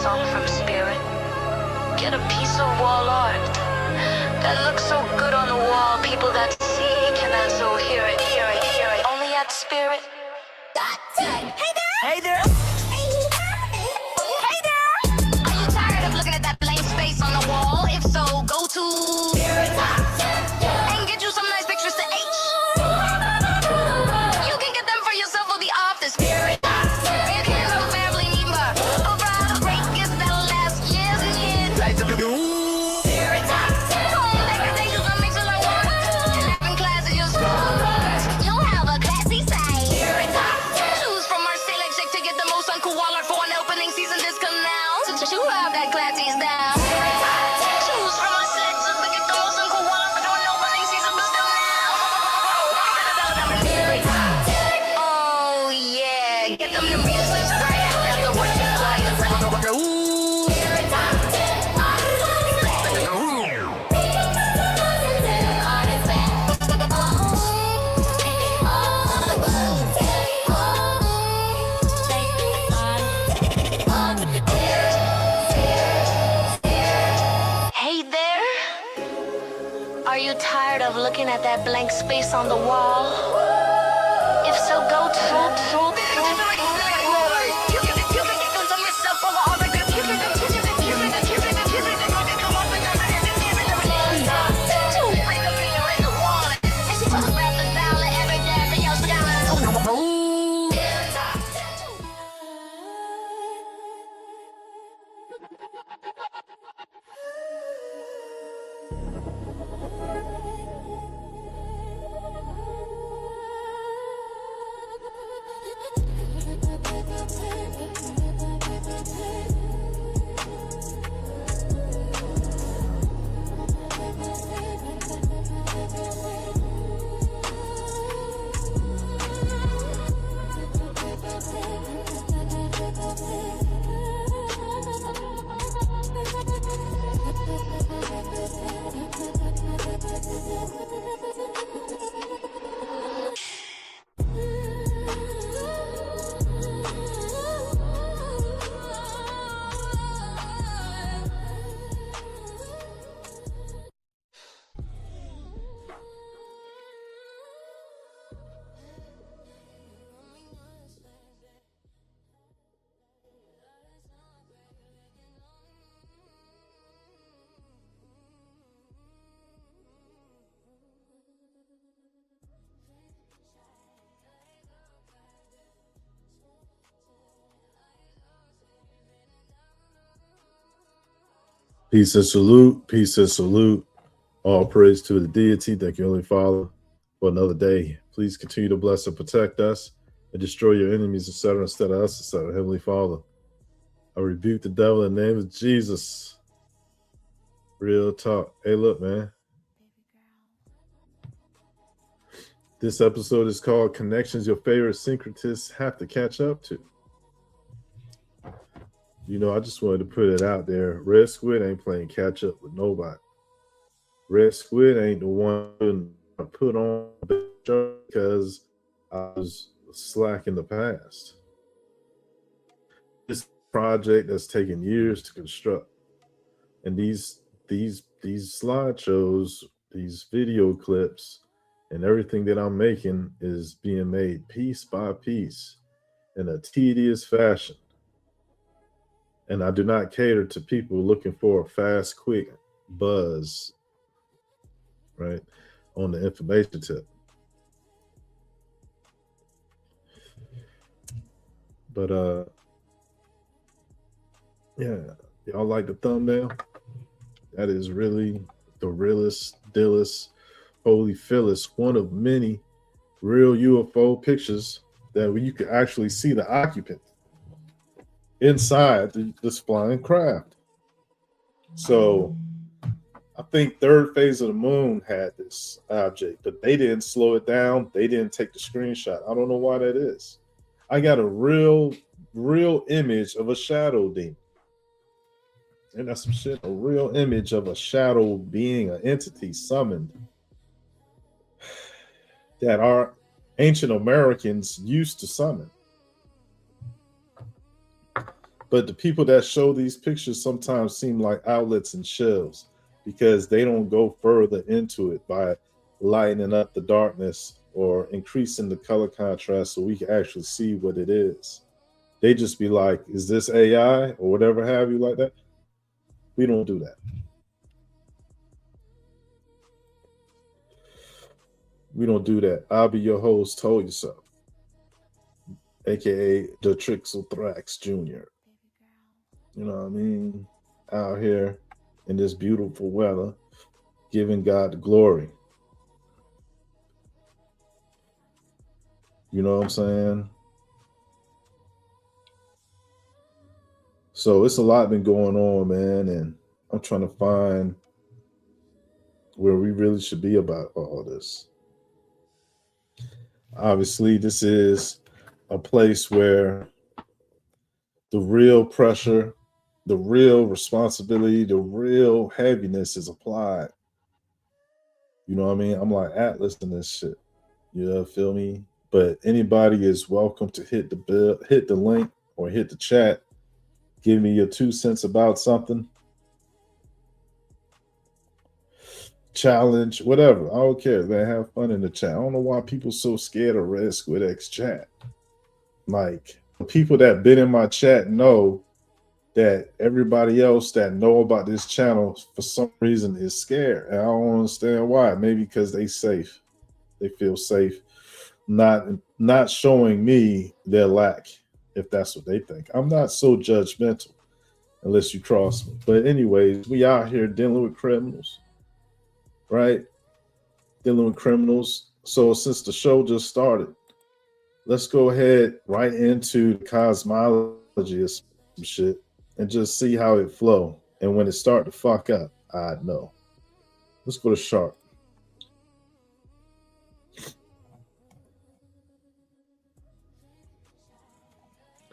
song from Spirit. Get a piece of wall art that looks so good on the wall, people that see can also hear it, hear it, hear it. Only at Spirit. Hey there! Hey there! Hey there! Are you tired of looking at that blank space on the wall? If so, go to Spirit and get you some nice pictures to H. You can get them for yourself or the office. Spirit. It is a family member. A bride of great gifts that'll last years and years. Spirit. Home decorations are mixed like one. And having class in your school. You'll have a classy side. Spirit. Choose from our select chick to get the most uncool wallet for an opening season discount now. So you have that classy style. Choose from our select chick to get the most uncool wallet for an opening season discount now. Oh yeah, get them new music right after what you like. Hey there. Are you tired of looking at that blank space on the wall? If so, go to Peace and salute, peace and salute. All praise to the deity. Thank you, Holy Father, for another day. Please continue to bless and protect us and destroy your enemies, etc., instead of us, etc. Heavenly Father, I rebuke the devil in the name of Jesus. Real talk. Hey, look, man. This episode is called Connections Your Favorite Syncretists Have to Catch Up To. You know, I just wanted to put it out there. Red Squid ain't playing catch up with nobody. Red Squid ain't the one I put on the show because I was slack in the past. This project that's taken years to construct. And these slideshows, these video clips, and everything that I'm making is being made piece by piece in a tedious fashion. And I do not cater to people looking for a fast, quick buzz, right, on the information tip. But, yeah, y'all like the thumbnail? That is really the realest, dillest, holy Phyllis, one of many real UFO pictures that you can actually see the occupant inside this flying craft. So I think Third Phase of the Moon had this object, but they didn't slow it down. They didn't take the screenshot. I don't know why that is. I got a real image of a shadow demon. And that's some shit, a real image of a shadow being, an entity summoned that our ancient Americans used to summon. But the people that show these pictures sometimes seem like outlets and shells because they don't go further into it by lightening up the darkness or increasing the color contrast so we can actually see what it is. They just be like, is this AI or whatever have you like that? We don't do that. We don't do that. I'll be your host, Told You So, aka the Trixel Thrax Jr. You know what I mean? Out here in this beautiful weather, giving God the glory. You know what I'm saying? So it's a lot been going on, man, and I'm trying to find where we really should be about all this. Obviously, this is a place where the real pressure, the real responsibility, the real heaviness is applied. You know what I mean? I'm like Atlas in this shit. You know, feel me? But anybody is welcome to hit the link or hit the chat. Give me your 2 cents about something. Challenge, whatever. I don't care. Man, have fun in the chat. I don't know why people so scared of Red Squid X chat. Like, the people that been in my chat know that everybody else that know about this channel for some reason is scared. And I don't understand why. Maybe because they safe. They feel safe. Not showing me their lack, if that's what they think. I'm not so judgmental unless you cross me. But anyways, we out here dealing with criminals, right? Dealing with criminals. So since the show just started, let's go ahead right into the cosmology of some shit and just see how it flow. And when it start to fuck up, I know. Let's go to Sharp.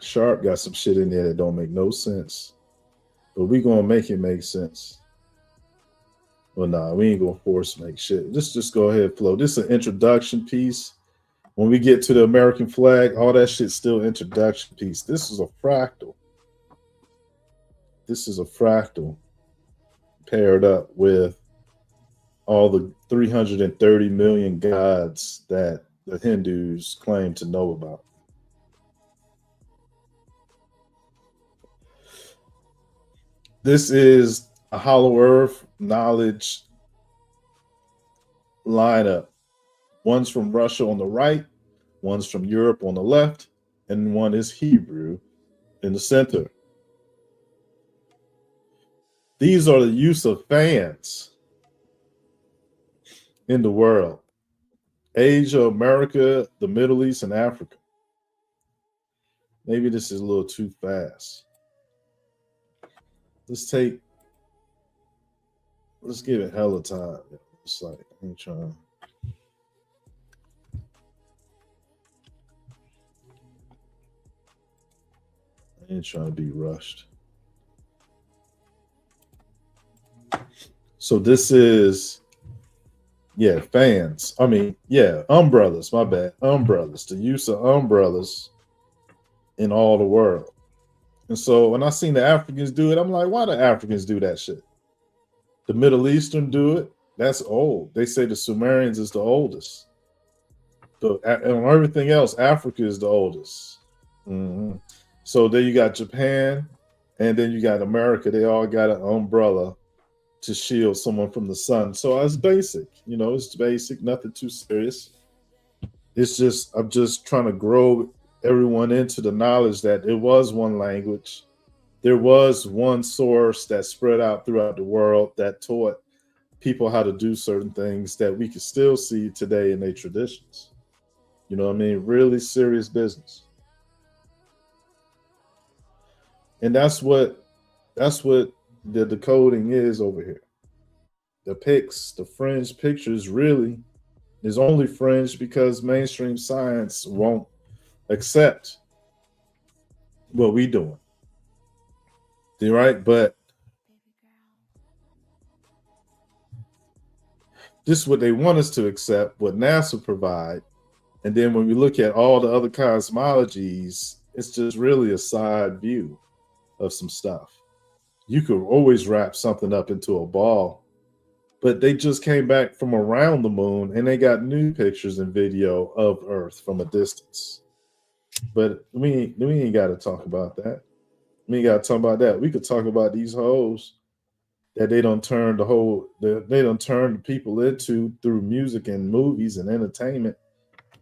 Sharp got some shit in there that don't make no sense. But we gonna make it make sense. Well, nah, we ain't gonna force make shit. Just go ahead, flow. This is an introduction piece. When we get to the American flag, all that shit's still introduction piece. This is a fractal. This is a fractal paired up with all the 330 million gods that the Hindus claim to know about. This is a Hollow Earth knowledge lineup. One's from Russia on the right, one's from Europe on the left, and one is Hebrew in the center. These are the use of fans in the world. Asia, America, the Middle East, and Africa. Maybe this is a little too fast. Let's give it hella time. It's like, I ain't trying. I ain't trying to be rushed. So this is, yeah, fans. I mean, yeah, umbrellas, my bad. Umbrellas, the use of umbrellas in all the world. And so when I seen the Africans do it, I'm like, why do Africans do that shit? The Middle Eastern do it. That's old. They say the Sumerians is the oldest. And on everything else, Africa is the oldest. Mm-hmm. So then you got Japan, and then you got America. They all got an umbrella to shield someone from the sun. So it's basic. You know, it's basic, nothing too serious. It's just, I'm just trying to grow everyone into the knowledge that it was one language. There was one source that spread out throughout the world that taught people how to do certain things that we can still see today in their traditions. You know what I mean? Really serious business. And that's what the decoding is over here. The pics, the fringe pictures really is only fringe because mainstream science won't accept what we doing. Right? But this is what they want us to accept, what NASA provide. And then when we look at all the other cosmologies, it's just really a side view. of some stuff. You could always wrap something up into a ball, but they just came back from around the moon and they got new pictures and video of Earth from a distance. But we ain't got to talk about that. We ain't got to talk about that. We could talk about these hoes that they don't turn the people into through music and movies and entertainment.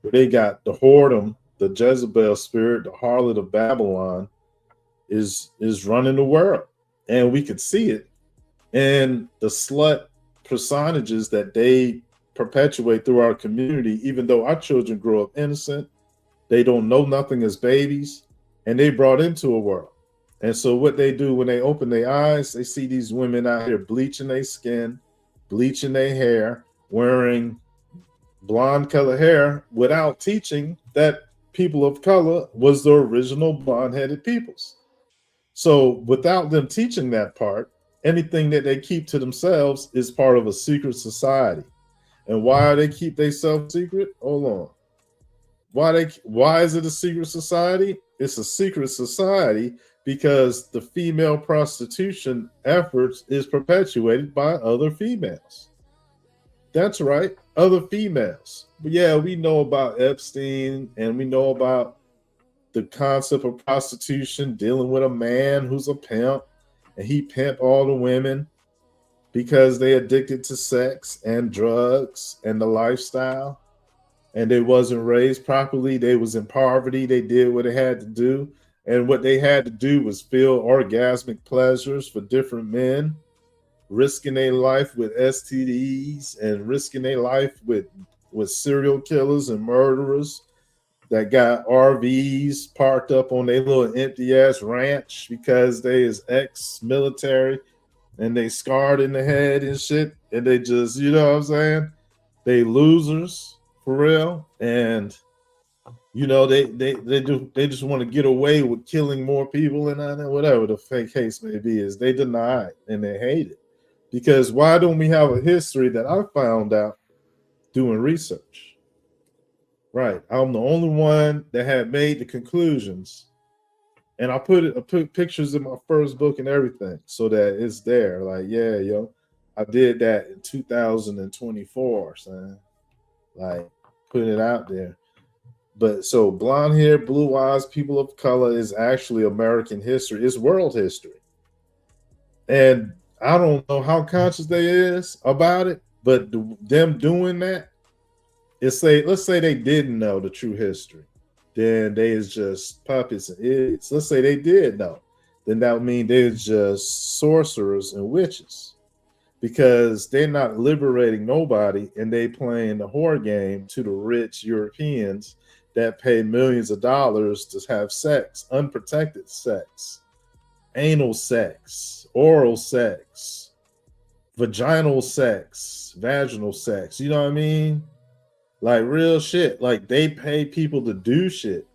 Where they got the whoredom, the Jezebel spirit, the harlot of Babylon is running the world. And we could see it. And the slut personages that they perpetuate through our community, even though our children grow up innocent, they don't know nothing as babies, and they brought into a world. And so what they do when they open their eyes, they see these women out here bleaching their skin, bleaching their hair, wearing blonde color hair without teaching that people of color was the original blonde-headed peoples. So without them teaching that part, anything that they keep to themselves is part of a secret society. And why they keep themselves secret? Hold on. Why is it a secret society? It's a secret society because the female prostitution efforts is perpetuated by other females. That's right, other females. But yeah, we know about Epstein and we know about the concept of prostitution, dealing with a man who's a pimp, and he pimp all the women because they addicted to sex and drugs and the lifestyle, and they wasn't raised properly. They was in poverty. They did what they had to do, and what they had to do was feel orgasmic pleasures for different men, risking their life with STDs and risking their life with serial killers and murderers that got RVs parked up on their little empty ass ranch because they is ex-military and they scarred in the head and shit. And they just, you know what I'm saying? They losers for real. And you know, they just want to get away with killing more people and whatever the fake case may be, is they deny it and they hate it. Because why don't we have a history that I found out doing research? Right. I'm the only one that had made the conclusions. And I put pictures in my first book and everything so that it's there. Like, yeah, yo, I did that in 2024, son. Like, putting it out there. But so blonde hair, blue eyes, people of color is actually American history. It's world history. And I don't know how conscious they is about it, but them doing that, let's say they didn't know the true history, then they is just puppets and idiots. Let's say they did know, then that would mean they're just sorcerers and witches, because they're not liberating nobody and they playing the whore game to the rich Europeans that pay millions of dollars to have sex, unprotected sex, anal sex, oral sex, vaginal sex, vaginal sex. You know what I mean? Like real shit. Like they pay people to do shit.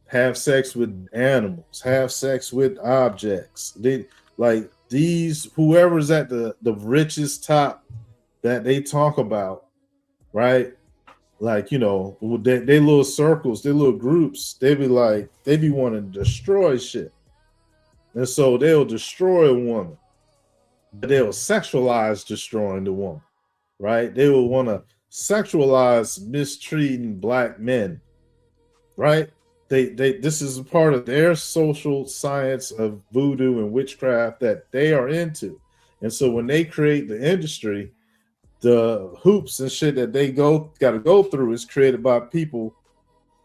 Have sex with animals, have sex with objects. They like these, whoever's at the richest top that they talk about, right? Like, you know, they little circles, they little groups, they be wanting to destroy shit. And so they'll destroy a woman, but they'll sexualize destroying the woman, right? They will want to sexualize mistreating black men, right? This is a part of their social science of voodoo and witchcraft that they are into. And so when they create the industry, the hoops and shit that they got to go through is created by people.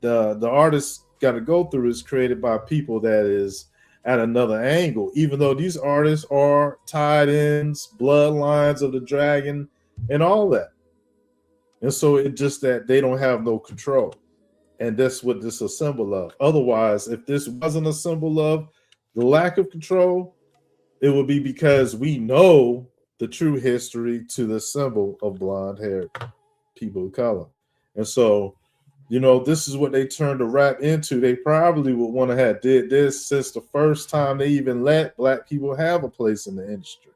The artists got to go through is created by people that is at another angle, even though these artists are tied ins, bloodlines of the dragon and all that. And so it's just that they don't have no control. And that's what this is a symbol of. Otherwise, if this wasn't a symbol of the lack of control, it would be because we know the true history to the symbol of blonde-haired people of color. And so, you know, this is what they turned the rap into. They probably would want to have did this since the first time they even let black people have a place in the industry,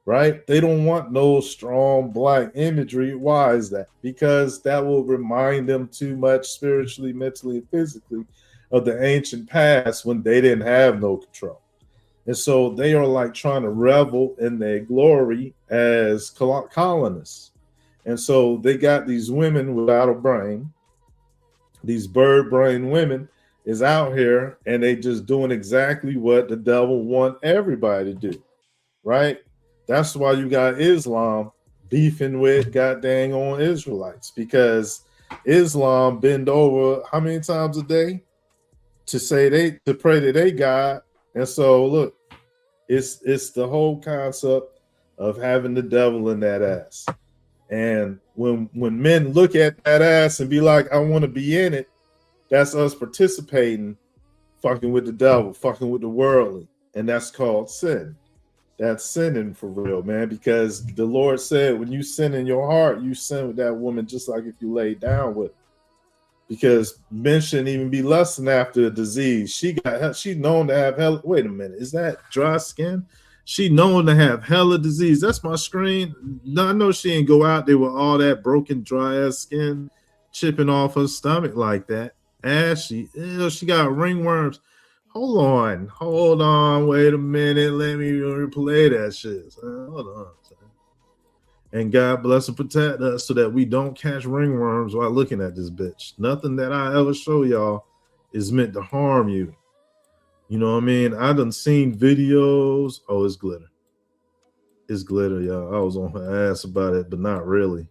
right? They don't want no strong black imagery. Why is that? Because that will remind them too much spiritually, mentally, and physically of the ancient past when they didn't have no control. And so they are like trying to revel in their glory as colonists. And so they got these women without a brain, these bird brain women is out here, and they just doing exactly what the devil want everybody to do, right? That's why you got Islam beefing with goddamn on Israelites, because Islam bend over how many times a day to pray to their God. And so look, it's the whole concept of having the devil in that ass. And when men look at that ass and be like, I want to be in it, that's us participating, fucking with the devil, fucking with the worldly. And that's called sin. That's sinning for real, man, because the Lord said when you sin in your heart, you sin with that woman just like if you lay down with her. Because men shouldn't even be lusting after a disease. She known to have hella. Wait a minute, is that dry skin? She known to have hella disease. That's my screen. No, I know she ain't go out there with all that broken, dry ass skin chipping off her stomach like that. Ashy. Ew, she got ringworms. Hold on. Wait a minute. Let me replay that shit. Hold on. And God bless and protect us so that we don't catch ringworms while looking at this bitch. Nothing that I ever show y'all is meant to harm you. You know what I mean? I done seen videos. Oh, it's glitter. It's glitter, y'all. I was on her ass about it, but not really.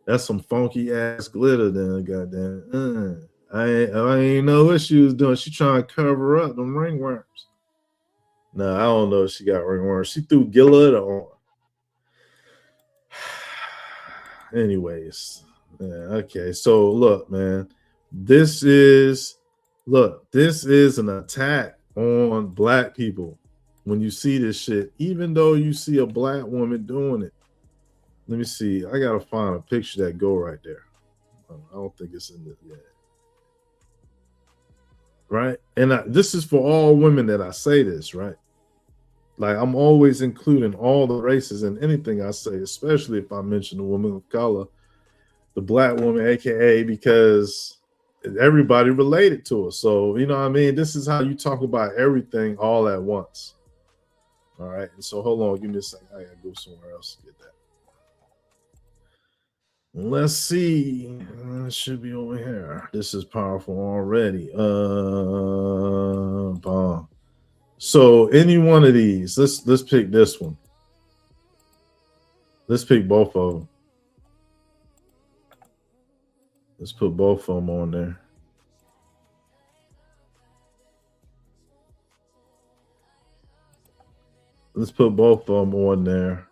That's some funky ass glitter then, goddamn. I ain't know what she was doing. She trying to cover up them ringworms. No, I don't know if she got ringworms. She threw glitter on. Anyways, yeah, okay. So look, man, this is an attack on black people. When you see this shit, even though you see a black woman doing it, let me see. I gotta find a picture that go right there. I don't think it's in this yet. Right, and this is for all women that I say this, right? Like I'm always including all the races in anything I say, especially if I mention a woman of color, the black woman, aka, because everybody related to her. So you know what I mean? This is how you talk about everything all at once. All right. And so hold on, give me a second. I gotta go somewhere else to get that. Let's see. It should be over here. This is powerful already. Bomb. So any one of these, let's pick this one. Let's pick both of them. Let's put both of them on there. Let's put both of them on there.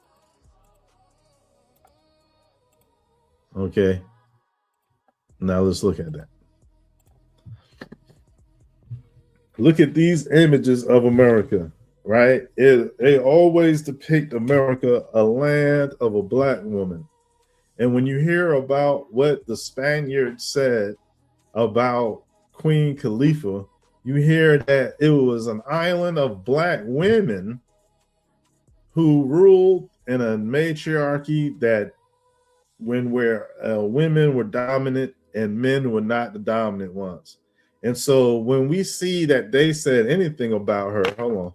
Okay. Now let's look at that. Look at these images of America, right? They always depict America, a land of a black woman. And when you hear about what the Spaniards said about Queen Khalifa, you hear that it was an island of black women who ruled in a matriarchy that where women were dominant and men were not the dominant ones. And so when we see that they said anything about her, hold on.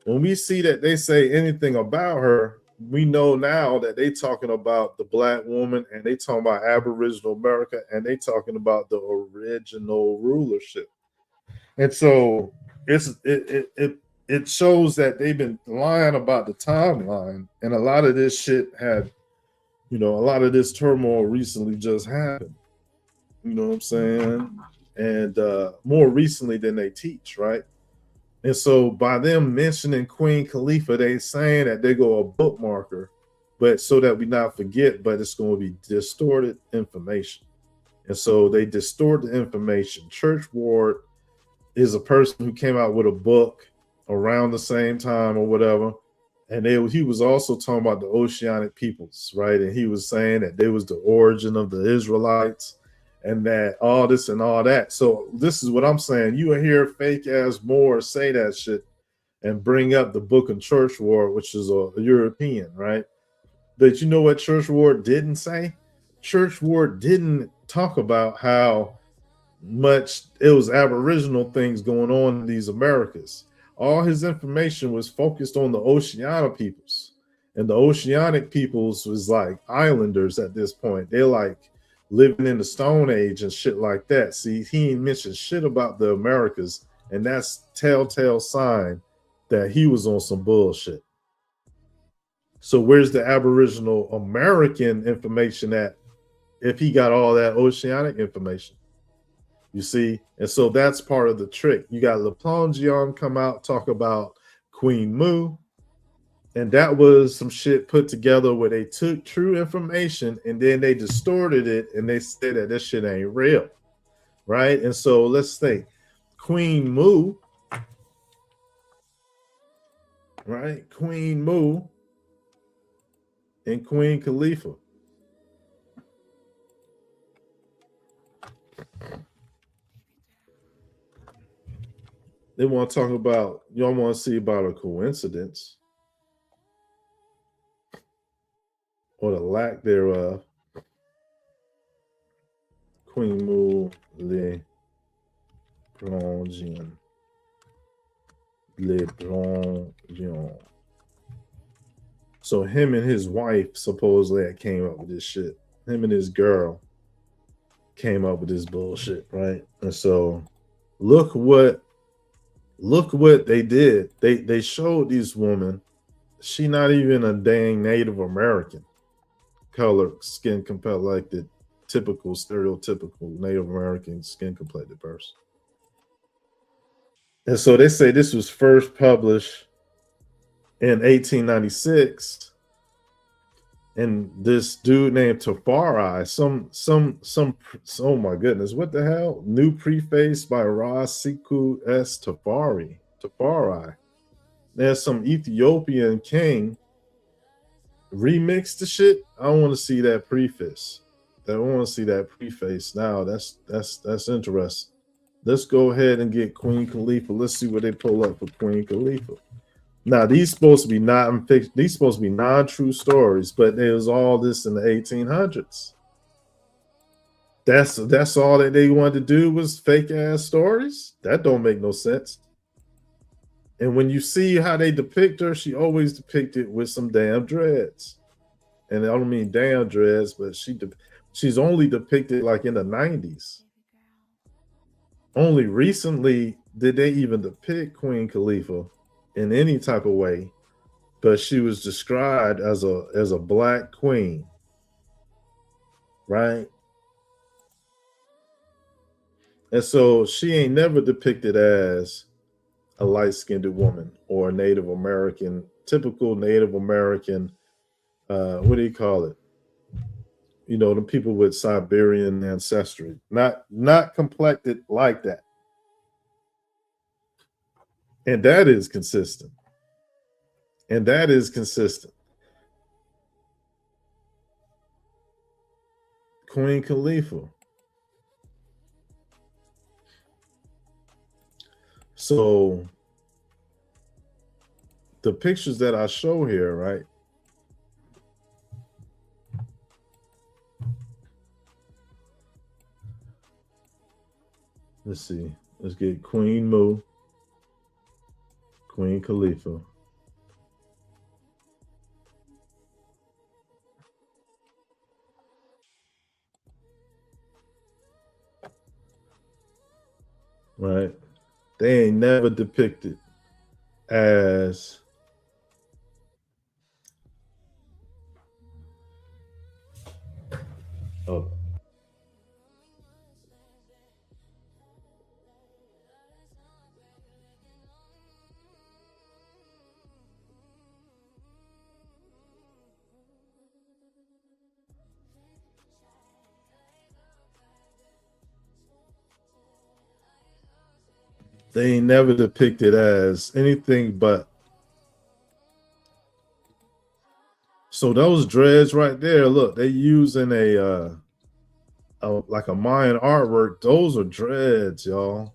When we see that they say anything about her, we know now that they talking about the black woman, and they talking about Aboriginal America, and they talking about the original rulership. And so it shows that they've been lying about the timeline, and a lot of this shit had, a lot of this turmoil recently just happened. You know what I'm saying? And more recently than they teach, right? And so by them mentioning Queen Khalifa, they saying that they go a bookmarker, but so that we not forget, but it's going to be distorted information. And so they distort the information. Church Ward is a person who came out with a book around the same time or whatever. And he was also talking about the oceanic peoples, right? And he was saying that they was the origin of the Israelites, and that all this and all that. So this is what I'm saying. You will hear fake ass Moore say that shit and bring up the Book of Church Ward, which is a European, right? But you know what Church Ward didn't say? Church Ward didn't talk about how much it was Aboriginal things going on in these Americas. all his information was focused on the Oceania peoples. And the Oceanic peoples was like islanders at this point. They're like living in the Stone Age and shit like that. See, he ain't mentioned shit about the Americas, and that's telltale sign that he was on some bullshit. So where's the Aboriginal American information at if he got all that Oceanic information? You see? And so that's part of the trick. You got LaPlongeon come out, talk about Queen Mu, and that was some shit put together where they took true information and then they distorted it and they said that this shit ain't real, right? And so let's think. Queen Mu, right? Queen Mu and Queen Khalifa. They want to talk about, y'all want to see about a coincidence or the lack thereof. Queen Mu Le Plongeon. Le Plongeon. So him and his wife supposedly came up with this shit. Him and his girl came up with this bullshit, right? And so look what they did. They showed these women, she not even a dang Native American color, skin complexion, like the typical stereotypical Native American skin complected person. And so they say this was first published in 1896, and this dude named Tafari, oh my goodness, what the hell? New preface by Siku S. Tafari. There's some Ethiopian king remixed the shit. I want to see that preface. I want to see that preface now. That's interesting. Let's go ahead and get Queen Khalifa. Let's see what they pull up for Queen Khalifa. Now these supposed to be non-fiction. These supposed to be non-true stories, but there was all this in the 1800s. That's all that they wanted to do was fake ass stories. That don't make no sense. And when you see how they depict her, she always depicted with some damn dreads. And I don't mean damn dreads, but she's only depicted like in the 90s. Only recently did they even depict Queen Khalifa in any type of way, but she was described as a black queen, right? And so she ain't never depicted as a light-skinned woman or a Native American, typical Native American, what do you call it? You know, the people with Siberian ancestry, not complected like that. And that is consistent. Queen Khalifa. So the pictures that I show here, right? Let's see. Let's get Queen Mu, Queen Khalifa. Right? They ain't never depicted as they ain't never depicted as anything but. So those dreads right there, look, they using a like a Mayan artwork. Those are dreads, y'all.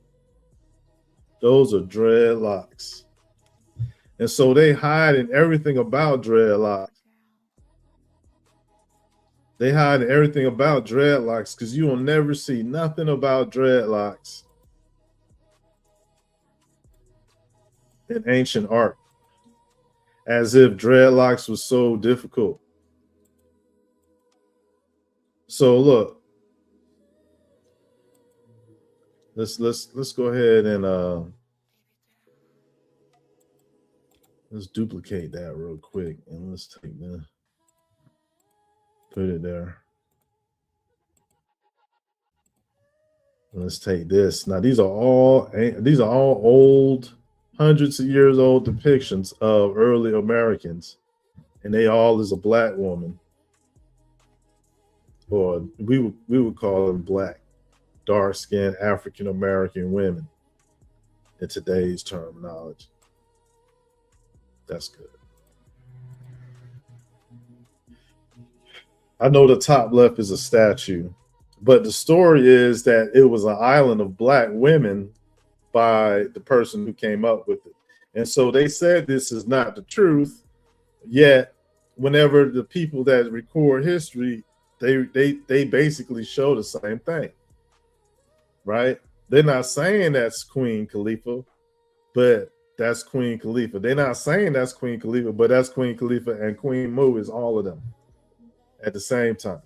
Those are dreadlocks. And so they hiding everything about dreadlocks. They hide everything about dreadlocks because you will never see nothing about dreadlocks in ancient art, as if dreadlocks was so difficult. So look, let's go ahead and let's duplicate that real quick, and let's take the put it there. Let's take this. Now these are all old, hundreds of years old depictions of early Americans, and they all is a black woman, or we would call them black, dark skinned African American women in today's terminology. That's good. I know the top left is a statue, but the story is that it was an island of black women by the person who came up with it. And so they said this is not the truth, yet whenever the people that record history, they basically show the same thing. Right? They're not saying that's Queen Khalifa, but that's Queen Khalifa. They're not saying that's Queen Khalifa, but that's Queen Khalifa, and Queen Mu is all of them at the same time.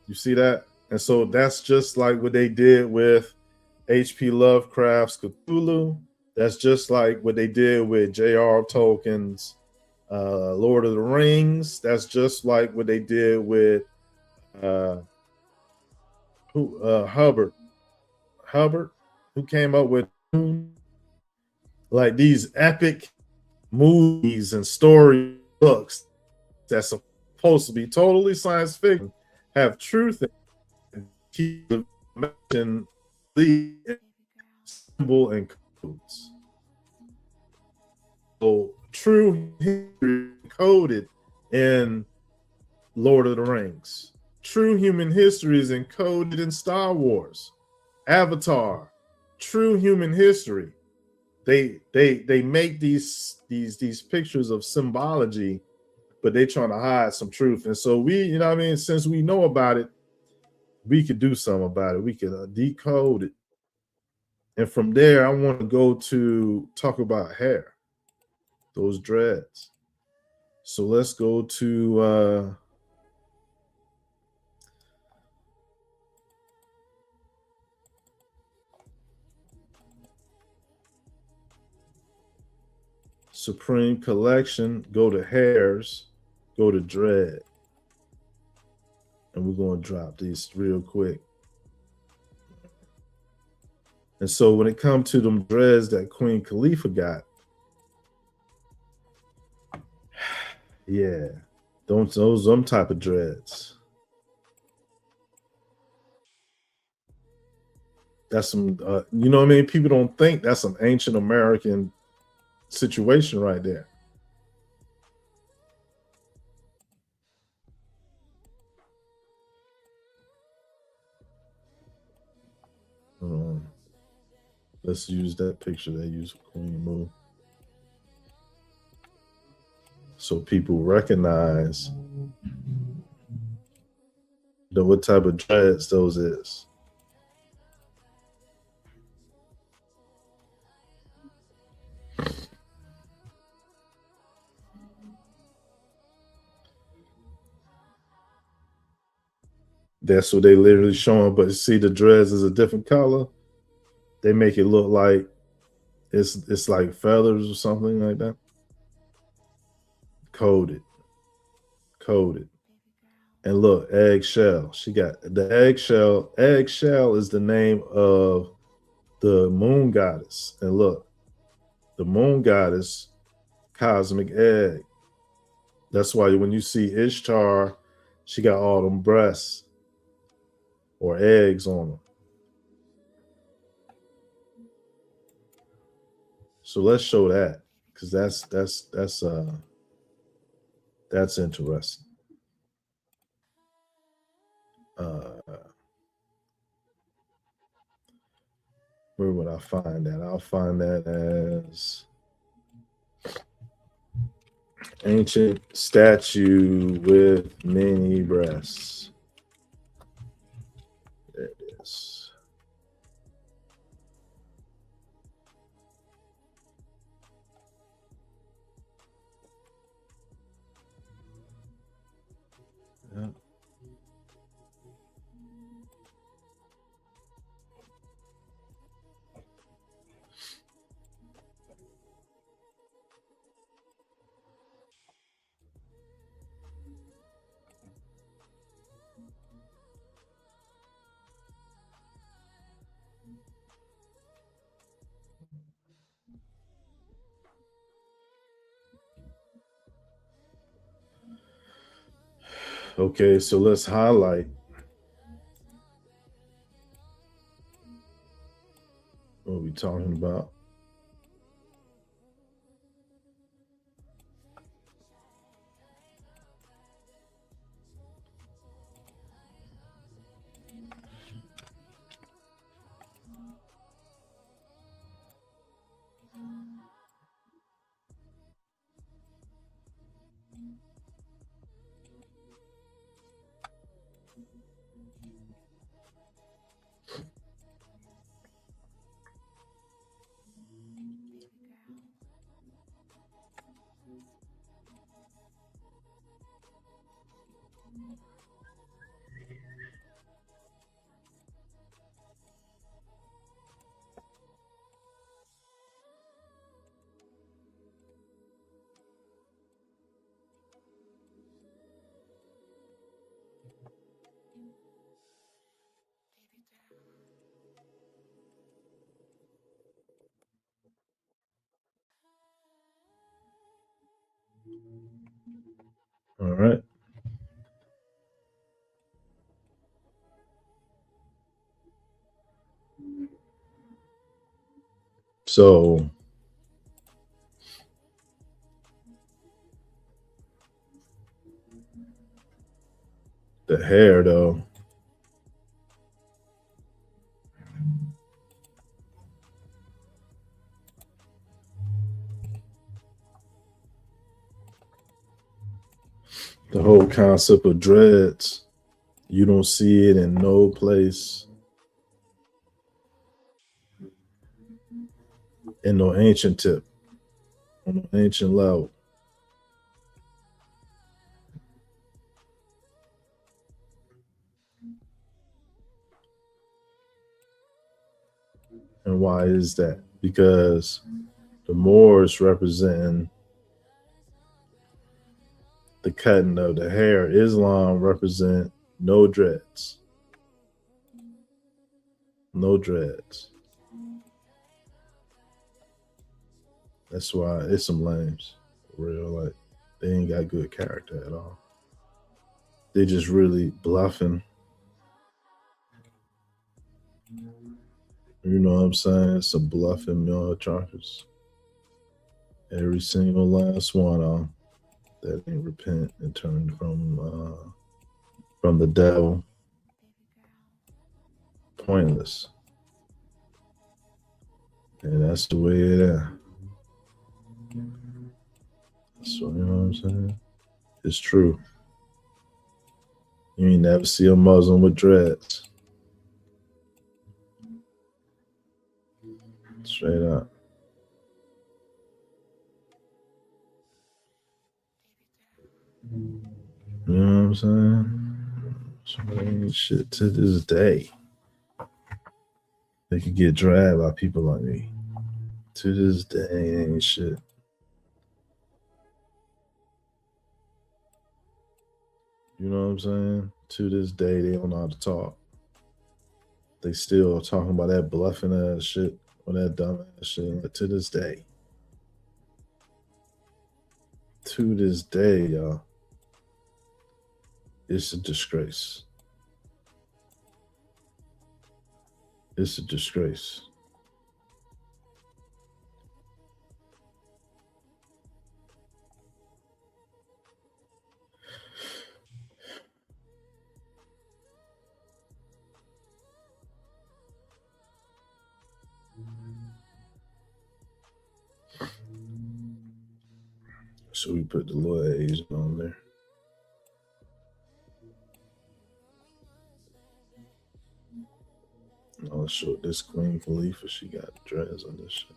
You see that? And so that's just like what they did with H.P. Lovecraft's Cthulhu. That's just like what they did with J.R. Tolkien's Lord of the Rings. That's just like what they did with Hubbard, who came up with like these epic movies and story books that's supposed to be totally science fiction, have truth and keep the symbol and codes. So true history encoded in Lord of the Rings. True human history is encoded in Star Wars, Avatar. True human history. They make these pictures of symbology, but they're trying to hide some truth. And so we, you know what I mean, since we know about it, we could do something about it. We could decode it. And from there, I want to go to talk about hair, those dreads. So let's go to Supreme Collection, go to hairs, go to dread. And we're going to drop these real quick. And so when it comes to them dreads that Queen Khalifa got, yeah, those type of dreads. That's some, you know what I mean? People don't think that's some ancient American situation right there. Let's use that picture they use for Queen Mu, so people recognize what type of dreads those is. That's what they literally showing, but see the dreads is a different color. They make it look like it's like feathers or something like that. Coded. And look, eggshell. She got the eggshell. Eggshell is the name of the moon goddess. And look, the moon goddess, cosmic egg. That's why when you see Ishtar, she got all them breasts or eggs on them. So let's show that, because that's interesting. Where would I find that? I'll find that as ancient statue with many breasts. There it is. Okay, so let's highlight what we're talking about. All right. So the hair, though, the whole concept of dreads, you don't see it in no place in no ancient tip, on an ancient level. And why is that? Because the Moors representing the cutting of the hair. Islam represent no dreads. No dreads. That's why it's some lames. For real. Like, they ain't got good character at all. They just really bluffing. You know what I'm saying? Some bluffing truckers. Every single last one of them that ain't repent and turn from the devil. Pointless. And that's the way it is. So, you know what I'm saying? It's true. You ain't never see a Muslim with dreads. Straight up. You know what I'm saying? Shit, to this day, they could get dragged by people like me. To this day, ain't shit. You know what I'm saying? To this day, they don't know how to talk. They still talking about that bluffing ass shit or that dumb ass shit. To this day. To this day, y'all. It's a disgrace. It's a disgrace. So we put the little A's on there. I'll show this Queen Khalifa. She got dreads on this shit.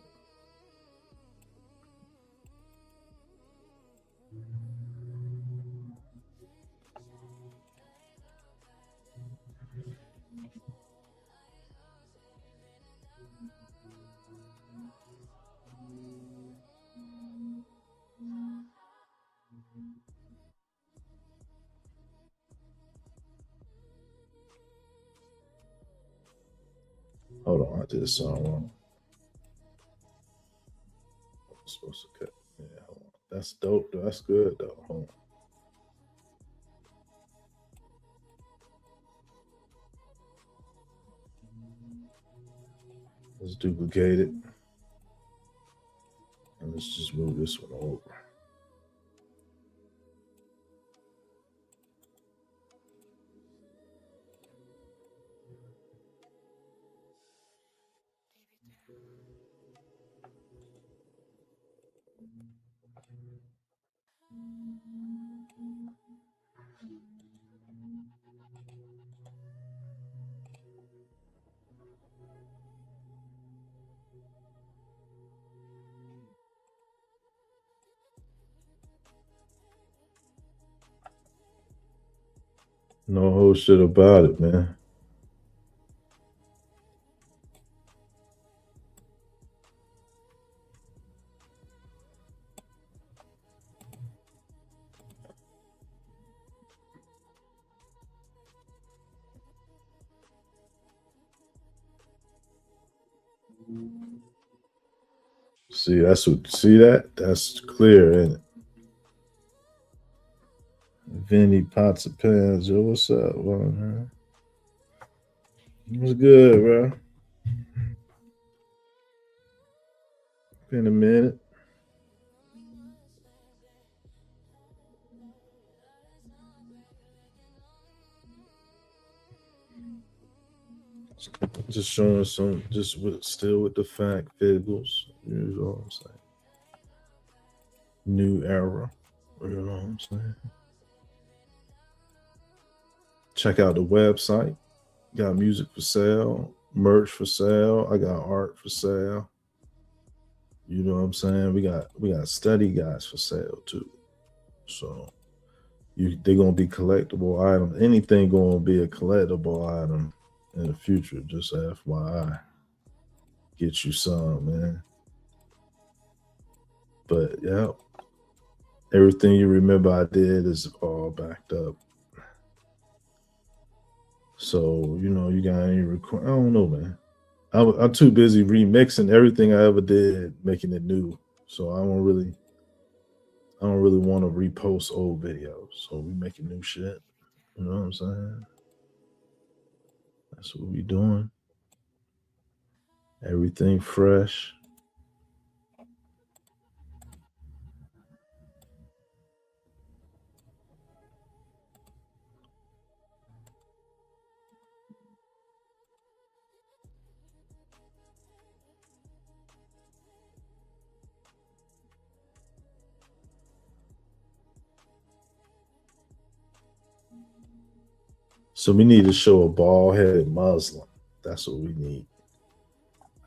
Hold on, I did a song wrong. I was supposed to cut. Yeah, hold on. That's dope though. That's good though. Hold on. Let's duplicate it. And let's just move this one over. No whole shit about it, man. See, that's that's clear, ain't it? Vinny Pots of Pans, yo, what's up, man? What's good, bro? Been a minute. Just showing some, still with the fact figures. You know what I'm saying? New era. You know what I'm saying? Check out the website. Got music for sale, merch for sale. I got art for sale. You know what I'm saying? We got study guides for sale too. So they're gonna be collectible items. Anything gonna be a collectible item in the future. Just FYI. Get you some, man. But yeah, everything you remember I did is all backed up. So, you know, you got any I don't know, man. I'm too busy remixing everything I ever did, making it new. So I don't really want to repost old videos. So we making new shit. You know what I'm saying? That's what we doing. Everything fresh. So we need to show a bald-headed Muslim. That's what we need.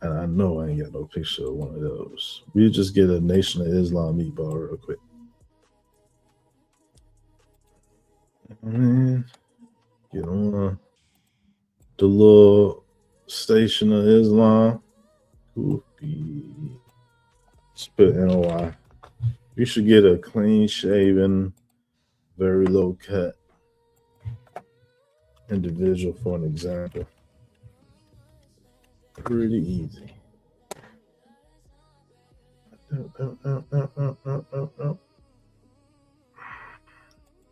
And I know I ain't got no picture of one of those. We just get a Nation of Islam meatball real quick. Man, get on the little Station of Islam. Goofy. Spit NOI. You should get a clean shaven, very low cut individual for an example. Pretty easy.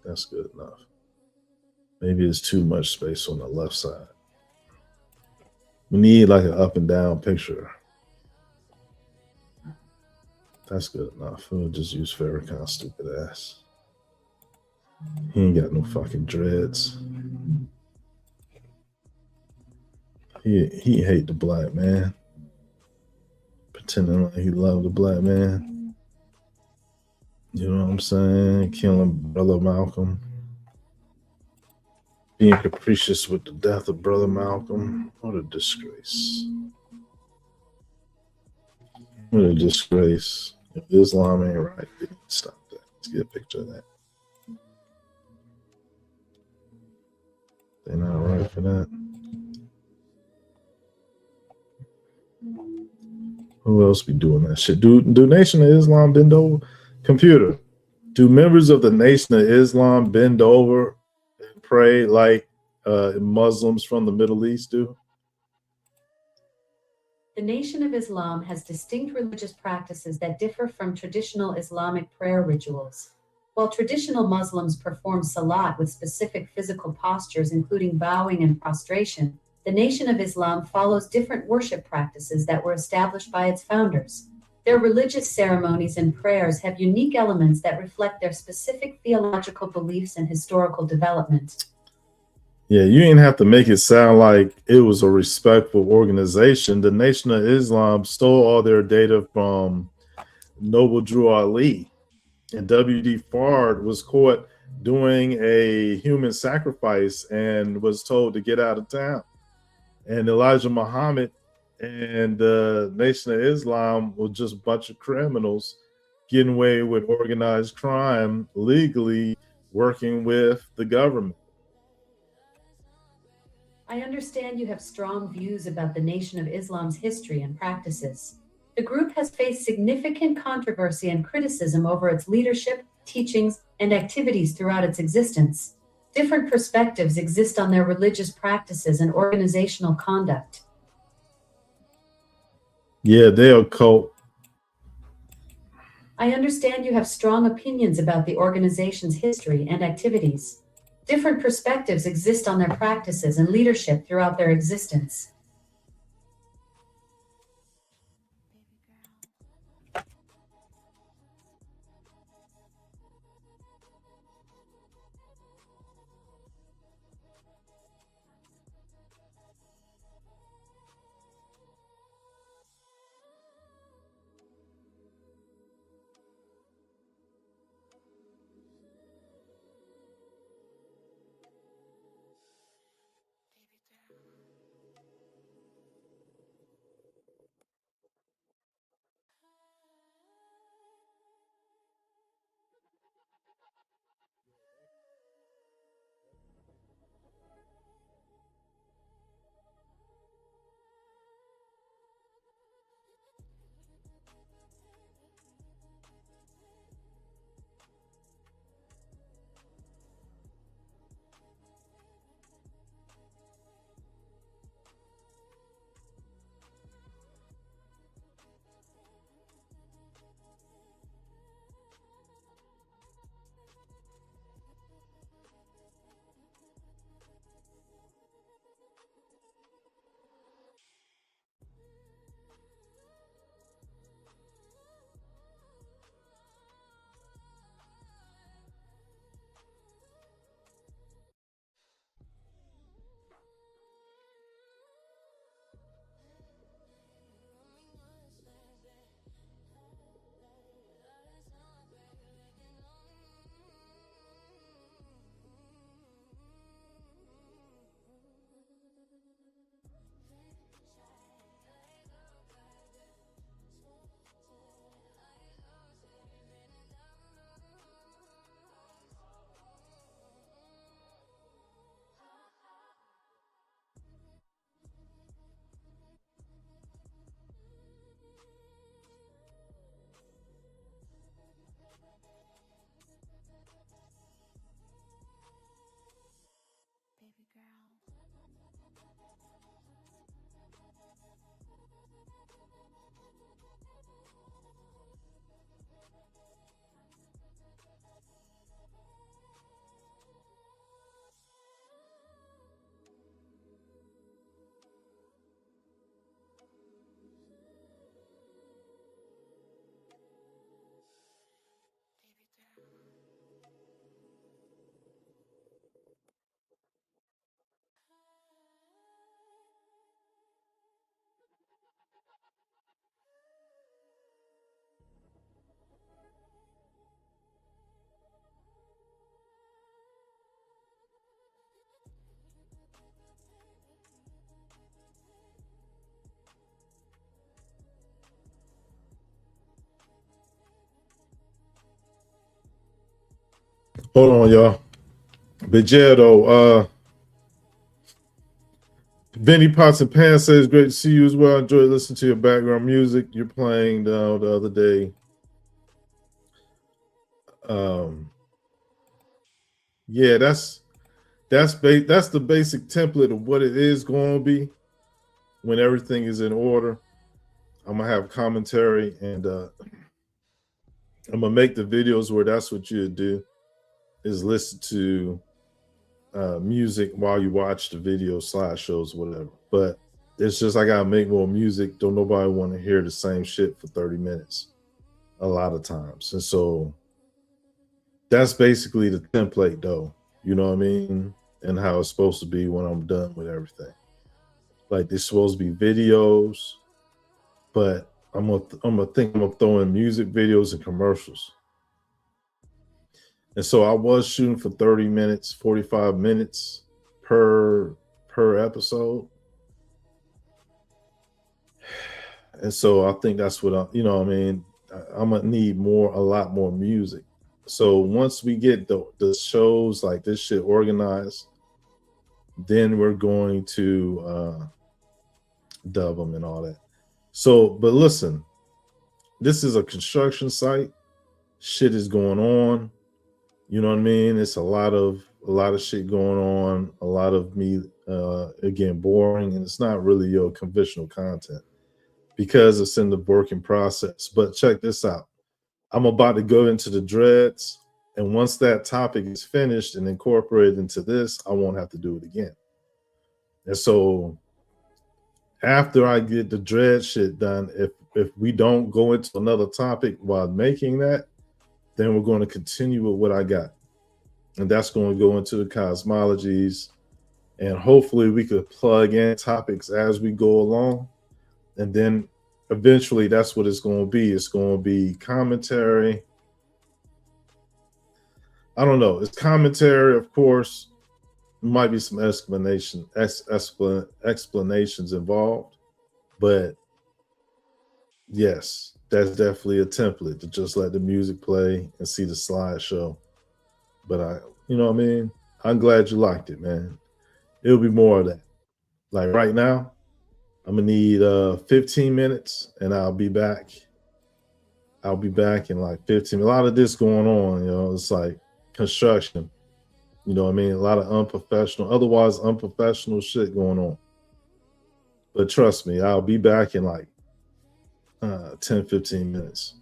That's good enough. Maybe it's too much space on the left side. We need like an up and down picture. That's good enough. We'll just use Farrakhan's stupid ass. He ain't got no fucking dreads. He hate the black man. Pretending like he loved the black man. You know what I'm saying? Killing Brother Malcolm. Being capricious with the death of Brother Malcolm. What a disgrace. What a disgrace. If Islam ain't right, they need to stop that. Let's get a picture of that. They're not right for that. Who else be doing that shit? Do Nation of Islam bend over? Computer, do members of the Nation of Islam bend over and pray like Muslims from the Middle East do? The Nation of Islam has distinct religious practices that differ from traditional Islamic prayer rituals. While traditional Muslims perform salat with specific physical postures, including bowing and prostration, the Nation of Islam follows different worship practices that were established by its founders. Their religious ceremonies and prayers have unique elements that reflect their specific theological beliefs and historical development. Yeah, you didn't have to make it sound like it was a respectful organization. The Nation of Islam stole all their data from Noble Drew Ali, and W.D. Fard was caught doing a human sacrifice and was told to get out of town. And Elijah Muhammad and the Nation of Islam were just a bunch of criminals getting away with organized crime legally, working with the government. I understand you have strong views about the Nation of Islam's history and practices. The group has faced significant controversy and criticism over its leadership, teachings, and activities throughout its existence. Different perspectives exist on their religious practices and organizational conduct. Yeah, they're a cult. I understand you have strong opinions about the organization's history and activities. Different perspectives exist on their practices and leadership throughout their existence. Hold on, y'all. But yeah, though, Vinny Pots and Pan says, great to see you as well. Enjoy listening to your background music you're playing the other day. Yeah, that's the basic template of what it is going to be when everything is in order. I'm gonna have commentary, and I'm gonna make the videos where that's what you do, is listen to music while you watch the video slideshows, whatever. But it's just I gotta make more music. Don't nobody want to hear the same shit for 30 minutes a lot of times. And so that's basically the template though. You know what I mean? And how it's supposed to be when I'm done with everything. Like there's supposed to be videos, but I'm gonna throw in music videos and commercials. And so I was shooting for 30 minutes, 45 minutes per episode. And so I think that's what I'm gonna need a lot more music. So once we get the shows like this shit organized, then we're going to dub them and all that. So, but listen, this is a construction site. Shit is going on. You know what I mean? It's a lot of shit going on. A lot of me, again, boring, and it's not really your conventional content because it's in the working process. But check this out. I'm about to go into the dreads, and once that topic is finished and incorporated into this, I won't have to do it again. And so after I get the dread shit done, if we don't go into another topic while making that, then we're going to continue with what I got. And that's going to go into the cosmologies. And hopefully we could plug in topics as we go along. And then eventually that's what it's going to be. It's going to be commentary. I don't know. It's commentary, of course. Might be some explanations involved. But yes, that's definitely a template to just let the music play and see the slideshow. But you know what I mean? I'm glad you liked it, man. It'll be more of that. Like right now, I'm gonna need 15 minutes and I'll be back. I'll be back in like 15. A lot of this going on, you know, it's like construction. You know what I mean? A lot of otherwise unprofessional shit going on. But trust me, I'll be back in like 10, 15 minutes.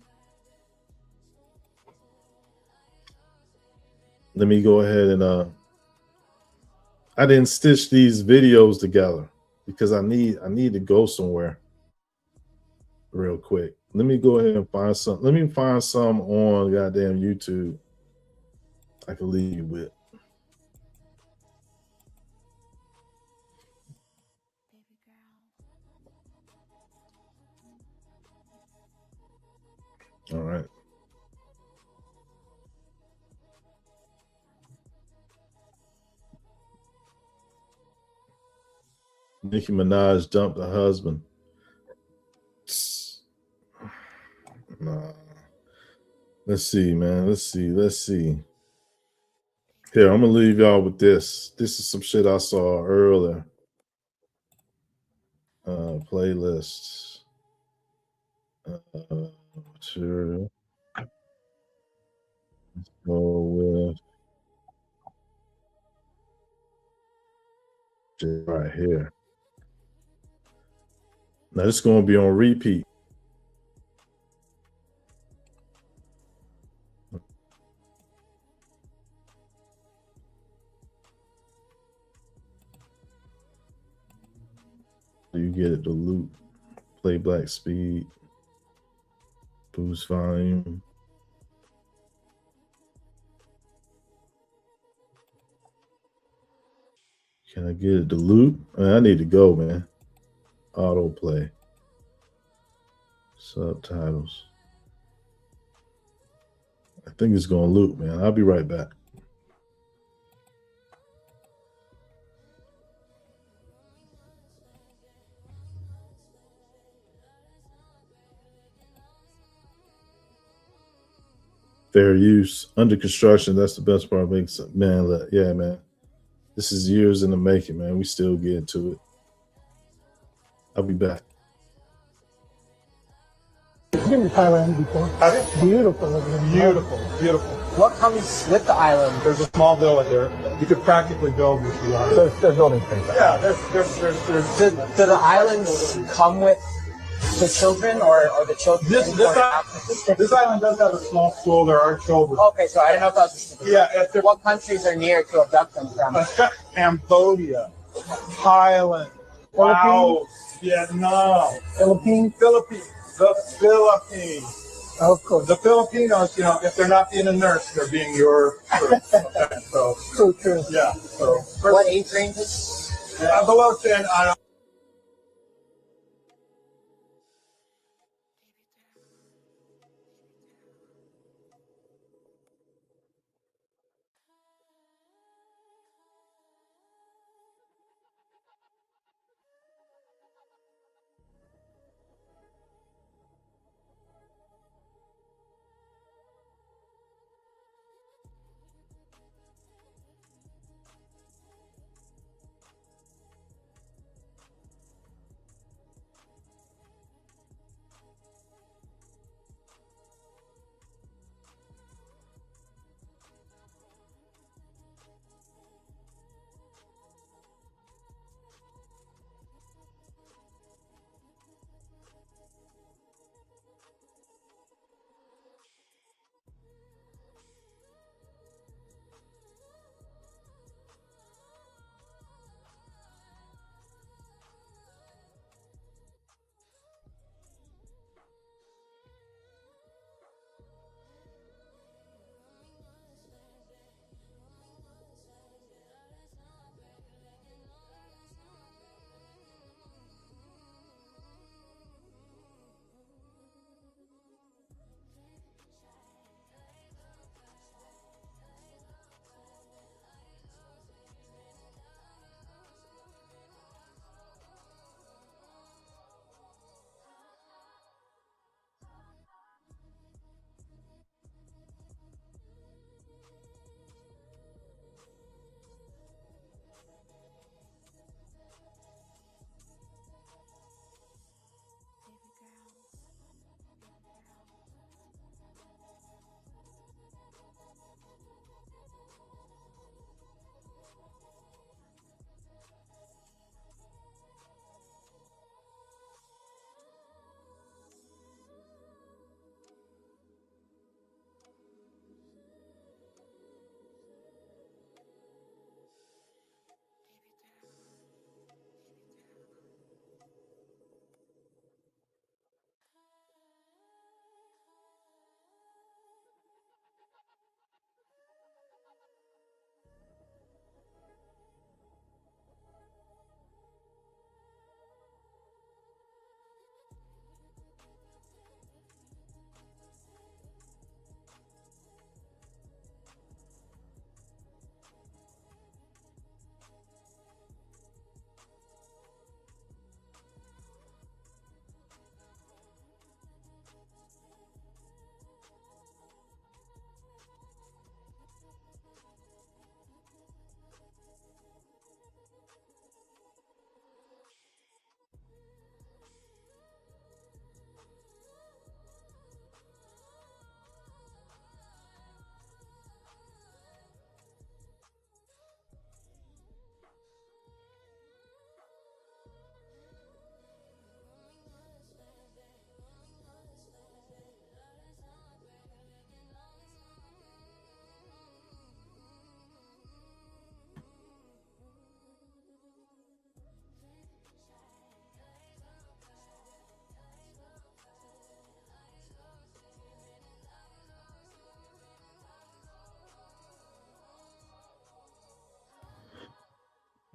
Let me go ahead and I didn't stitch these videos together because I need to go somewhere real quick. Let me go ahead and find some. Let me find some on goddamn YouTube I can leave you with. All right. Nicki Minaj dumped her husband. Nah. Let's see, man. Let's see. Here, I'm gonna leave y'all with this. This is some shit I saw earlier. Playlists. Sure. Let's go with right here. Now this is going to be on repeat. You get it, the loop, play black speed, boost volume. Can I get it, the loop? Man, I need to go, man. Autoplay. Subtitles. I think it's going to loop, man. I'll be right back. Fair use. Under construction, that's the best part. Makes it, man, yeah, man. This is years in the making, man. We still get to it. I'll be back. You've been to Thailand before? Beautiful. Beautiful. What comes with the island? There's a small villa here. You could practically build what you want. There's building space. Yeah, there's Do the islands come with the children or the children? This island does have a small school. There are children. Okay, so I don't know if that was specific. Yeah. What countries are near to abduct them from? Cambodia, Thailand, Laos, Vietnam, Philippines. The Philippines. Of course. The Filipinos, if they're not being a nurse, they're being your nurse. Okay, so True. yeah. So What age ranges? below 10, I don't.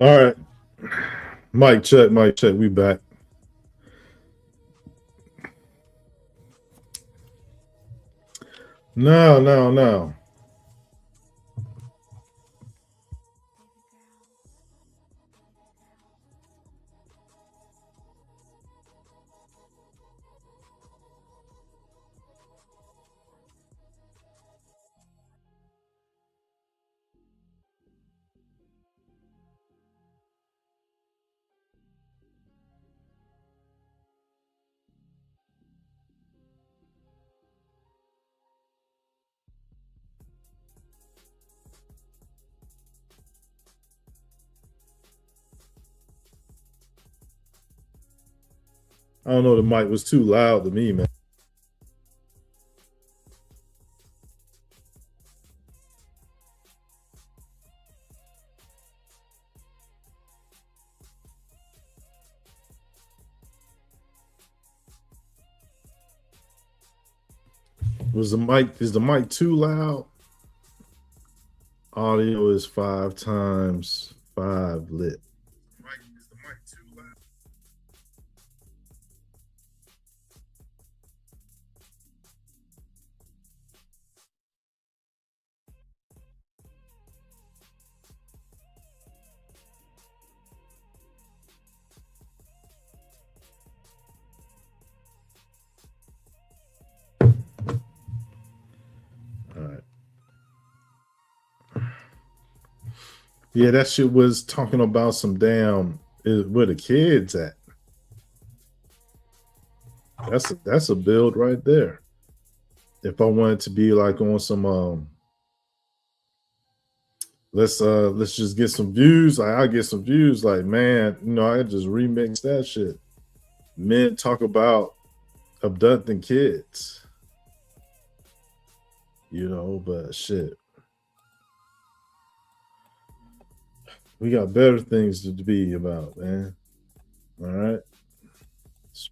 All right. Mic check, mic check. We back. Now. I don't know. The mic was too loud to me, man. Is the mic too loud? Audio is 5 times 5 lit. Is the mic too loud? All right. Yeah, that shit was talking about some damn where the kids at. That's a build right there. If I wanted to be like on some let's just get some views. Like I get some views. Like, man, you know, I just remix that shit. Men talk about abducting kids. You know, but shit. We got better things to be about, man. All right. So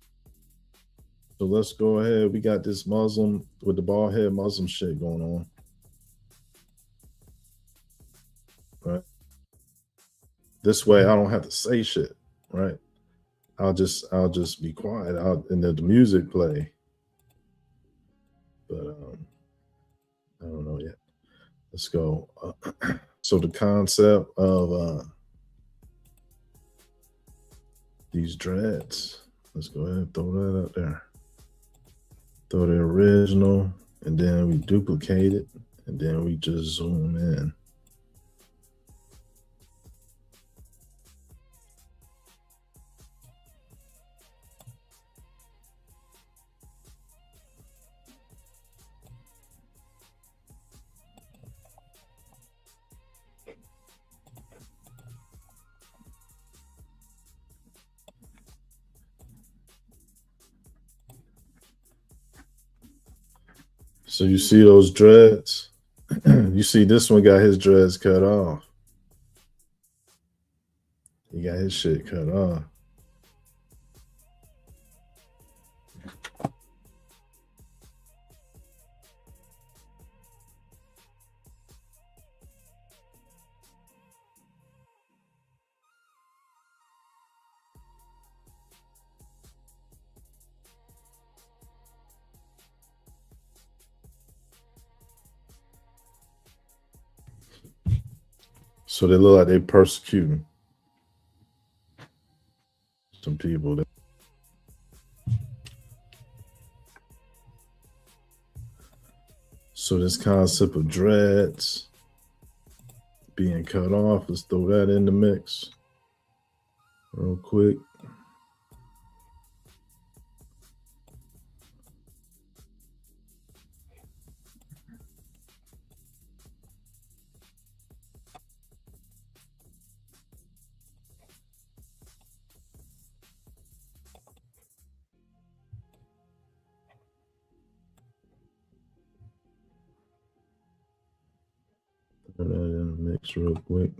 let's go ahead. We got this Muslim with the bald head Muslim shit going on. Right. This way I don't have to say shit. Right. I'll just be quiet and let the music play. But I don't know yet. Let's go. So the concept of these dreads, let's go ahead and throw that up there. Throw the original, and then we duplicate it, and then we just zoom in. So you see those dreads? You see this one got his dreads cut off. He got his shit cut off. So they look like they persecuting some people. So this concept of dreads being cut off, let's throw that in the mix real quick. Throw that in the mix real quick.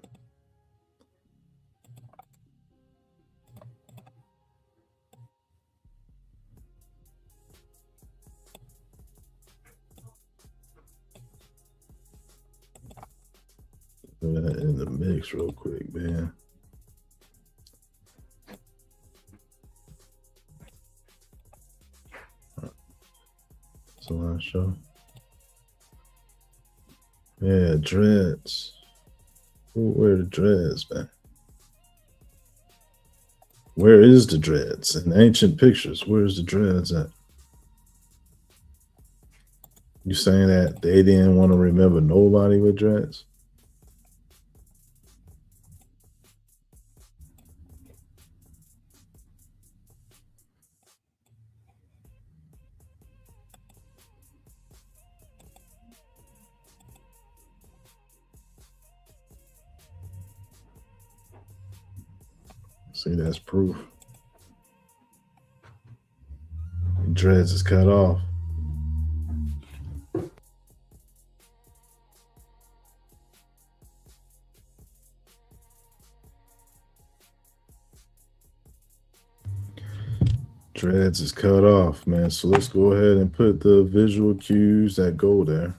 Throw that in the mix real quick, man. So I show. Yeah, dreads. Who wear the dreads, man? Where is the dreads? In ancient pictures, where's the dreads at? You saying that they didn't want to remember nobody with dreads? See, that's proof. Dreads is cut off. Dreads is cut off, man. So let's go ahead and put the visual cues that go there.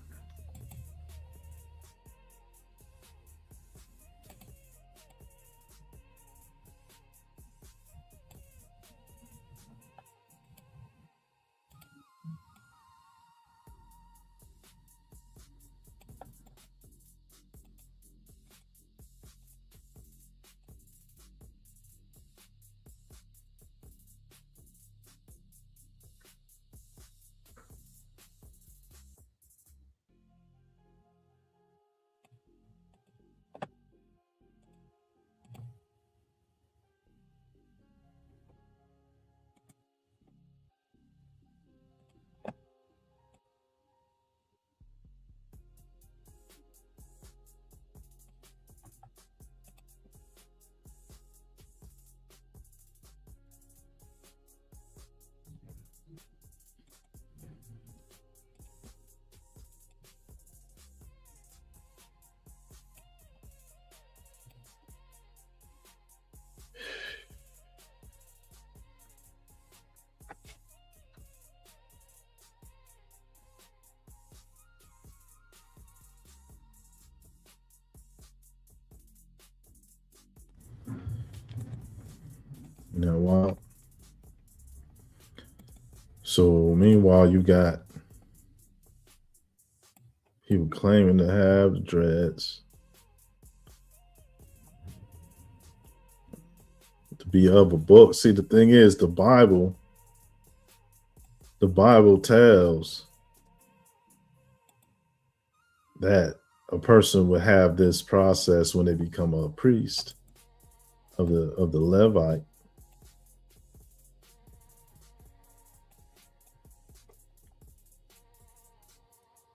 Now, wow. So meanwhile, you got people claiming to have dreads, to be of a book. See, the thing is, the Bible tells that a person would have this process when they become a priest of the Levite.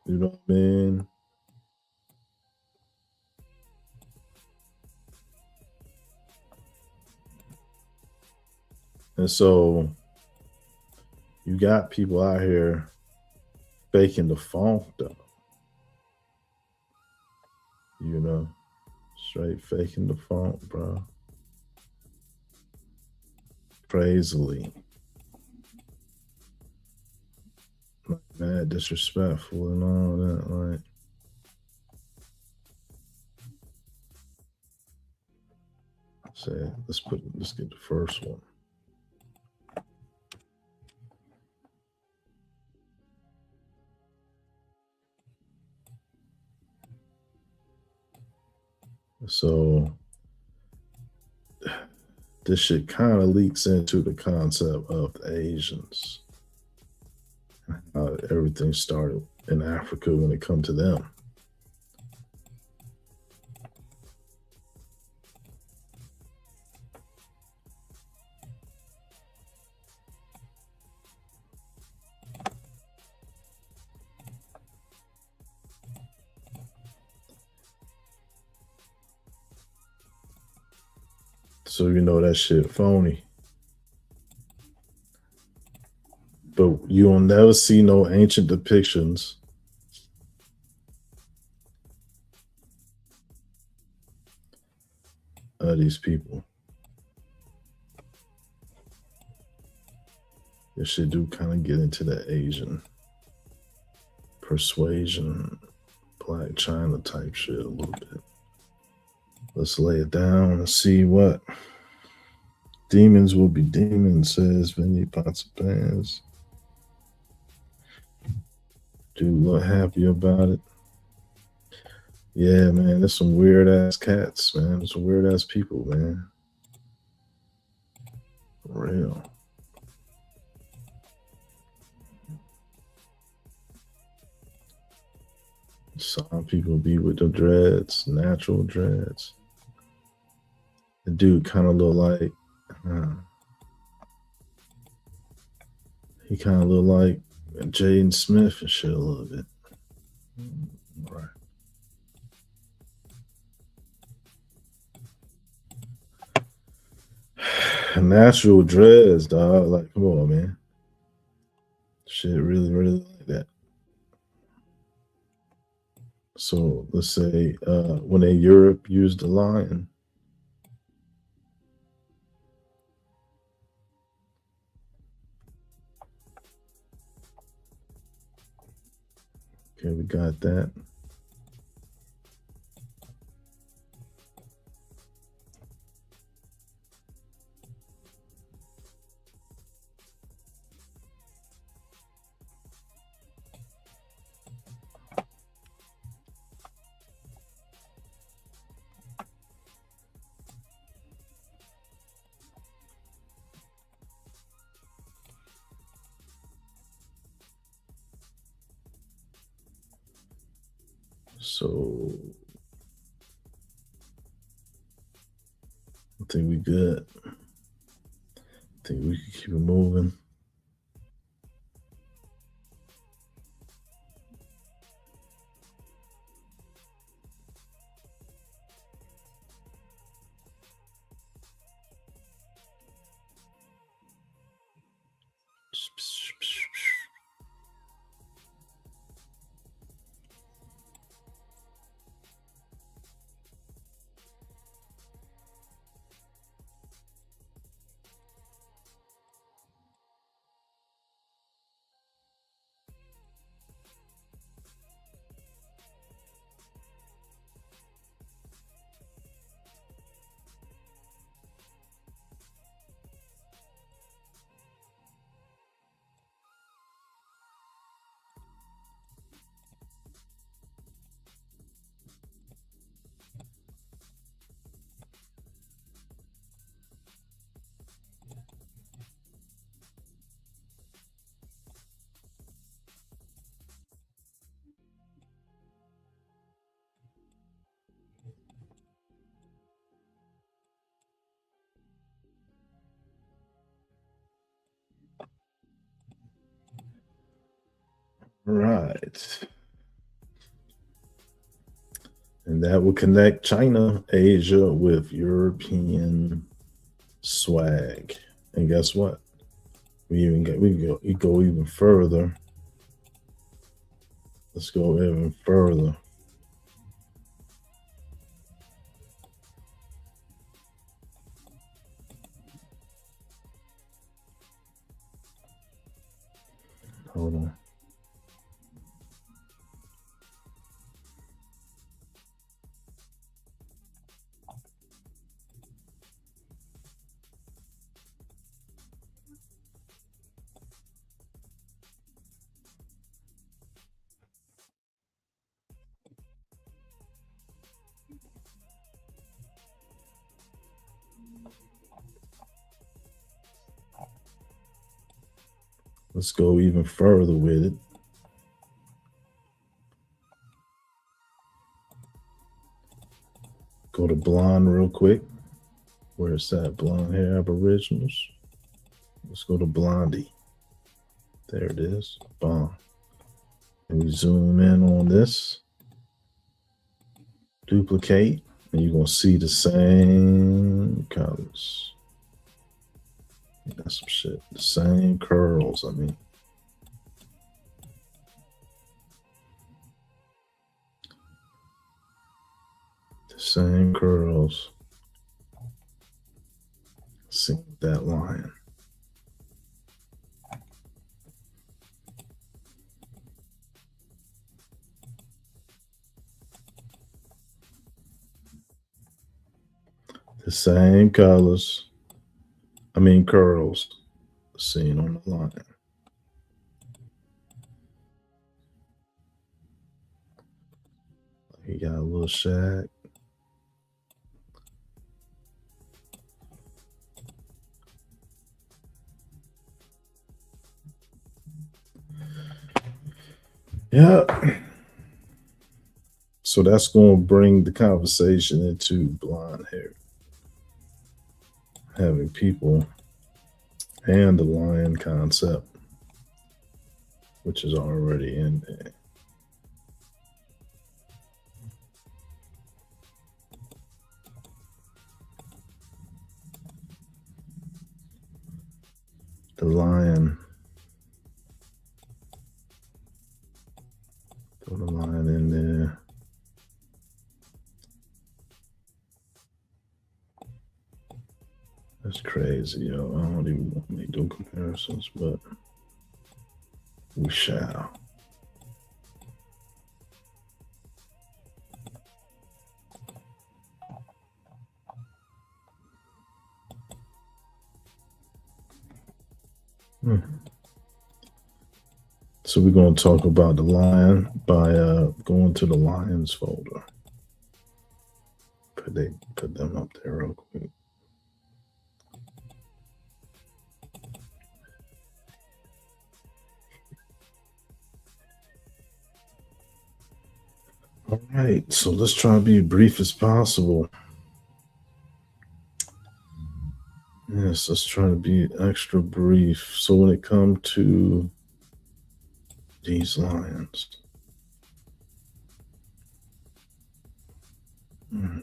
You know what I mean? And so you got people out here faking the funk, though. You know, straight faking the funk, bro. Crazily. Like, mad disrespectful and all that, like. Let's get the first one. So this shit kind of leaks into the concept of the Asians. How everything started in Africa when it come to them. So you know that shit phony. But you'll never see no ancient depictions of these people. This shit do kind of get into the Asian persuasion, Black China type shit a little bit. Let's lay it down and see what. Demons will be demons, says Vinny Potsapans. Dude, look happy about it. Yeah, man, there's some weird ass cats, man. There's some weird ass people, man. For real. Some people be with the dreads, natural dreads. The dude kind of look like, he kind of look like Jaden Smith and shit a little bit. Right. Natural dreads, dog. Like, come on, man. Shit, really, really like that. So let's say when they Europe used the lion. Okay, we got that. So I think we good. I think we can keep it moving. Right. And that will connect China, Asia with European swag. And guess what? We go even further. Let's go even further. Hold on. Let's go even further with it. Go to blonde real quick. Where's that? Blonde hair aboriginals. Let's go to blondie. There it is. Bomb. And we zoom in on this. Duplicate. And you're going to see the same colors. That's some shit. The same curls, I mean. The same curls. See that line. The same colors. I mean curls. Seen on the line. He got a little shag. Yeah. So that's going to bring the conversation into blonde hair. Having people and the lion concept, which is already in there. The lion That's crazy, yo. I don't even want me to do comparisons, but we shall. So we're going to talk about the lion by going to the lions folder. Put them up there real quick. All right, so let's try to be brief as possible. Yes, let's try to be extra brief. So when it comes to these lions, when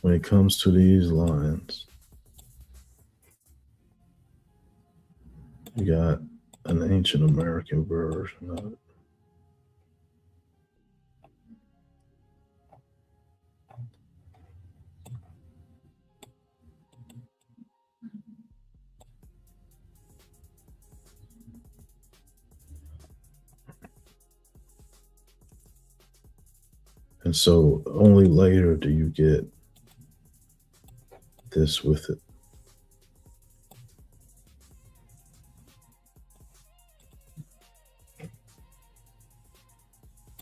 it comes to these lions, you got an ancient American version of it. And so only later do you get this with it.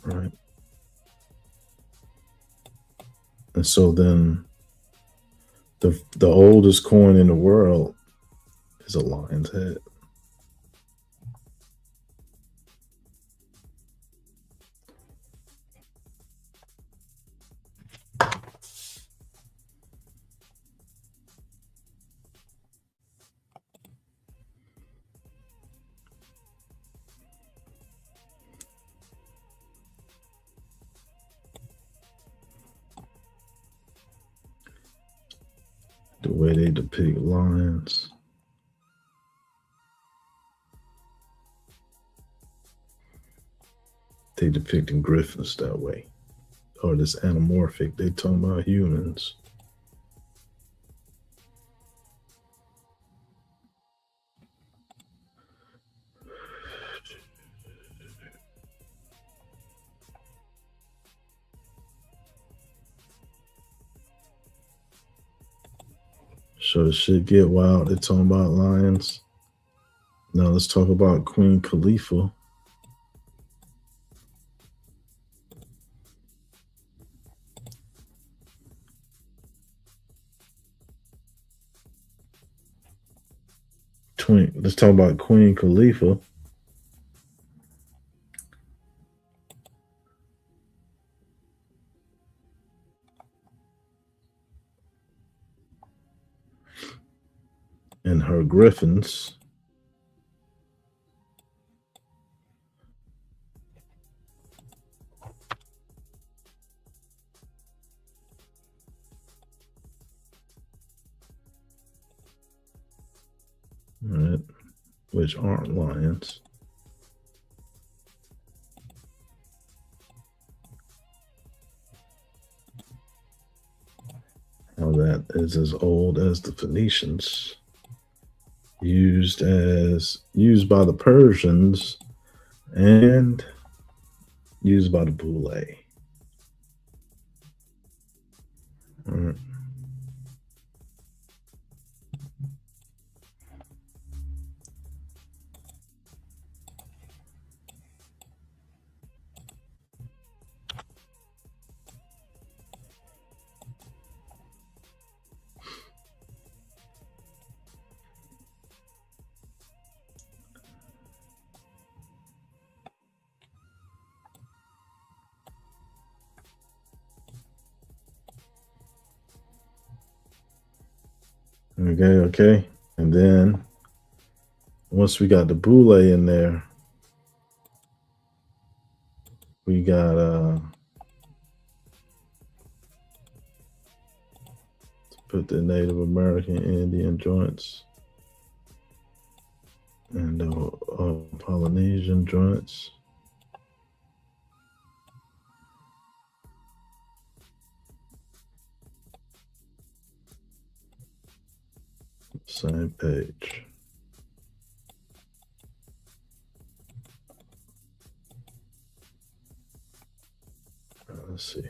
Right. And so then the oldest coin in the world is a lion's head. The way they depict lions. They depicting griffins that way. Or this anamorphic, they talking about humans. So the shit get wild. They're talking about lions. Now let's talk about Queen Khalifa. Let's talk about Queen Khalifa. And her griffins. Right, which aren't lions. How that is as old as the Phoenicians, used by the Persians, and used by the Boule. All right. Okay. And then once we got the Boule in there, we got put the Native American Indian joints and Polynesian joints. Same page. Let's see.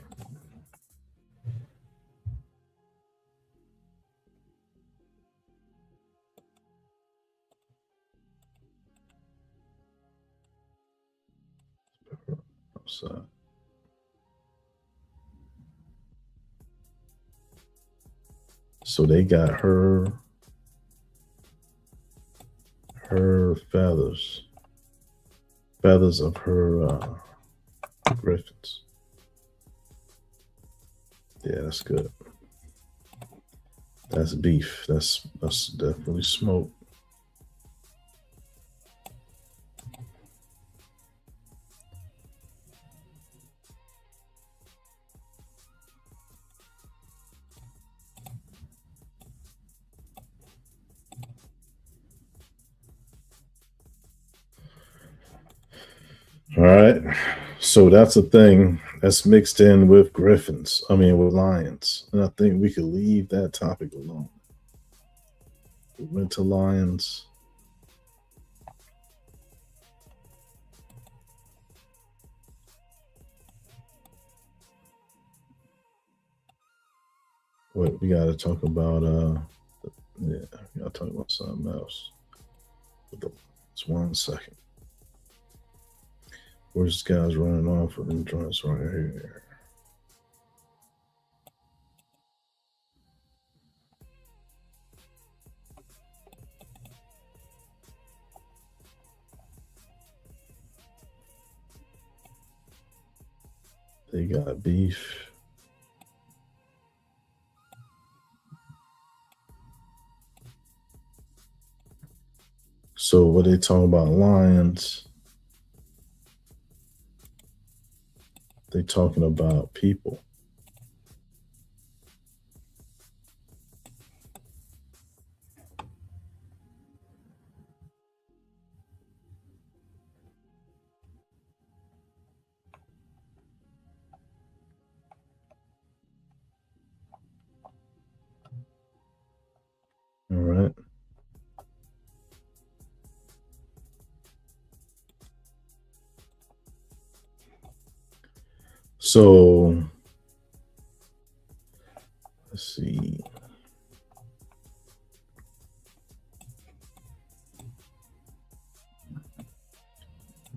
So they got her feathers of her griffins. Yeah, that's good. That's beef. That's definitely smoke. All right. So that's a thing that's mixed in with griffins. I mean, with lions. And I think we could leave that topic alone. We went to lions. Wait, we got to talk about, yeah, we got to talk about something else. Just 1 second. Where's this guy's running off with them joints right here? They got beef. So what they talking about lions? They talking about people. All right. So let's see.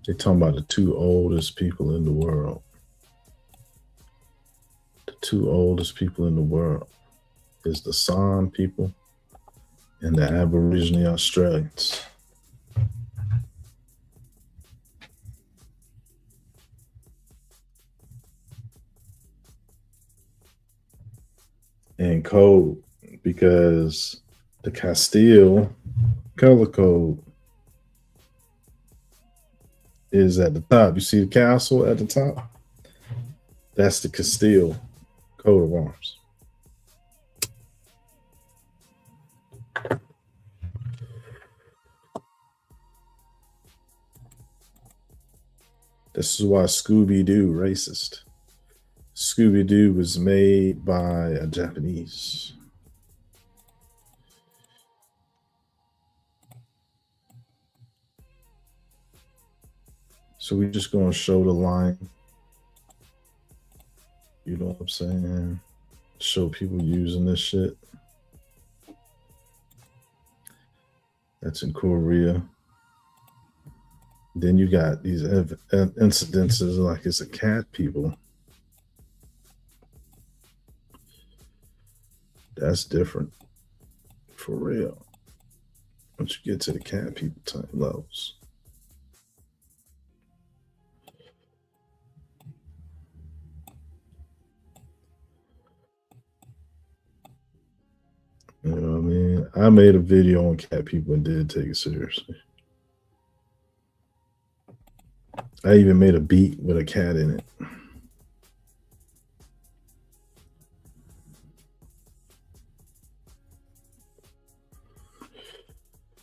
They're talking about the 2 oldest people in the world. The 2 oldest people in the world is the San people and the Aboriginal Australians. And code, because the Castile color code is at the top. You see the castle at the top? That's the Castile coat of arms. This is why Scooby-Doo racist. Scooby-Doo was made by a Japanese. So we just gonna show the line. You know what I'm saying? Show people using this shit. That's in Korea. Then you got these incidences like it's a cat people. That's different. For real. Once you get to the cat people type levels. You know what I mean? I made a video on cat people and did take it seriously. I even made a beat with a cat in it.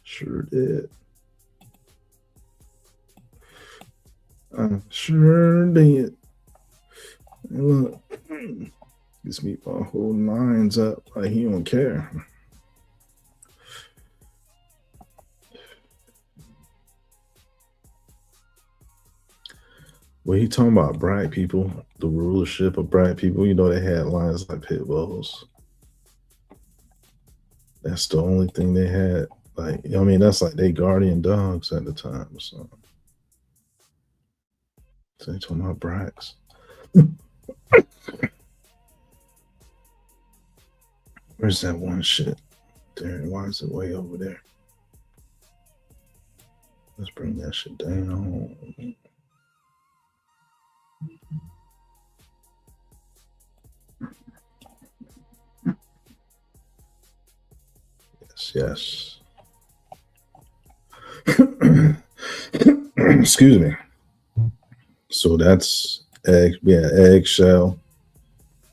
Sure did. I sure did. And look, this meatball holding lines up like he don't care. Well, he talking about black people, the rulership of black people. You know, they had lions like pit bulls. That's the only thing they had. Like, I mean, that's like they guardian dogs at the time or something. So they talking about blacks. Where's that one shit? There, why is it way over there? Let's bring that shit down. Yes. Excuse me. So that's eggshell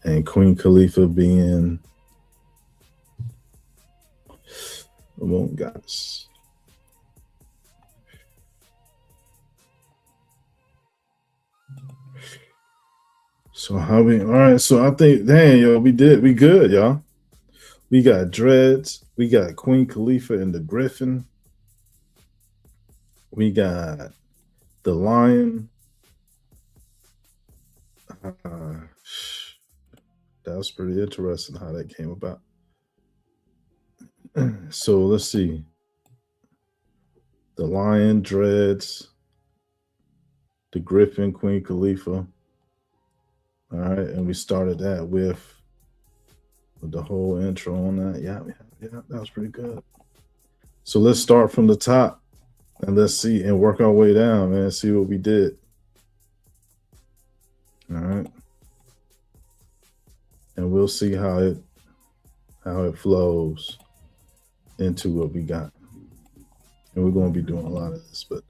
and Queen Khalifa being the moon goddess. So how we all right, so I think we good, y'all. We got dreads, we got Queen Khalifa and the Griffin, we got the lion. That was pretty interesting how that came about. So let's see. The lion, dreads, the Griffin, Queen Khalifa. All right, and we started that with the whole intro on that. Yeah, that was pretty good. So let's start from the top and let's see and work our way down, man. See what we did. All right, and we'll see how it flows into what we got. And we're going to be doing a lot of this, but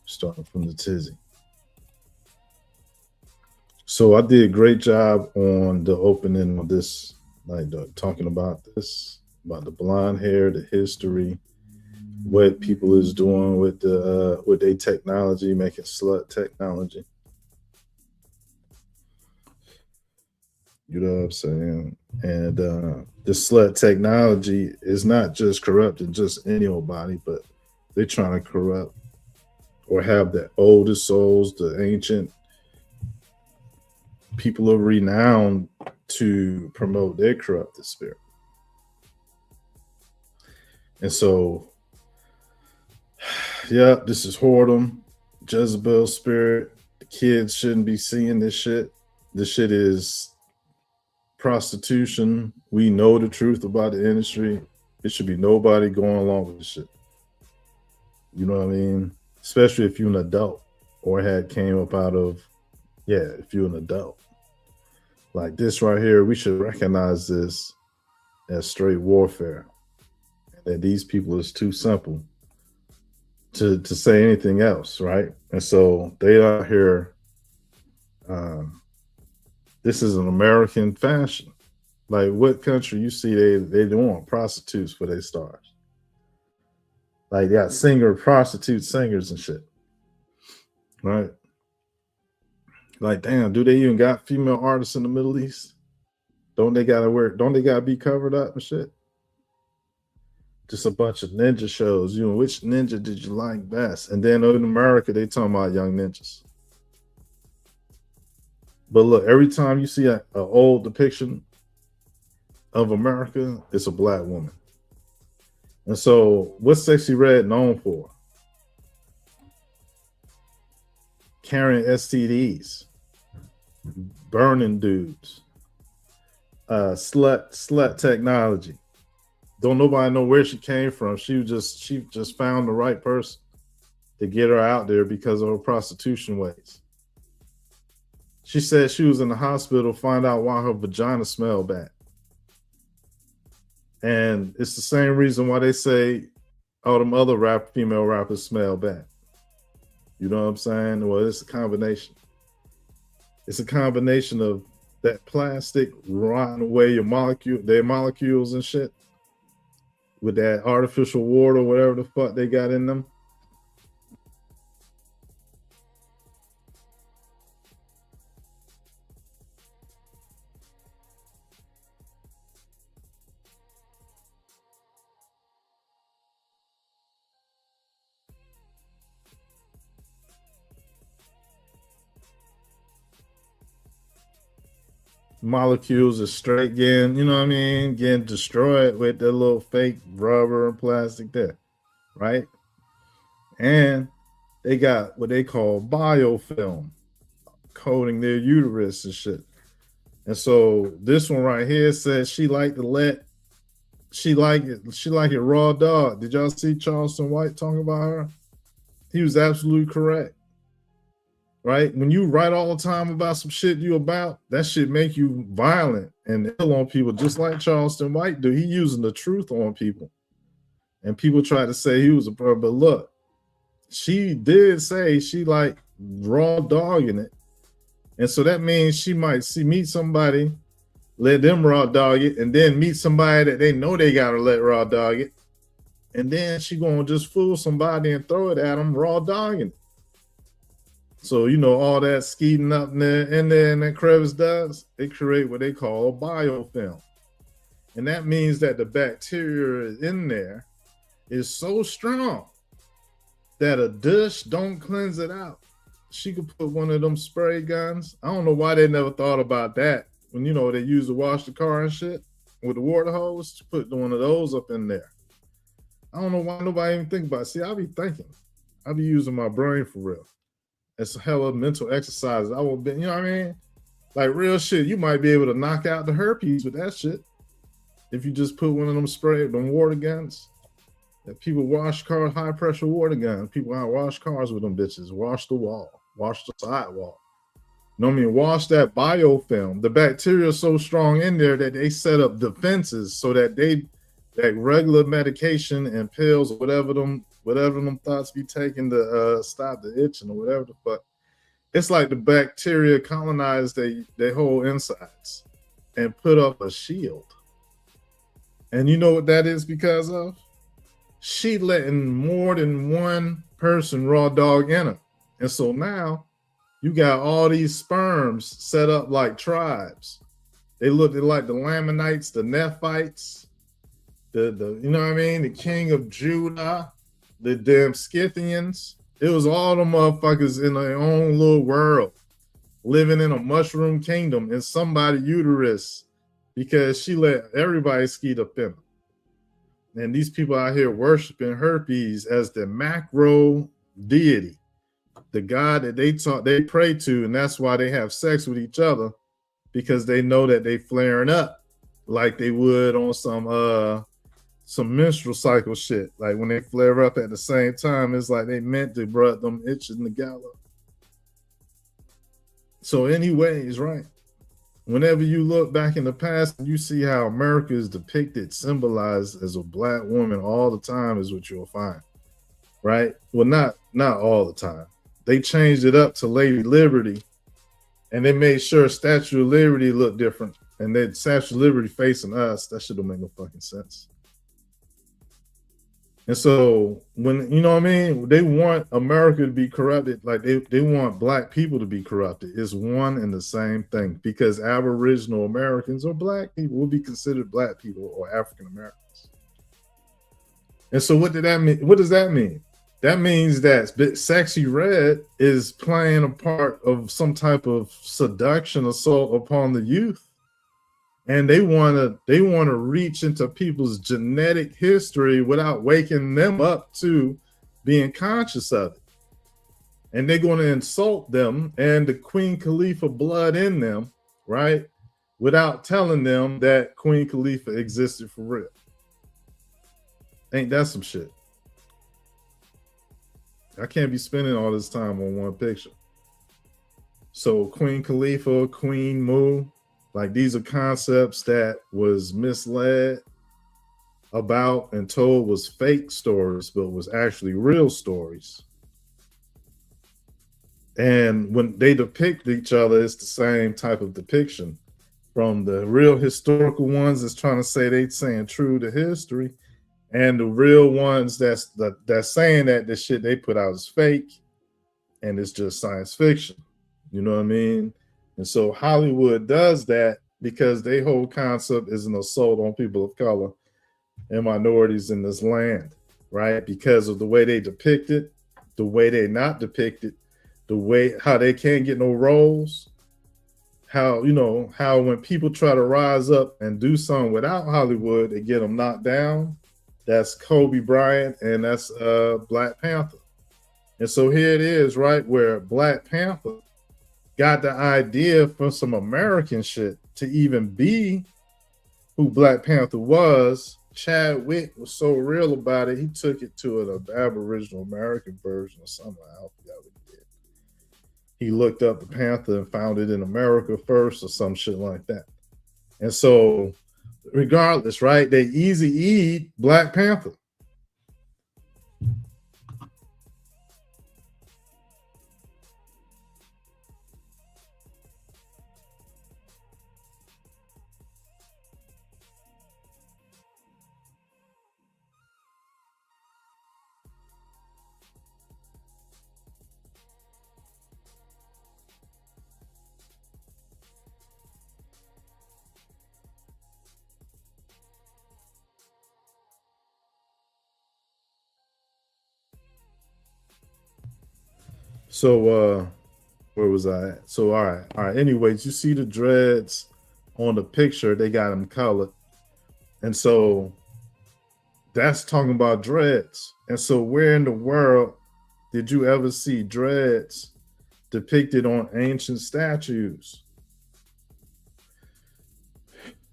starting from the tizzy. So I did a great job on the opening of this, like talking about this, about the blonde hair, the history, what people is doing with their technology, making slut technology. You know what I'm saying? And the slut technology is not just corrupting just any old body, but they're trying to corrupt or have the oldest souls, the ancient people of renown to promote their corrupted spirit. And so, yeah, this is whoredom, Jezebel spirit. The kids shouldn't be seeing this shit. This shit is prostitution. We know the truth about the industry. It should be nobody going along with this shit. You know what I mean? Especially if you're an adult or came up out of, if you're an adult. Like this right here, we should recognize this as straight warfare. And that these people is too simple to say anything else, right? And so they are here. This is an American fashion. Like what country you see they want prostitutes for their stars? Like they got prostitute singers and shit, right? Like, damn, do they even got female artists in the Middle East? Don't they gotta be covered up and shit? Just a bunch of ninja shows. You know, which ninja did you like best? And then in America, they talking about young ninjas. But look, every time you see an old depiction of America, it's a black woman. And so what's Sexy Red known for? Carrying STDs, burning dudes, slut technology. Don't nobody know where she came from. She just found the right person to get her out there because of her prostitution ways. She said she was in the hospital, find out why her vagina smelled bad. And it's the same reason why they say all them other female rappers smell bad. You know what I'm saying? Well, it's a combination. It's a combination of that plastic rotting away their molecules and shit with that artificial water, whatever the fuck they got in them. molecules are straight getting, you know what I mean, getting destroyed with the little fake rubber and plastic there, right? And they got what they call biofilm coating their uterus and shit. And so this one right here says she like it raw dog. Did y'all see Charleston White talking about her? He was absolutely correct. Right? When you write all the time about some shit you about, that shit make you violent and ill on people, just like Charleston White do. He using the truth on people. And people try to say he was a pro, but look, she did say she like raw dogging it. And so that means she might meet somebody, let them raw dog it, and then meet somebody that they know they gotta let raw dog it. And then she gonna just fool somebody and throw it at them raw dogging it. So, you know, all that skeeting up in there in that crevice does, they create what they call a biofilm. And that means that the bacteria in there is so strong that a dish don't cleanse it out. She could put one of them spray guns. I don't know why they never thought about that. When, you know, they use to wash the car and shit with the water hose, to put one of those up in there. I don't know why nobody even think about it. See, I be thinking. I be using my brain for real. It's a hell of mental exercise. I will be, you know what I mean? Like real shit, you might be able to knock out the herpes with that shit. If you just put one of them them water guns. That people wash cars, high pressure water guns. People out wash cars with them bitches. Wash the wall, wash the sidewalk. You know what I mean? Wash that biofilm. The bacteria is so strong in there that they set up defenses so that that regular medication and pills, whatever them thoughts be taken to stop the itching or whatever the fuck. It's like the bacteria colonized their whole insides and put up a shield. And you know what that is because of? She letting more than one person raw dog in her. And so now you got all these sperms set up like tribes. They looked like the Lamanites, the Nephites, the you know what I mean, the king of Judah, the damn Scythians. It was all the motherfuckers in their own little world, living in a mushroom kingdom in somebody's uterus because she let everybody skeet up in her. And these people out here worshiping herpes as the macro deity, the god that they pray to, and that's why they have sex with each other, because they know that they flaring up like they would on some menstrual cycle shit. Like when they flare up at the same time, it's like they meant to brought them itching together. So anyways, right? Whenever you look back in the past, you see how America is depicted, symbolized as a black woman all the time is what you'll find, right? Well, not all the time. They changed it up to Lady Liberty, and they made sure Statue of Liberty looked different. And then Statue of Liberty facing us, that shit don't make no fucking sense. And so when, you know what I mean, they want America to be corrupted, like they want black people to be corrupted. It's one and the same thing, because Aboriginal Americans or black people will be considered black people or African Americans. And so what did that mean? What does that mean? That means that Sexy Red is playing a part of some type of seduction assault upon the youth. And they want to reach into people's genetic history without waking them up to being conscious of it. And they're going to insult them and the Queen Khalifa blood in them, right? Without telling them that Queen Khalifa existed for real. Ain't that some shit? I can't be spending all this time on one picture. So Queen Khalifa, Queen Mu, like these are concepts that was misled about and told was fake stories, but was actually real stories. And when they depict each other, it's the same type of depiction. From the real historical ones that's trying to say they saying true to history, and the real ones that's saying that the shit they put out is fake and it's just science fiction. You know what I mean? And so Hollywood does that because their whole concept is an assault on people of color and minorities in this land, right? Because of the way they depict it, the way they not depict it, the way how they can't get no roles, how, you know, how when people try to rise up and do something without Hollywood, they get them knocked down. That's Kobe Bryant and that's Black Panther. And so here it is, right, where Black Panther got the idea from some American shit to even be who Black Panther was. Chadwick was so real about it, he took it to an Aboriginal American version or something. I forgot what he did. He looked up the Panther and found it in America first or some shit like that. And so, regardless, right, they easy-eat Black Panther. So where was I at? So all right. Anyways, you see the dreads on the picture, they got them colored. And so that's talking about dreads. And so where in the world did you ever see dreads depicted on ancient statues?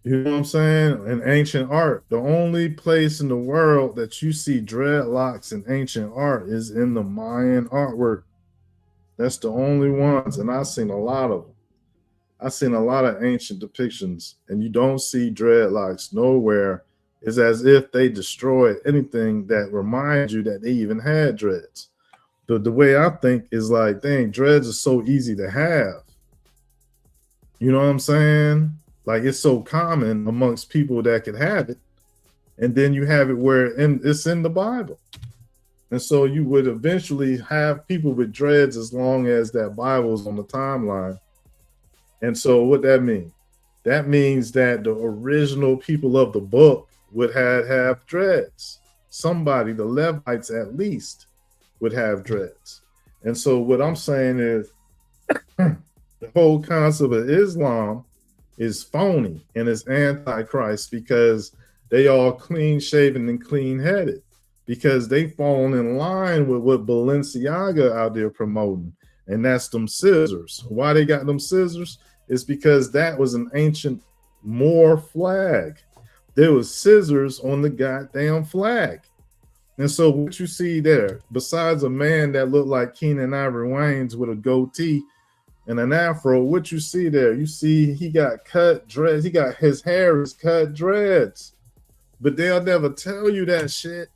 You know what I'm saying? In ancient art, the only place in the world that you see dreadlocks in ancient art is in the Mayan artwork. That's the only ones, and I've seen a lot of them. I've seen a lot of ancient depictions, and you don't see dreadlocks nowhere. It's as if they destroyed anything that reminds you that they even had dreads. The way I think is like, dang, dreads are so easy to have. You know what I'm saying? Like, it's so common amongst people that can have it. And then you have it where it's in the Bible. And so you would eventually have people with dreads as long as that Bible's on the timeline. And so what that means? That means that the original people of the book would have dreads. Somebody, the Levites at least, would have dreads. And so what I'm saying is the whole concept of Islam is phony and it's antichrist because they all clean shaven and clean headed. Because they fallen in line with what Balenciaga out there promoting, and that's them scissors. Why they got them scissors? It's because that was an ancient Moor flag. There was scissors on the goddamn flag. And so what you see there, besides a man that looked like Keenan Ivory Wayans with a goatee and an afro, what you see there? You see he got cut dreads. He got his hair is cut dreads. But they'll never tell you that shit.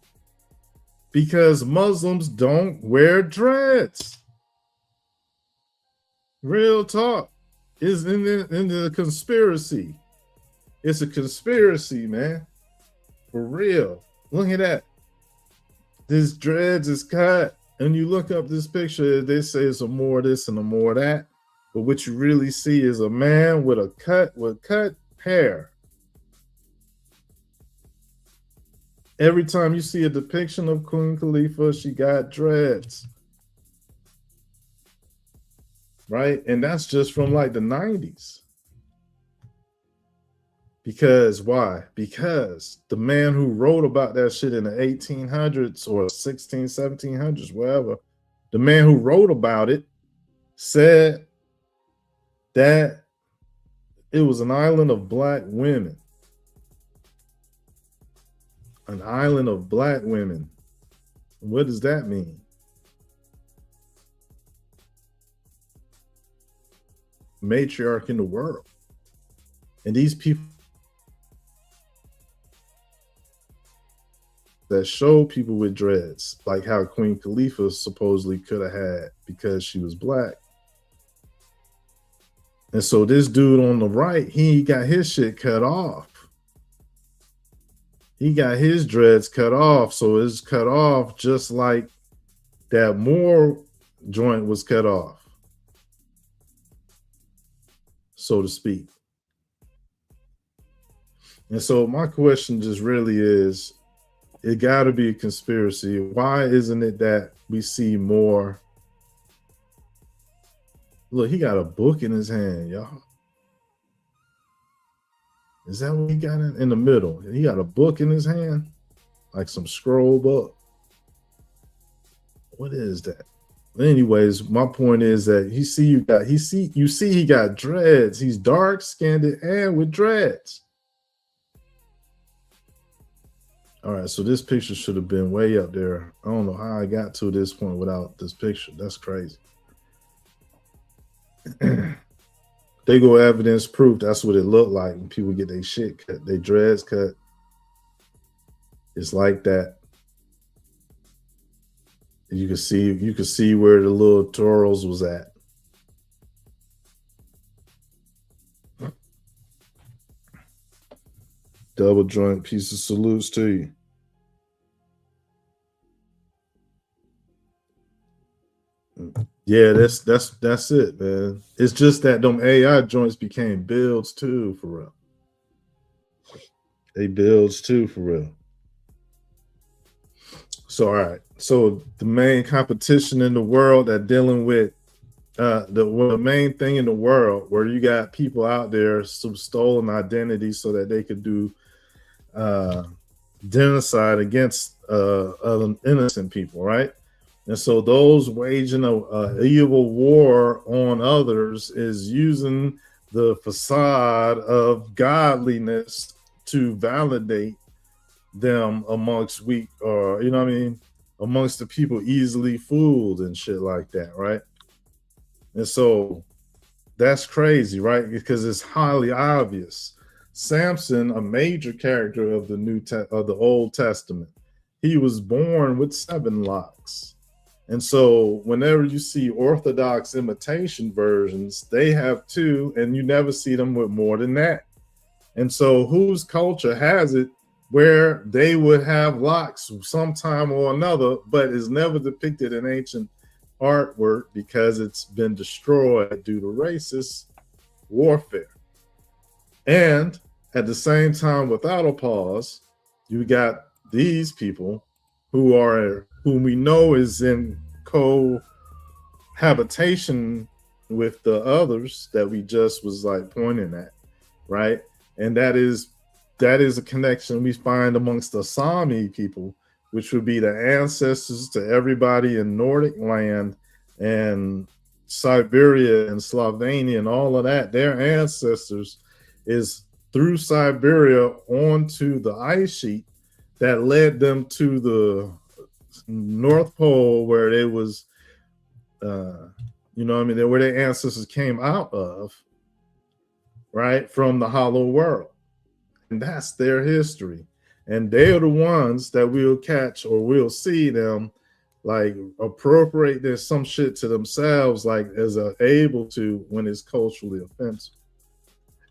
Because Muslims don't wear dreads. Real talk. Is in the conspiracy. It's a conspiracy, man. For real. Look at that. This dreads is cut. And you look up this picture, they say it's a more this and a more that. But what you really see is a man with cut hair. Every time you see a depiction of Queen Khalifa, she got dreads. Right? And that's just from like the 90s. Because why? Because the man who wrote about that shit in the 1800s or 1700s, wherever, the man who wrote about it said that it was an island of black women. An island of black women. What does that mean? Matriarch in the world. And these people that show people with dreads, like how Queen Khalifa supposedly could have had because she was black. And so this dude on the right, he got his shit cut off. He got his dreads cut off, so it's cut off just like that Moor joint was cut off, so to speak. And so my question just really is, it got to be a conspiracy. Why isn't it that we see more? Look, he got a book in his hand, y'all. Is that what he got in the middle? He got a book in his hand, like some scroll book. What is that? Anyways, my point is that you see he got dreads. He's dark skinned and with dreads. All right, so this picture should have been way up there. I don't know how I got to this point without this picture. That's crazy. They go evidence proof. That's what it looked like when people get their shit cut, their dreads cut. It's like that. You can see where the little twirls was at. Double joint piece of salutes to you. Yeah, that's it, man. It's just that them AI joints became builds too, for real. They builds too, for real. So, all right. So the main competition in the world that dealing with the main thing in the world where you got people out there some stolen identities so that they could do genocide against other innocent people, right? And so those waging a evil war on others is using the facade of godliness to validate them amongst weak, or you know what I mean, amongst the people easily fooled and shit like that, right? And so that's crazy, right? Because it's highly obvious. Samson, a major character of the Old Testament, he was born with 7 locks. And so whenever you see Orthodox imitation versions, they have 2, and you never see them with more than that. And so whose culture has it where they would have locks sometime or another, but is never depicted in ancient artwork because it's been destroyed due to racist warfare? And at the same time, without a pause, you got these people whom we know is in cohabitation with the others that we just was like pointing at, right? And that is a connection we find amongst the Sami people, which would be the ancestors to everybody in Nordic land and Siberia and Slovenia and all of that. Their ancestors is through Siberia onto the ice sheet that led them to the North Pole, where it was, you know what I mean, where their ancestors came out of, right, from the hollow world. And that's their history. And they're the ones that we'll catch, or we'll see them like appropriate there's some shit to themselves, like as able to, when it's culturally offensive.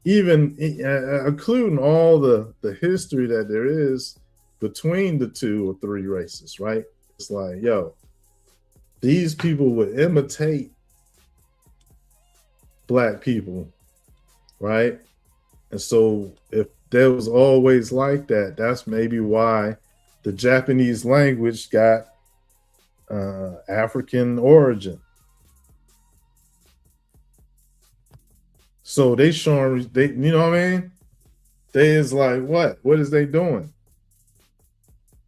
Even including all the history that there is between the 2 or 3 races, right? It's like, yo, these people would imitate black people, right? And so if there was always like that, that's maybe why the Japanese language got African origin. So they showing, you know what I mean? They is like, what is they doing?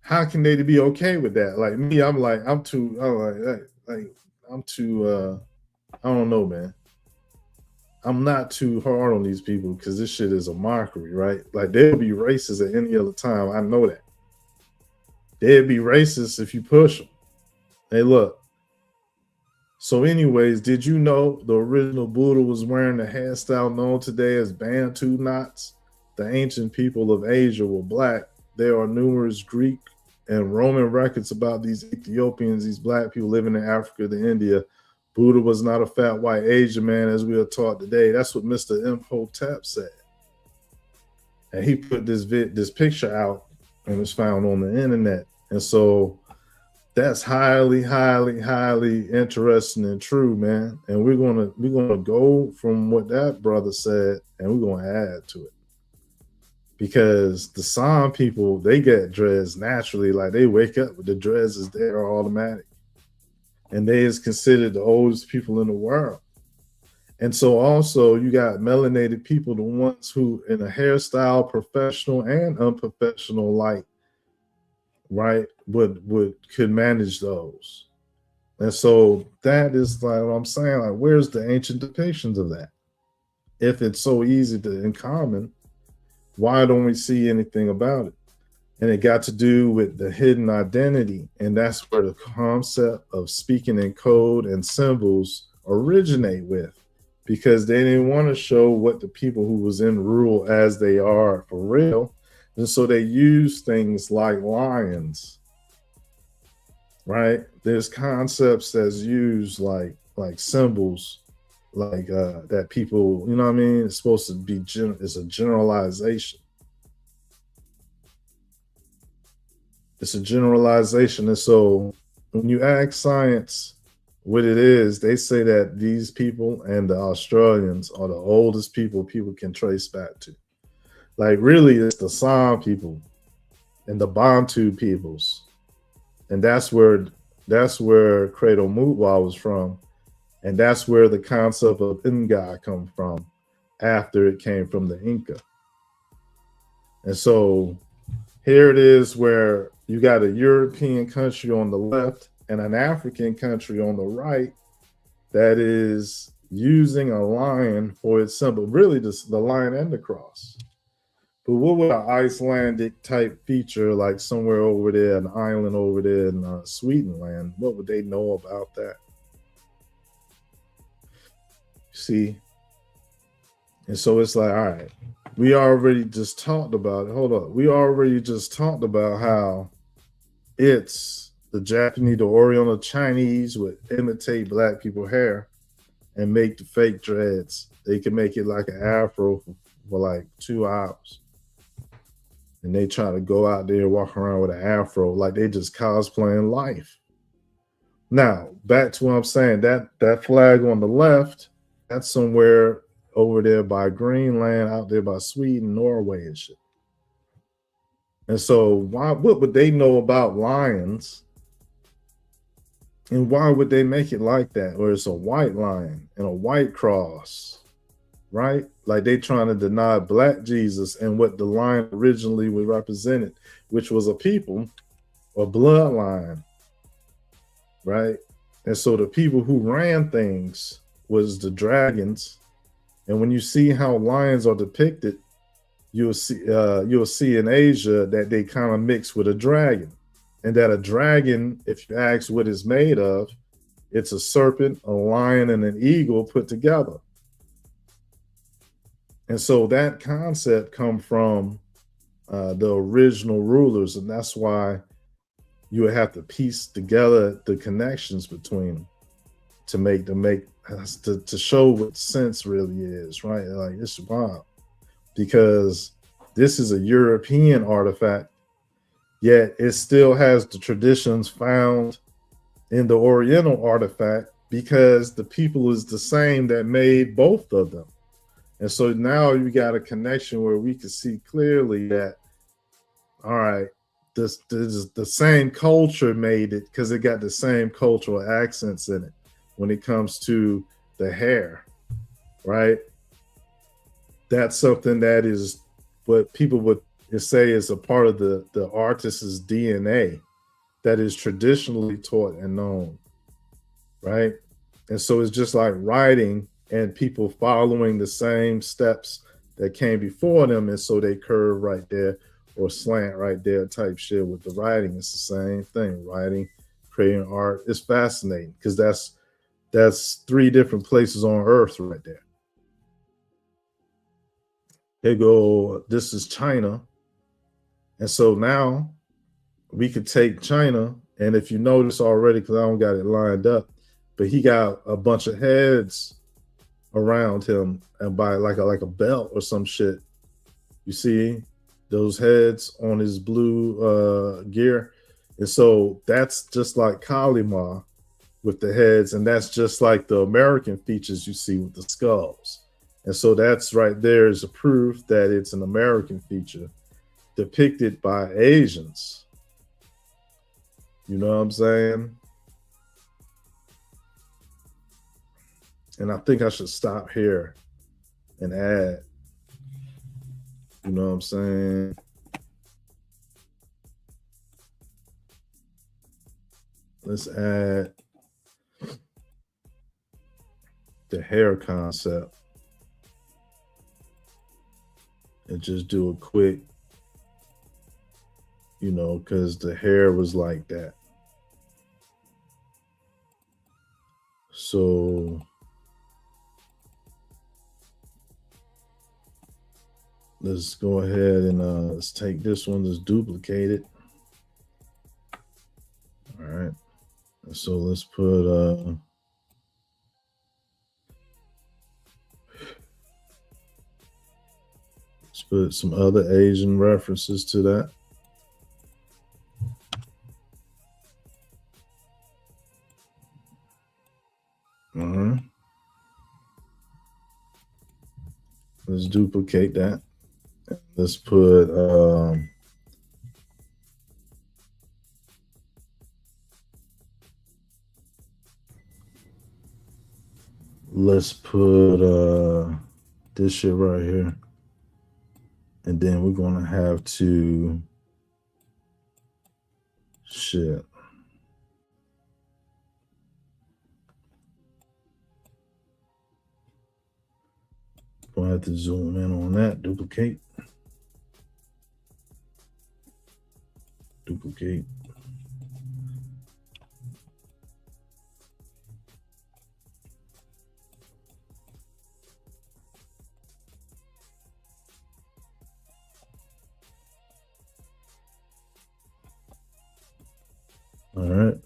How can they be okay with that? Like me, I'm too, I don't know, man. I'm not too hard on these people because this shit is a mockery, right? Like they'll be racist at any other time. I know that. They'll be racist if you push them. Hey, look. So anyways, did you know the original Buddha was wearing the hairstyle known today as Bantu knots? The ancient people of Asia were black. There are numerous Greek and Roman records about these Ethiopians, these black people living in Africa to India. Buddha was not a fat white Asian man as we are taught today. That's what Mr. Imhotep said. And he put this picture out and it's found on the internet. And so that's highly, highly, highly interesting and true, man. And we're gonna go from what that brother said and we're gonna add to it. Because the San people, they get dreads naturally, like they wake up with the dreads is there automatic. And they is considered the oldest people in the world. And so also you got melanated people, the ones who in a hairstyle, professional and unprofessional light, right, could manage those. And so that is like what I'm saying, like, where's the ancient depictions of that? If it's so easy to in common, why don't we see anything about it? And it got to do with the hidden identity. And that's where the concept of speaking in code and symbols originate with, because they didn't want to show what the people who was in rule as they are for real. And so they use things like lions, right? There's concepts that's used like symbols, like that people, you know what I mean? It's supposed to be, it's a generalization. It's a generalization. And so when you ask science what it is, they say that these people and the Australians are the oldest people can trace back to. Like, really, it's the San people and the Bantu peoples. And that's where Credo Mutwa was from. And that's where the concept of Inga come from after it came from the Inca. And so here it is where you got a European country on the left and an African country on the right that is using a lion for its symbol, really the lion and the cross. But what would an Icelandic type feature, like somewhere over there, an island over there in Swedenland, what would they know about that? See? And so it's like, all right, we already just talked about it. Hold on. We already just talked about how it's the Japanese, the Oriental Chinese would imitate black people hair and make the fake dreads. They can make it like an afro for like 2 hours. And they try to go out there, walk around with an afro like they just cosplaying life. Now, back to what I'm saying, that flag on the left, that's somewhere over there by Greenland, out there by Sweden, Norway and shit. And so what would they know about lions? And why would they make it like that? Or it's a white lion and a white cross, right? Like they trying to deny black Jesus and what the lion originally was represented, which was a people, a bloodline, right? And so the people who ran things was the dragons. And when you see how lions are depicted, you'll see in Asia that they kind of mix with a dragon. And that a dragon, if you ask what it's made of, it's a serpent, a lion, and an eagle put together. And so that concept come from the original rulers, and that's why you would have to piece together the connections between them to show what sense really is, right? Like, it's wild, because this is a European artifact, yet it still has the traditions found in the Oriental artifact, because the people is the same that made both of them. And so now you got a connection where we can see clearly that, all right, this is the same culture made it, because it got the same cultural accents in it when it comes to the hair, right? That's something that is what people would say is a part of the artist's DNA that is traditionally taught and known, right? And so it's just like writing and people following the same steps that came before them, and so they curve right there or slant right there type shit with the writing. It's the same thing. Writing, creating art. It's fascinating, because that's 3 different places on earth right there. They go, this is China. And so now we could take China, and if you notice already, because I don't got it lined up, but he got a bunch of heads around him, and by like a belt or some shit. You see those heads on his blue gear. And so that's just like Kalima with the heads, and that's just like the American features you see with the skulls. And so that's right there is a proof that it's an American feature depicted by Asians. You know what I'm saying? And I think I should stop here and add, you know what I'm saying? Let's add the hair concept and just do a quick, you know, because the hair was like that. So let's go ahead and let's take this one, let's duplicate it. All right. So let's put some other Asian references to that. Let's duplicate that. Let's put this shit right here. And then we're gonna have to Gonna have to zoom in on that. Duplicate. All right.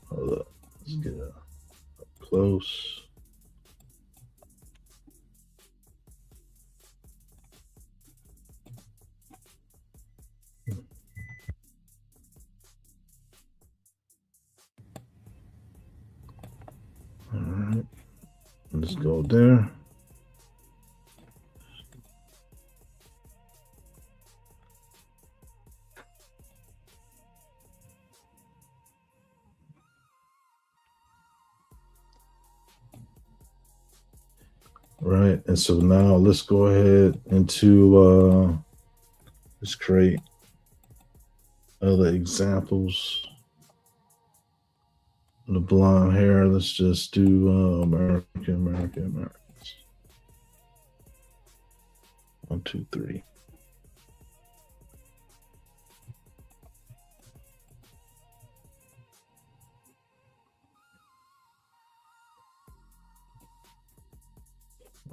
Hold up. Let's get up close. All right. Let's go there. Right, and so now let's go ahead into let's create other examples. The blonde hair, let's just do Americans. 1, 2, 3.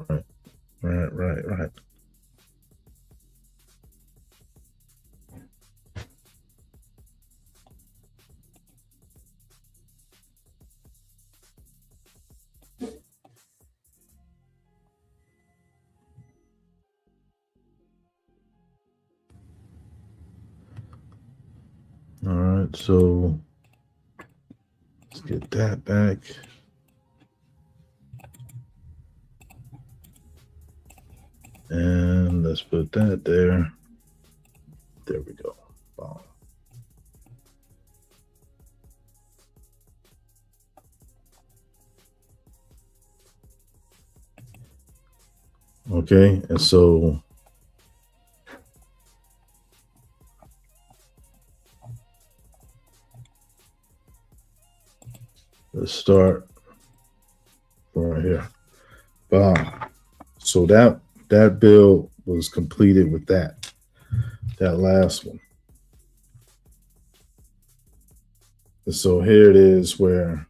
Right. All right, so let's get that back. And let's put that there. There we go. Bomb. Okay, and so let's start right here. Bomb. So that build was completed with that last one. And so here it is where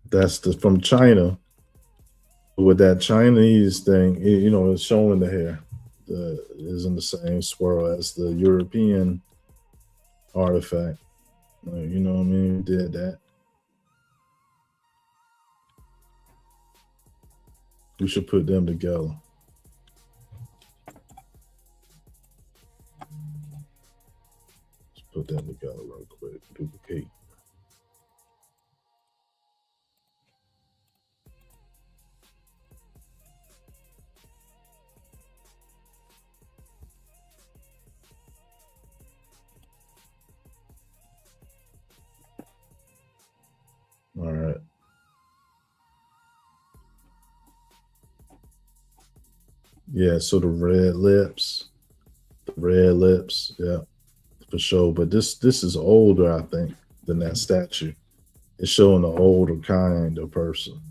that's from China. With that Chinese thing, you know, it's showing the hair is in the same swirl as the European artifact. You know what I mean? We did that. We should put them together. Let's put them together real quick. Duplicate. Yeah, so the red lips, yeah, for sure. But this is older, I think, than that statue. It's showing an older kind of person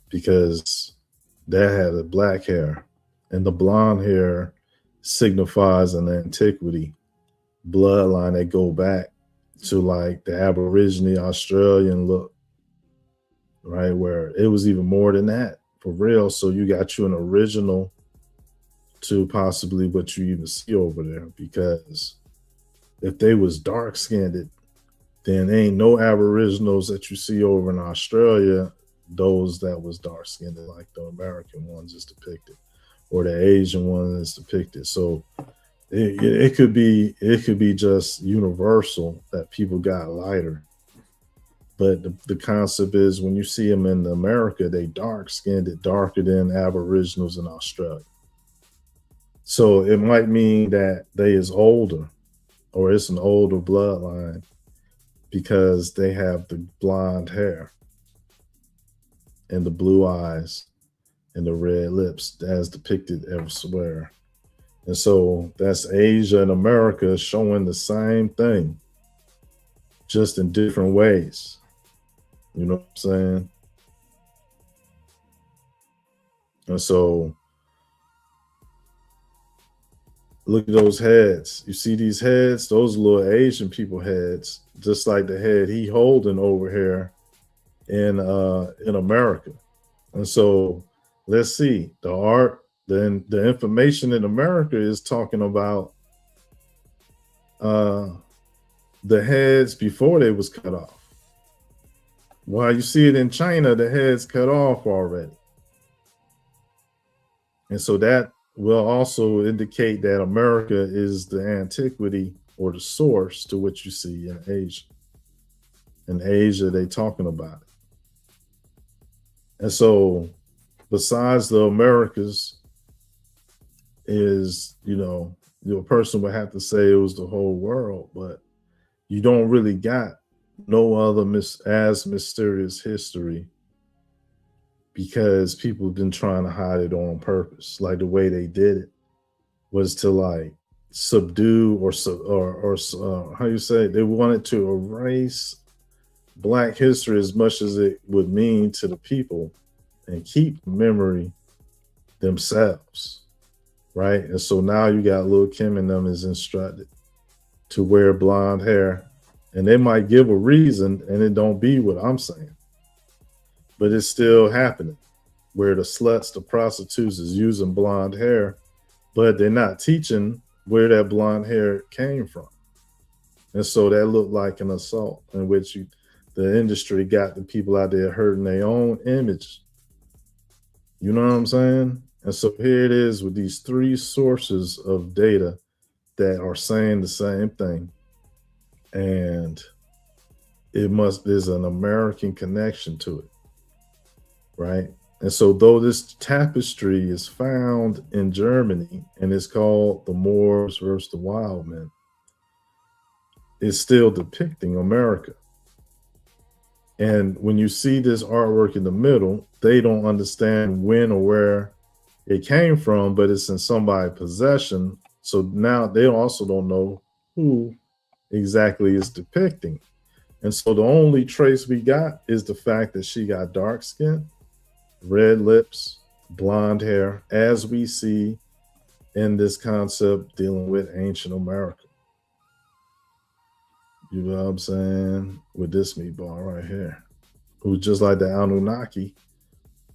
because that had a black hair, and the blonde hair signifies an antiquity bloodline that go back to like the Aborigine Australian look, right? Where it was even more than that for real. So you got you an original to possibly what you even see over there, because if they was dark skinned, then ain't no Aboriginals that you see over in Australia, those that was dark skinned like the American ones is depicted, or the Asian one is depicted. So it could be just universal that people got lighter. But the concept is when you see them in America, they dark skinned, darker than Aboriginals in Australia. So it might mean that they is older, or it's an older bloodline because they have the blonde hair and the blue eyes and the red lips as depicted elsewhere. And so that's Asia and America showing the same thing, just in different ways. You know what I'm saying? And so look at those heads. You see these heads? Those little Asian people heads, just like the head he holding over here in America. And so let's see the art. Then the information in America is talking about the heads before they was cut off. While you see it in China, the heads cut off already. And so that will also indicate that America is the antiquity or the source to what you see in Asia. In Asia, they talking about it. And so besides the Americas, is, a person would have to say it was the whole world, but you don't really got no other as mysterious history, because people have been trying to hide it on purpose. Like the way they did it was to like subdue or how you say it? They wanted to erase Black history as much as it would mean to the people and keep memory themselves. Right. And so now you got Lil' Kim and them is instructed to wear blonde hair, and they might give a reason and it don't be what I'm saying, but it's still happening where the sluts, the prostitutes is using blonde hair, but they're not teaching where that blonde hair came from. And so that looked like an assault in which the industry got the people out there hurting their own image. You know what I'm saying? And so here it is with these three sources of data that are saying the same thing. And there's an American connection to it, right? And so though this tapestry is found in Germany and it's called The Moors versus the Wild Men, it's still depicting America. And when you see this artwork in the middle, they don't understand when or where it came from, but it's in somebody's possession. So now they also don't know who exactly is depicting. And so the only trace we got is the fact that she got dark skin, red lips, blonde hair, as we see in this concept dealing with ancient America. You know what I'm saying? With this meatball right here, who's just like the Anunnaki.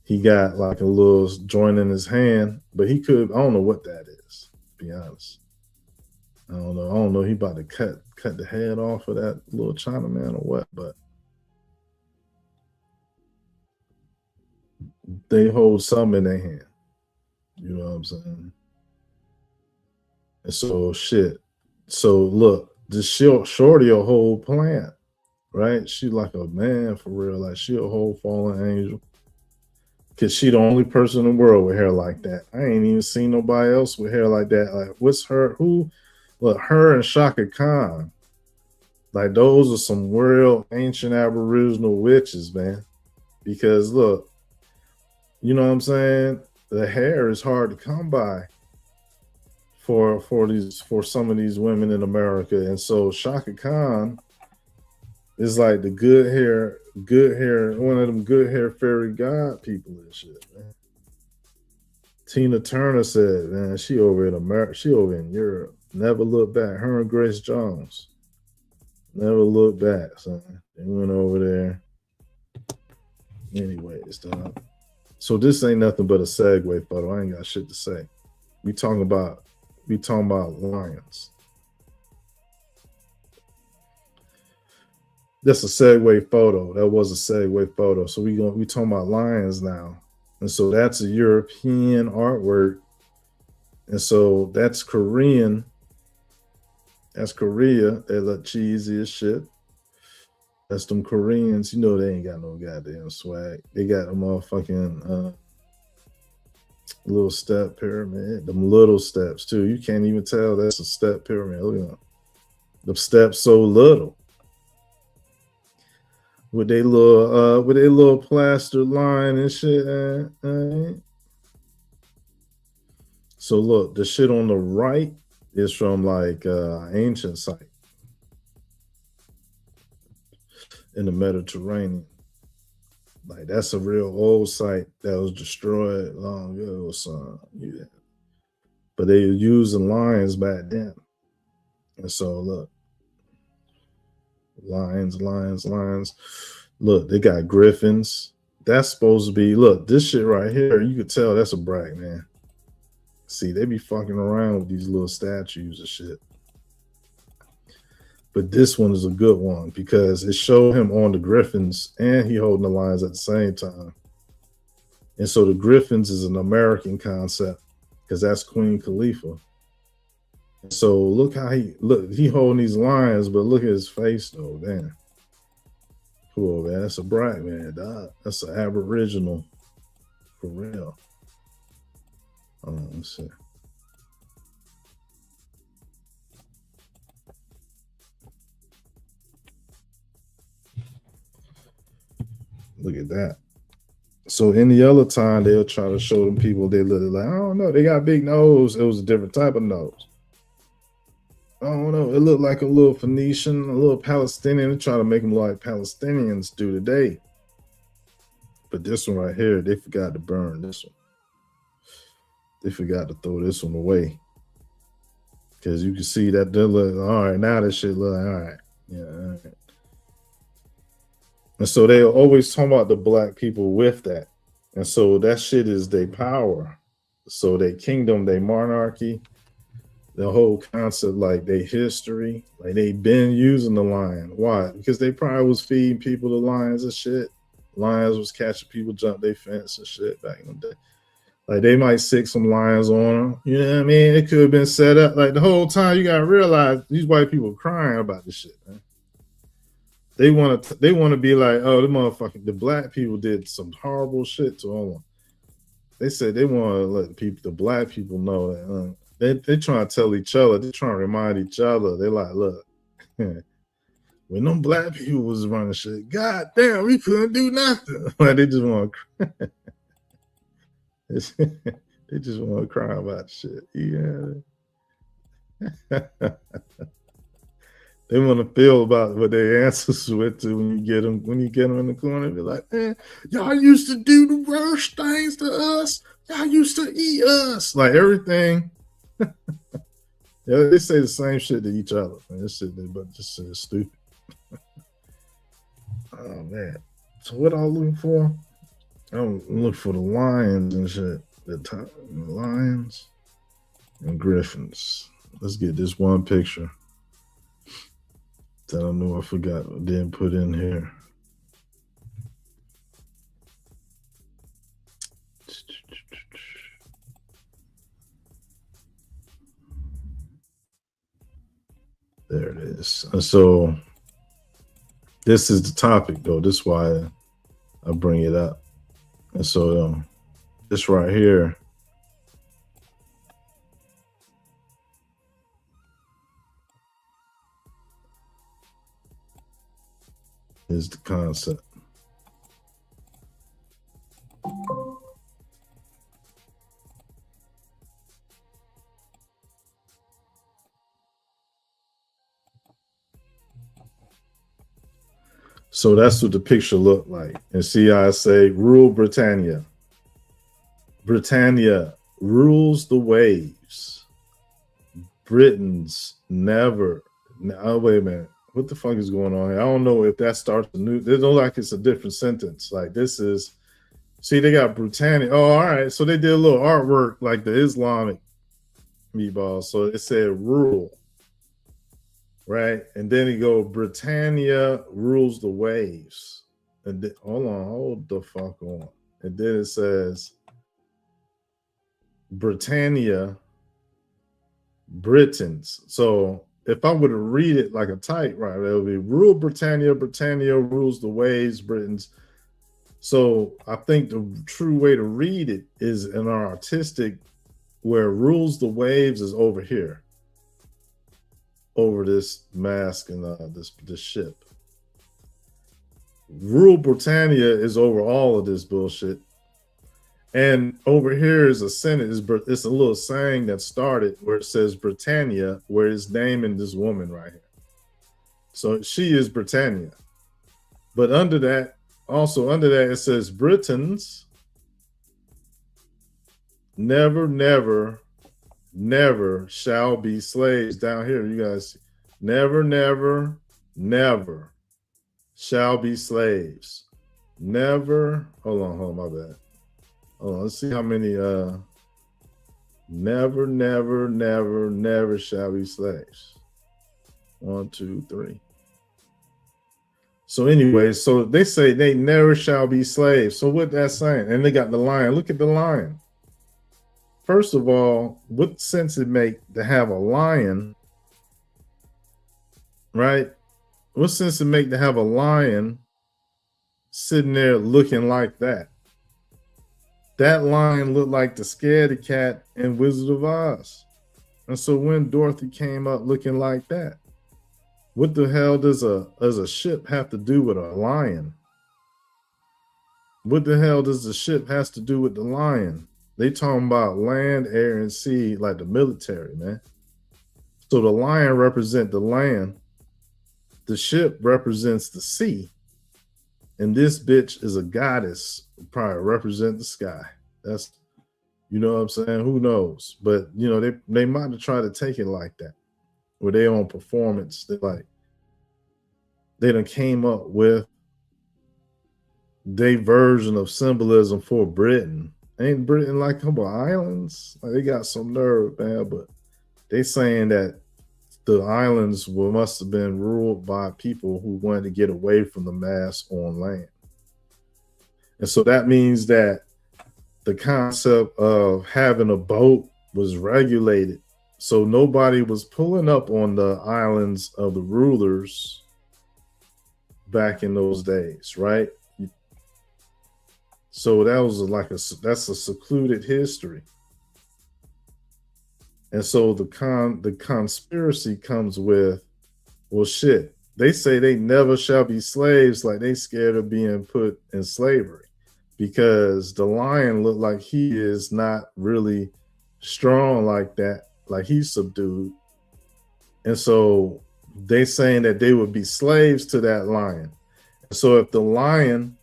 He got like a little joint in his hand, but I don't know what that is, to be honest. I don't know. He about to cut the head off of that little Chinaman or what, but they hold some in their hand. You know what I'm saying? And so shit. So look, this shorty a whole plant, right? She like a man for real. Like she a whole fallen angel. Cause she the only person in the world with hair like that. I ain't even seen nobody else with hair like that. Like what's her, her and Shaka Khan. Like those are some real ancient Aboriginal witches, man. Because look, you know what I'm saying? the hair is hard to come by for some of these women in America. And so Shaka Khan is like the good hair, one of them good hair fairy god people and shit, man. Tina Turner said, man, she over in America, she over in Europe. Never look back. Her and Grace Jones. Never look back, son. They went over there. Anyways, dog. So this ain't nothing but a segue photo. I ain't got shit to say. We talking about lions. That's a segue photo. That was a segue photo. So we talking about lions now. And so that's a European artwork. And so that's Korean. That's Korea. They look cheesy as shit. That's them Koreans. You know they ain't got no goddamn swag. They got a motherfucking little step pyramid. Them little steps too. You can't even tell that's a step pyramid. Look at them. The steps so little. With their little plaster line and shit. So look, the shit on the right is from like ancient site in the Mediterranean. Like that's a real old site that was destroyed long ago, son. Yeah. But they were using lions back then. And so look. Lions. Look, they got griffins. That's supposed to be, look, this shit right here, you could tell that's a brag, man. See, they be fucking around with these little statues and shit. But this one is a good one because it showed him on the griffins and he holding the lions at the same time. And so the griffins is an American concept because that's Queen Khalifa. So look how he holding these lions, but look at his face though, damn. Cool, man. That's a bright man, dog. That's an Aboriginal for real. Let's see. Look at that. So any other time they'll try to show them people they look like, I don't know, they got big nose. It was a different type of nose. I don't know. It looked like a little Phoenician, a little Palestinian. They're trying to make them like Palestinians do today. But this one right here, they forgot to burn this one. They forgot to throw this one away. Because you can see that they're like, all right, now this shit look like, all right. Yeah, all right. And so they always talk about the black people with that. And so that shit is their power. So their kingdom, their monarchy, the whole concept, like their history, like they been using the lion. Why? Because they probably was feeding people the lions and shit. Lions was catching people jump their fence and shit back in the day. Like they might sick some lions on them. You know what I mean? It could have been set up. Like the whole time you gotta realize these white people crying about this shit, man. They want to be like, oh, the black people did some horrible shit to them. They said they want to let the black people know that they trying to tell each other, they trying to remind each other. They're like, look, when them black people was running shit, god damn, we couldn't do nothing. Like they just want to cry. They just want to cry about shit. Yeah. They want to feel about what their ancestors went to when you get them in the corner. Be like, man, y'all used to do the worst things to us. Y'all used to eat us. Like everything. Yeah, they say the same shit to each other. Man, this shit is stupid. Oh man. So what I'm looking for? I'm looking for the lions and shit. The lions and griffins. Let's get this one picture that I know I forgot, didn't put in here. There it is. So this is the topic, though. This is why I bring it up. And so this right here is the concept. So that's what the picture looked like. And see how I say rule Britannia. Britannia rules the waves. Britons never. Oh, wait a minute. What the fuck is going on here? I don't know if that starts a new. There's no like it's a different sentence. Like this is. See, they got Britannia. Oh, all right. So they did a little artwork like the Islamic meatballs. So it said rule. Right. And then you go, Britannia rules the waves. And then, hold the fuck on. And then it says Britannia, Britons. So if I were to read it like a typewriter, it would be rule Britannia, Britannia rules the waves, Britons. So I think the true way to read it is in our artistic, where rules the waves is over here. Over this mask and this ship. Rule Britannia is over all of this bullshit. And over here is a sentence, it's a little saying that started where it says Britannia, where it's naming this woman right here. So she is Britannia. But under that, also under that, it says Britons never, never, never shall be slaves. Down here, you guys, never, never, never shall be slaves. Never, hold on, my bad. Hold on, let's see how many, never, never, never, never shall be slaves. 1, 2, 3. So anyway, so they say they never shall be slaves. So what that's saying, and they got the lion, look at the lion. First of all, what sense it make to have a lion, right? What sense it make to have a lion sitting there looking like that? That lion looked like the scaredy cat in Wizard of Oz. And so when Dorothy came up looking like that, what the hell does a ship have to do with a lion? What the hell does the ship has to do with the lion? They talking about land, air, and sea like the military, man. So the lion represents the land. The ship represents the sea. And this bitch is a goddess, probably represent the sky. That's, you know what I'm saying? Who knows? But, you know, they might have tried to take it like that. With their own performance. They done came up with their version of symbolism for Britain. Ain't Britain like a couple islands? Like they got some nerve, man, but they saying that the islands must have been ruled by people who wanted to get away from the mass on land. And so that means that the concept of having a boat was regulated. So nobody was pulling up on the islands of the rulers back in those days, right? So that was that's a secluded history. And so the conspiracy comes with, well, shit, they say they never shall be slaves, like they scared of being put in slavery because the lion looked like he is not really strong like that, like he's subdued. And so they saying that they would be slaves to that lion. So if the lion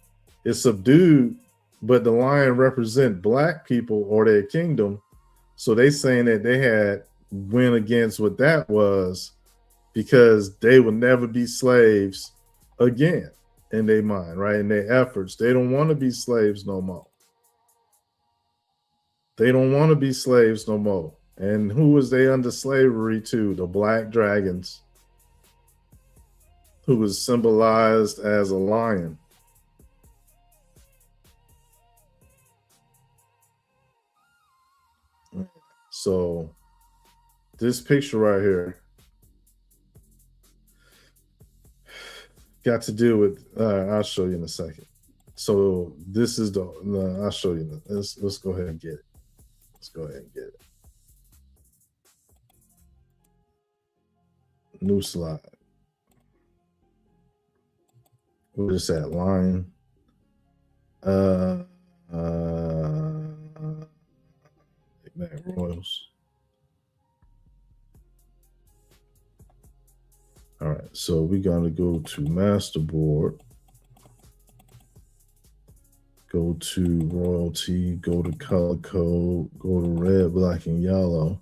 is subdued, but the lion represent black people or their kingdom, so they saying that they had went against what that was because they would never be slaves again in their mind, right? In their efforts. They don't want to be slaves no more. They don't want to be slaves no more. And who was they under slavery to? The black dragons, who was symbolized as a lion. So this picture right here got to do with, I'll show you in a second. So this is I'll show you. Let's go ahead and get it. Let's go ahead and get it. New slide. What is that line? Royals. All right, so we're gonna go to masterboard. Go to royalty, go to color code, go to red, black, and yellow.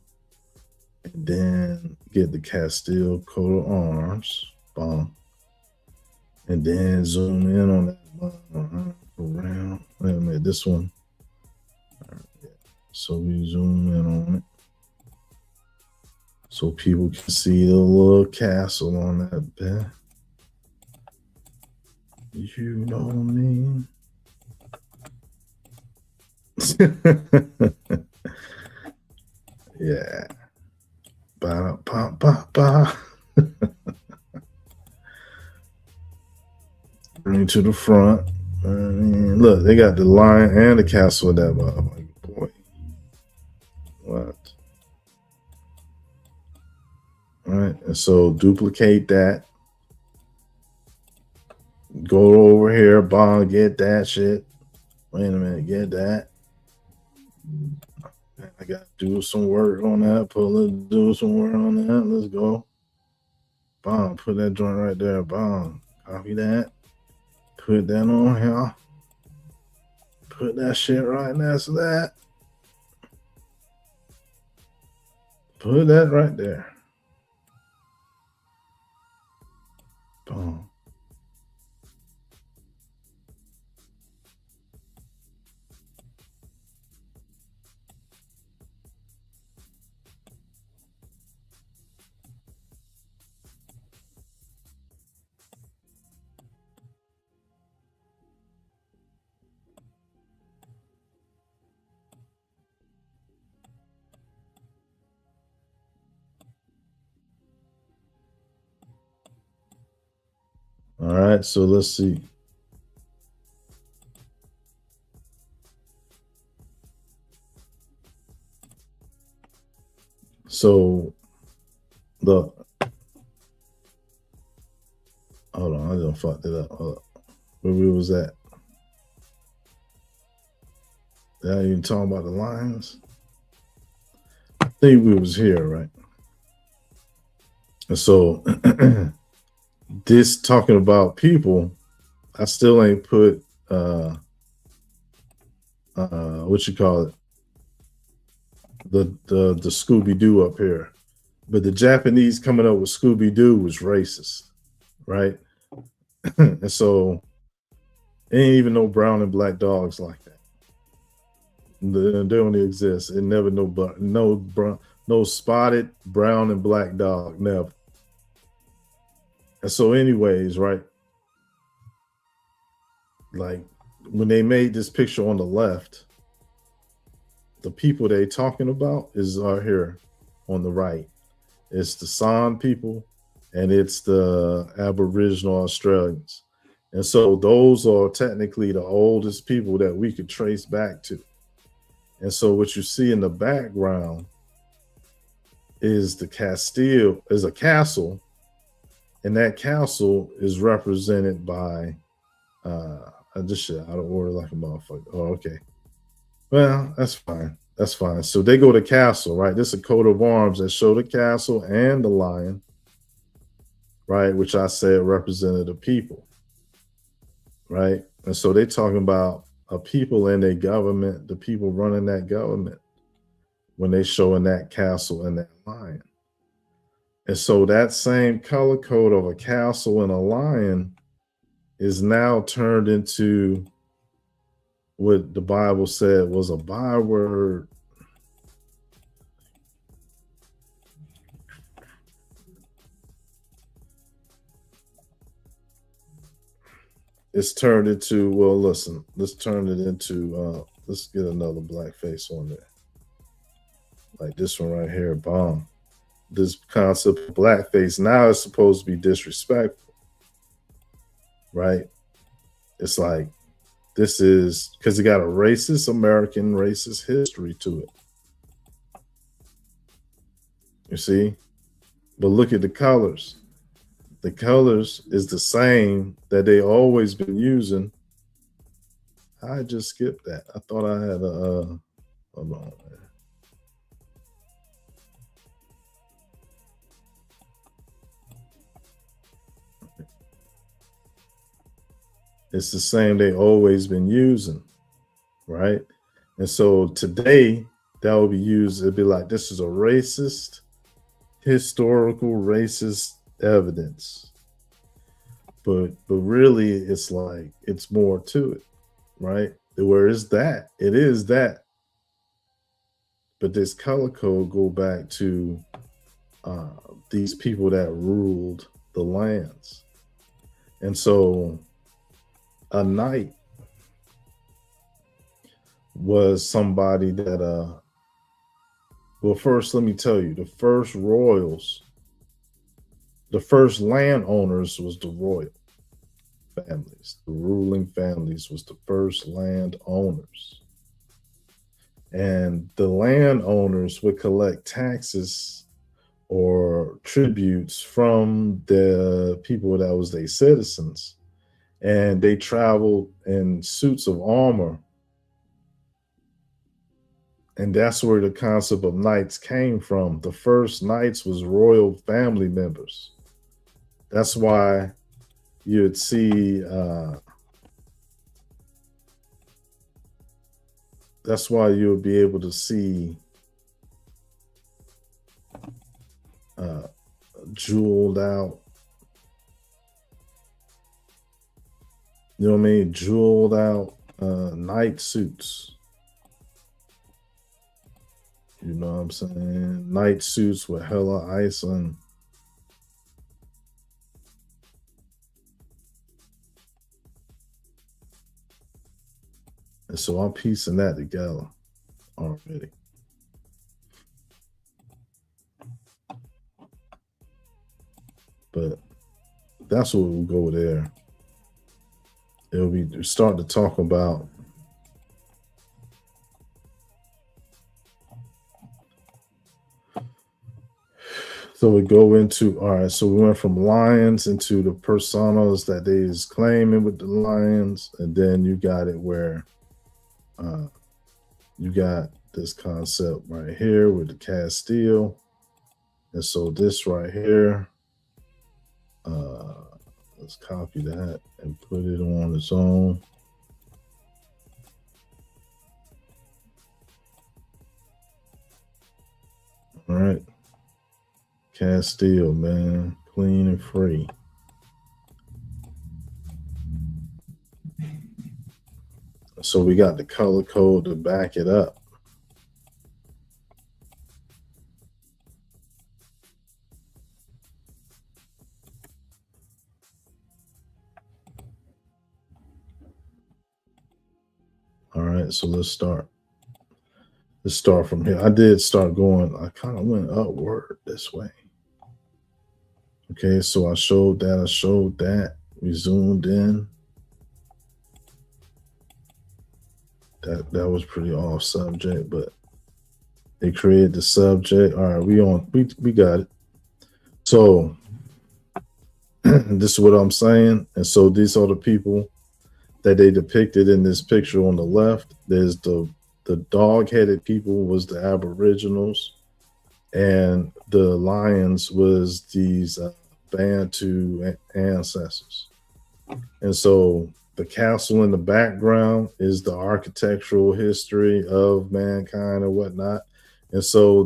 And then get the Castile coat of arms. Boom. And then zoom in on that one. Around. Wait a minute, this one. All right, yeah. So we zoom in on it. So people can see the little castle on that bed. You know what I mean? Yeah. Ba ba ba ba. Bring to the front. Look, they got the lion and the castle of that motherfucker. Boy. What? All right. And so duplicate that. Go over here, Bond, get that shit. Wait a minute, get that. I got to do some work on that. Do some work on that. Let's go. Bond, put that joint right there. Bond, copy that. Put that on here. Put that shit right next to that. Put that right there. Boom. All right, so let's see. So hold on, I done fucked it up. Hold up. Where we was at? Did I even talk about the lines? I think we was here, right? And so this talking about people, I still ain't put what you call it, the Scooby-Doo up here. But the Japanese coming up with Scooby-Doo was racist, right? And so ain't even no brown and black dogs like that. They don't exist. It never no spotted brown and black dog, never. And so anyways, right, like when they made this picture on the left, the people they talking about are here on the right. It's the San people and it's the Aboriginal Australians. And so those are technically the oldest people that we could trace back to. And so what you see in the background is the Castile, is a castle. And that castle is represented by, this shit out of order like a motherfucker. Oh, okay. Well, that's fine. That's fine. So they go to castle, right? This is a coat of arms that show the castle and the lion, right? Which I said represented the people, right? And so they're talking about a people in a government, the people running that government, when they showing that castle and that lion. And so that same color code of a castle and a lion is now turned into what the Bible said was a byword. It's turned into, well, listen, let's turn it into, let's get another black face on there. Like this one right here, bomb. This concept of blackface now is supposed to be disrespectful, right? It's like, this is, because it got a racist, American racist history to it. You see? But look at the colors. The colors is the same that they always been using. I just skipped that. I thought I had a, hold on. It's the same they always been using. right? And so today that would be used, it'd be like, this is a racist, historical racist evidence. But really it's like, it's more to it, right? Where is that? It is that. But this color code go back to these people that ruled the lands. And so a knight was somebody that well, first let me tell you, the first royals, the first landowners was the royal families. The ruling families was the first landowners. And the landowners would collect taxes or tributes from the people that was their citizens. And they traveled in suits of armor. And that's where the concept of knights came from. The first knights was royal family members. That's why you'd see, that's why you'll be able to see jeweled out, you know what I mean? Jeweled out knight suits. You know what I'm saying? Knight suits with hella ice on. And so I'm piecing that together already. But that's what we'll go there. It'll be start to talk about so we go into, all right, so we went from lions into the personas that they is claiming with the lions, and then you got it where you got this concept right here with the Castile. And so this right here, let's copy that and put it on its own. All right. Castile, man, clean and free. So we got the color code to back it up. All right, so let's start. Let's start from here. I did start going, I kind of went upward this way. Okay, so I showed that, we zoomed in. That was pretty off subject, but they created the subject. All right, we got it. So this is what I'm saying. And so these are the people that they depicted in this picture on the left. There's the dog-headed people was the Aboriginals, and the lions was these Bantu ancestors. And so the castle in the background is the architectural history of mankind or whatnot. And so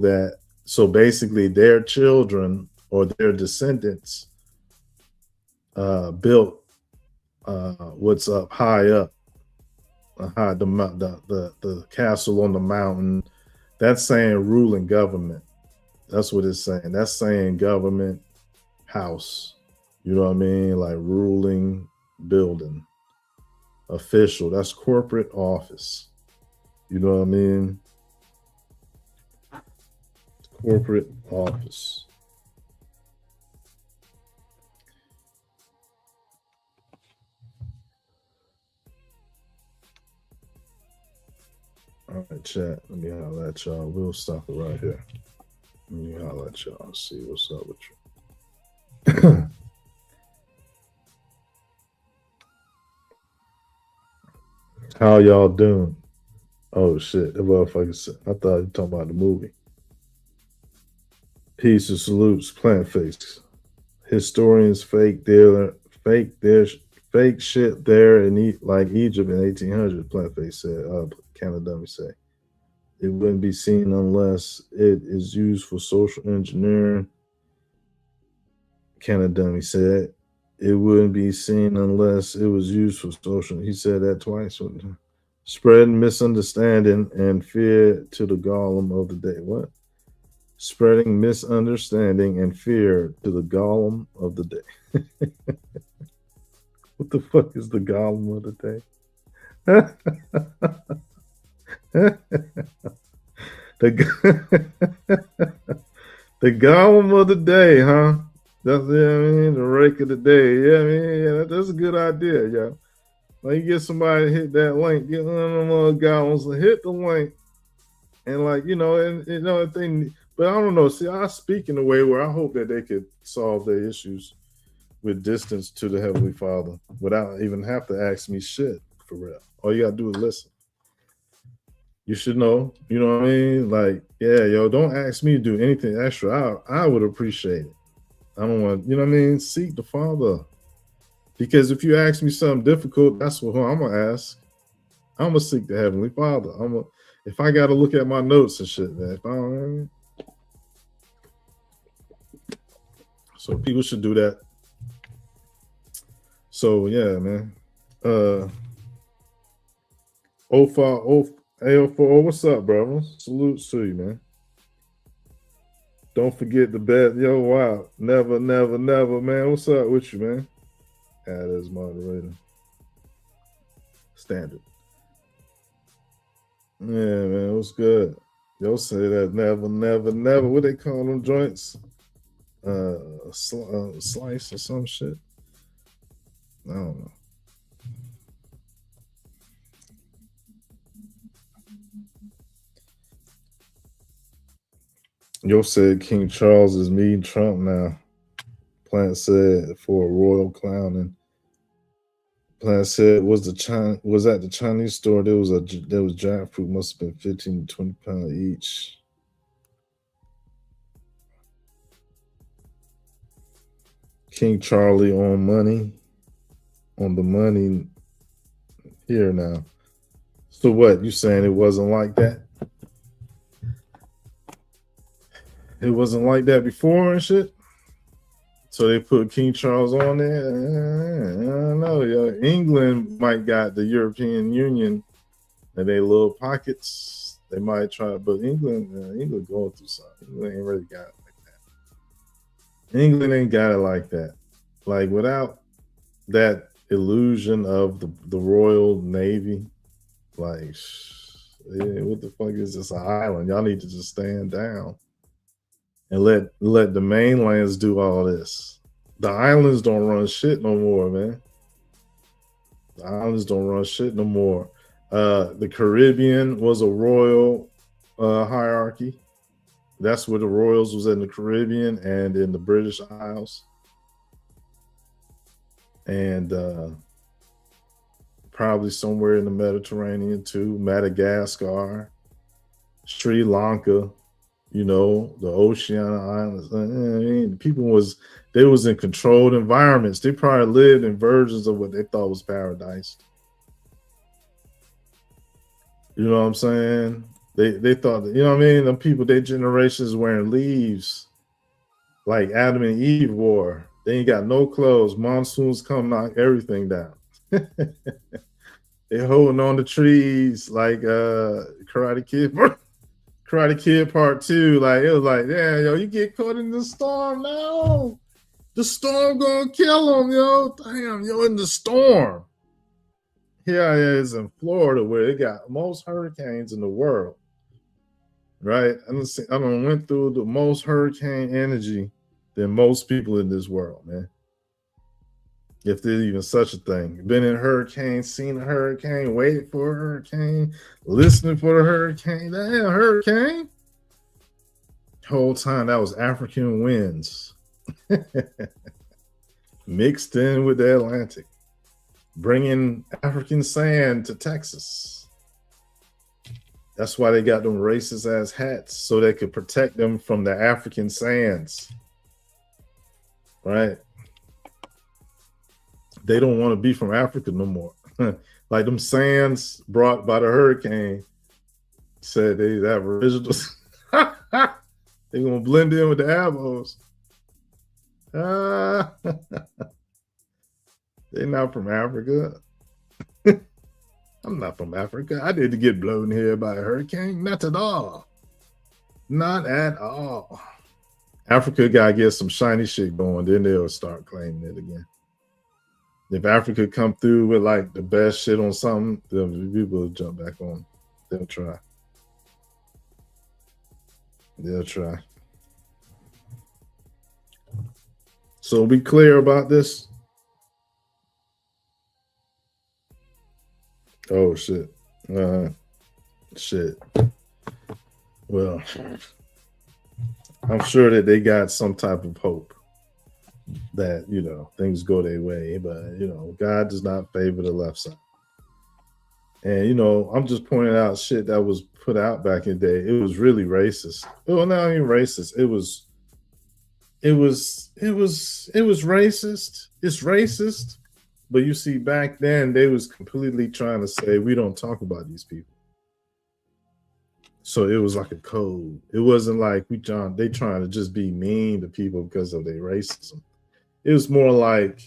basically their children or their descendants built what's up high up, the castle on the mountain. That's saying ruling government. That's what it's saying. That's saying government house. You know what I mean? Like ruling building. Official. That's corporate office. You know what I mean? Corporate office. All right, chat. Let me holler at y'all. We'll stop it right here. Let me holler at y'all. See what's up with you. How y'all doing? Oh shit, that motherfucker said, I thought you were talking about the movie. Peace and salutes, plant face. Historians fake shit there in like Egypt in 1800s. Plant face said. Can a dummy say? It wouldn't be seen unless it is used for social engineering. Can a dummy said. It wouldn't be seen unless it was used for social. He said that twice. Spreading misunderstanding and fear to the golem of the day. What? Spreading misunderstanding and fear to the golem of the day. What the fuck is the golem of the day? The golem of the day, huh? That's I mean, the rake of the day. Yeah, I mean, yeah, that's a good idea, yeah. Like, you get somebody to hit that link, get one of them little golems, hit the link, and like, you know, and you know, if they, but I don't know. See, I speak in a way where I hope that they could solve their issues with distance to the Heavenly Father without even have to ask me shit, for real. All you gotta do is listen. You should know, you know what I mean? Like, yeah, yo, don't ask me to do anything extra. I would appreciate it. I don't want, you know what I mean? Seek the Father. Because if you ask me something difficult, that's what I'm gonna ask. I'm gonna seek the Heavenly Father. If I gotta look at my notes and shit, man. If I don't, so people should do that. So yeah, man. 04, what's up, brother? Salutes to you, man. Don't forget the best. Yo, wow. Never, never, never, man. What's up with you, man? Add as moderator. Standard. Yeah, man. What's good? Yo, say that never, never, never. What they call them joints? Slice or some shit. I don't know. Yo said King Charles is meeting Trump now. Plant said for a royal clowning. Plant said was at the Chinese store. There was jackfruit, must have been 15 to 20 pounds each. King Charlie on the money here now. So what, you saying it wasn't like that? It wasn't like that before and shit? So they put King Charles on there? I don't know, yo. England might got the European Union and they little pockets. They might try, but England going through something. England ain't really got it like that. England ain't got it like that. Like, without that illusion of the Royal Navy, like, yeah, what the fuck is this, an island? Y'all need to just stand down and let the mainlands do all this. The islands don't run shit no more, man. The islands don't run shit no more. The Caribbean was a royal hierarchy. That's where the royals was in the Caribbean and in the British Isles. And probably somewhere in the Mediterranean too, Madagascar, Sri Lanka, you know, the Oceania Islands. I mean, people was in controlled environments. They probably lived in versions of what they thought was paradise. You know what I'm saying? They thought that, you know what I mean? The people, their generations wearing leaves like Adam and Eve wore. They ain't got no clothes. Monsoons come, knock everything down. They holding on to trees like Karate Kid. Karate Kid Part 2. Like, it was like, yeah, yo, you get caught in the storm now. The storm gonna kill him, yo. Damn, yo, in the storm. Here I is in Florida where they got most hurricanes in the world. Right? I done went through the most hurricane energy than most people in this world, man. If there's even such a thing. Been in a hurricane, seen a hurricane, waited for a hurricane, listening for the hurricane. Damn, hurricane. Whole time that was African winds. Mixed in with the Atlantic. Bringing African sand to Texas. That's why they got them racist ass hats, so they could protect them from the African sands. Right? They don't want to be from Africa no more. like them sands brought by the hurricane said they aboriginals. They gonna blend in with the Avos. They're not from Africa. I'm not from Africa. I didn't get blown here by a hurricane. Not at all. Not at all. Africa gotta get some shiny shit going, then they'll start claiming it again. If Africa come through with like the best shit on something, then people will jump back on. They'll try. They'll try. So be clear about this. Oh shit. Shit. Well, I'm sure that they got some type of hope that, you know, things go their way, but, you know, God does not favor the left side. And, you know, I'm just pointing out shit that was put out back in the day. It was really racist. Well, not even racist. It was racist. It's racist. But you see, back then they was completely trying to say we don't talk about these people. So it was like a code. It wasn't like they trying to just be mean to people because of their racism. It was more like,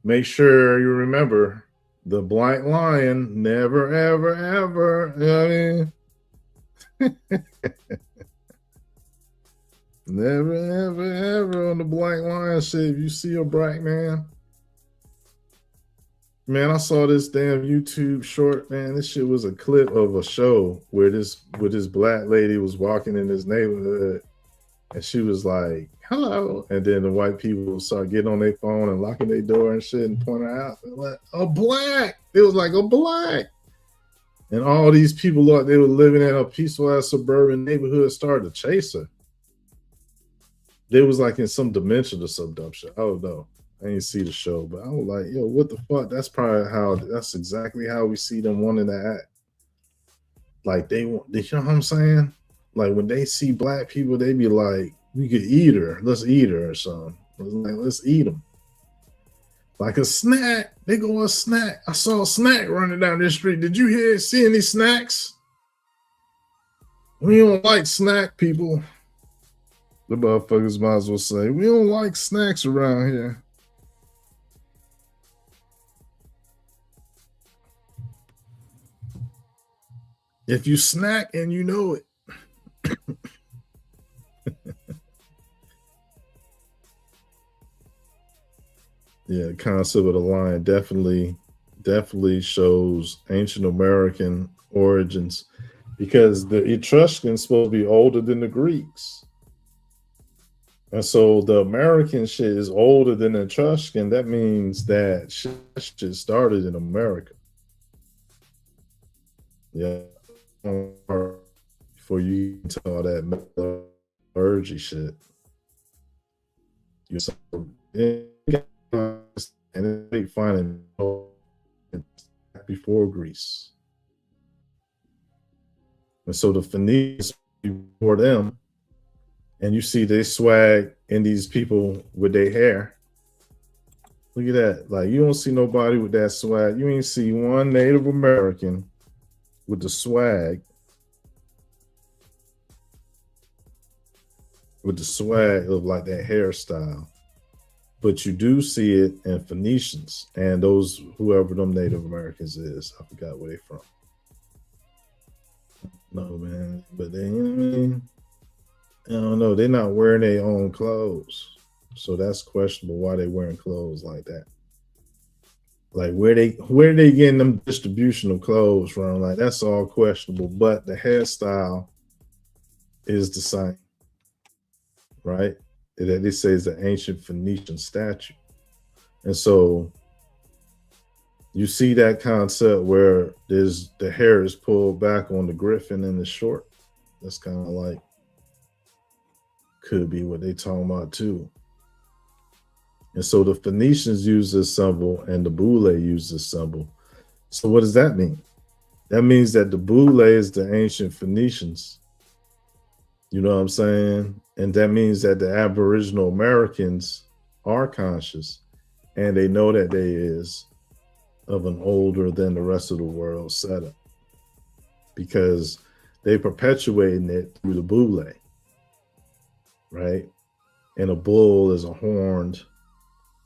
make sure you remember the black lion, never, ever, ever. You know what I mean? Never, ever, ever on the black lion shit. If you see a black man, man, I saw this damn YouTube short, man. This shit was a clip of a show where this black lady was walking in this neighborhood and she was like, hello. And then the white people start getting on their phone and locking their door and shit and pointing out, like, a black. It was like a black. And all these people, like, they were living in a peaceful ass suburban neighborhood, started to chase her. They was like in some dimension or some dumb shit. I don't know. I didn't see the show, but I was like, yo, what the fuck? That's exactly how we see them wanting to act. Like you know what I'm saying? Like when they see black people, they be like, we could eat her. Let's eat her or something. Like, let's eat them. Like a snack. They go a snack. I saw a snack running down this street. Did you see any snacks? We don't like snack people. The motherfuckers might as well say, we don't like snacks around here. If you snack and you know it. Yeah, the concept of the lion definitely shows ancient American origins, because the Etruscans supposed to be older than the Greeks. And so the American shit is older than the Etruscan. That means that shit started in America. Yeah. Before you get into all that metallurgy shit. And they finding before Greece. And so the Phoenicians before them, and you see they swag in these people with their hair. Look at that. Like, you don't see nobody with that swag. You ain't see one Native American with the swag. With the swag of like that hairstyle. But you do see it in Phoenicians and those, whoever them Native Americans is. I forgot where they from. No, man. But they, you know what I mean? I don't know. They're not wearing their own clothes. So that's questionable why they wearing clothes like that. Like where they getting them distribution of clothes from? Like that's all questionable. But the hairstyle is the same. Right? That they say is an ancient Phoenician statue. And so you see that concept where the hair is pulled back on the griffin and the short. That's kind of like, could be what they talking about too. And so the Phoenicians use this symbol and the boule use this symbol. So what does that mean? That means that the boule is the ancient Phoenicians. You know what I'm saying? And that means that the Aboriginal Americans are conscious and they know that there is of an older than the rest of the world setup, because they perpetuating it through the boule, right? And a bull is a horned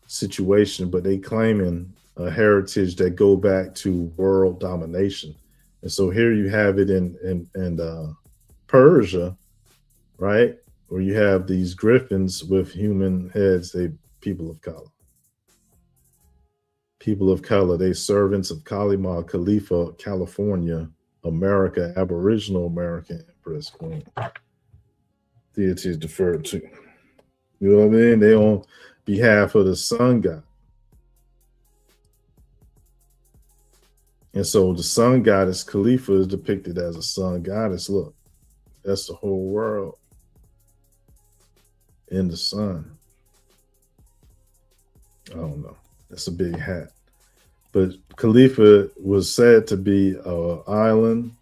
situation, but they claiming a heritage that go back to world domination. And so here you have it in Persia, right? Where you have these griffins with human heads, they people of color. People of color, they servants of Kalima Khalifa, California, America, Aboriginal American Empress Queen. Deity is deferred to. You know what I mean? They on behalf of the sun god. And so the sun goddess Khalifa is depicted as a sun goddess. Look, that's the whole world in the sun. I don't know. That's a big hat. But Khalifa was said to be an island.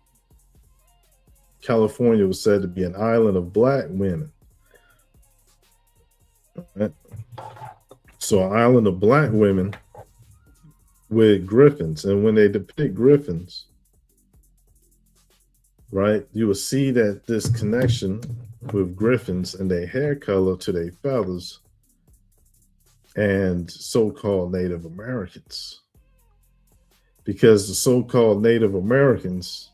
California was said to be an island of black women. Right? So an island of black women with griffins. And when they depict griffins, right, you will see that this connection with griffins and their hair color to their feathers and so-called Native Americans. Because the so-called Native Americans,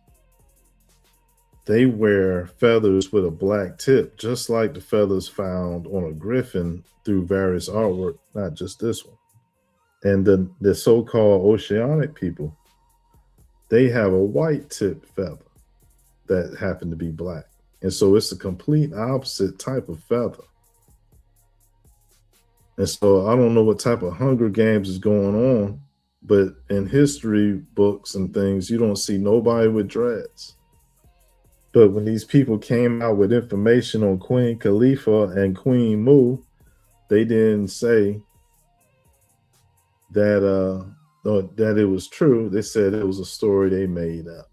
they wear feathers with a black tip, just like the feathers found on a griffin through various artwork, not just this one. And the so-called oceanic people, they have a white tip feather that happen to be black. And so it's a complete opposite type of feather. And so I don't know what type of Hunger Games is going on, but in history books and things, you don't see nobody with dreads. But when these people came out with information on Queen Khalifa and Queen Mu, they didn't say that it was true. They said it was a story they made up.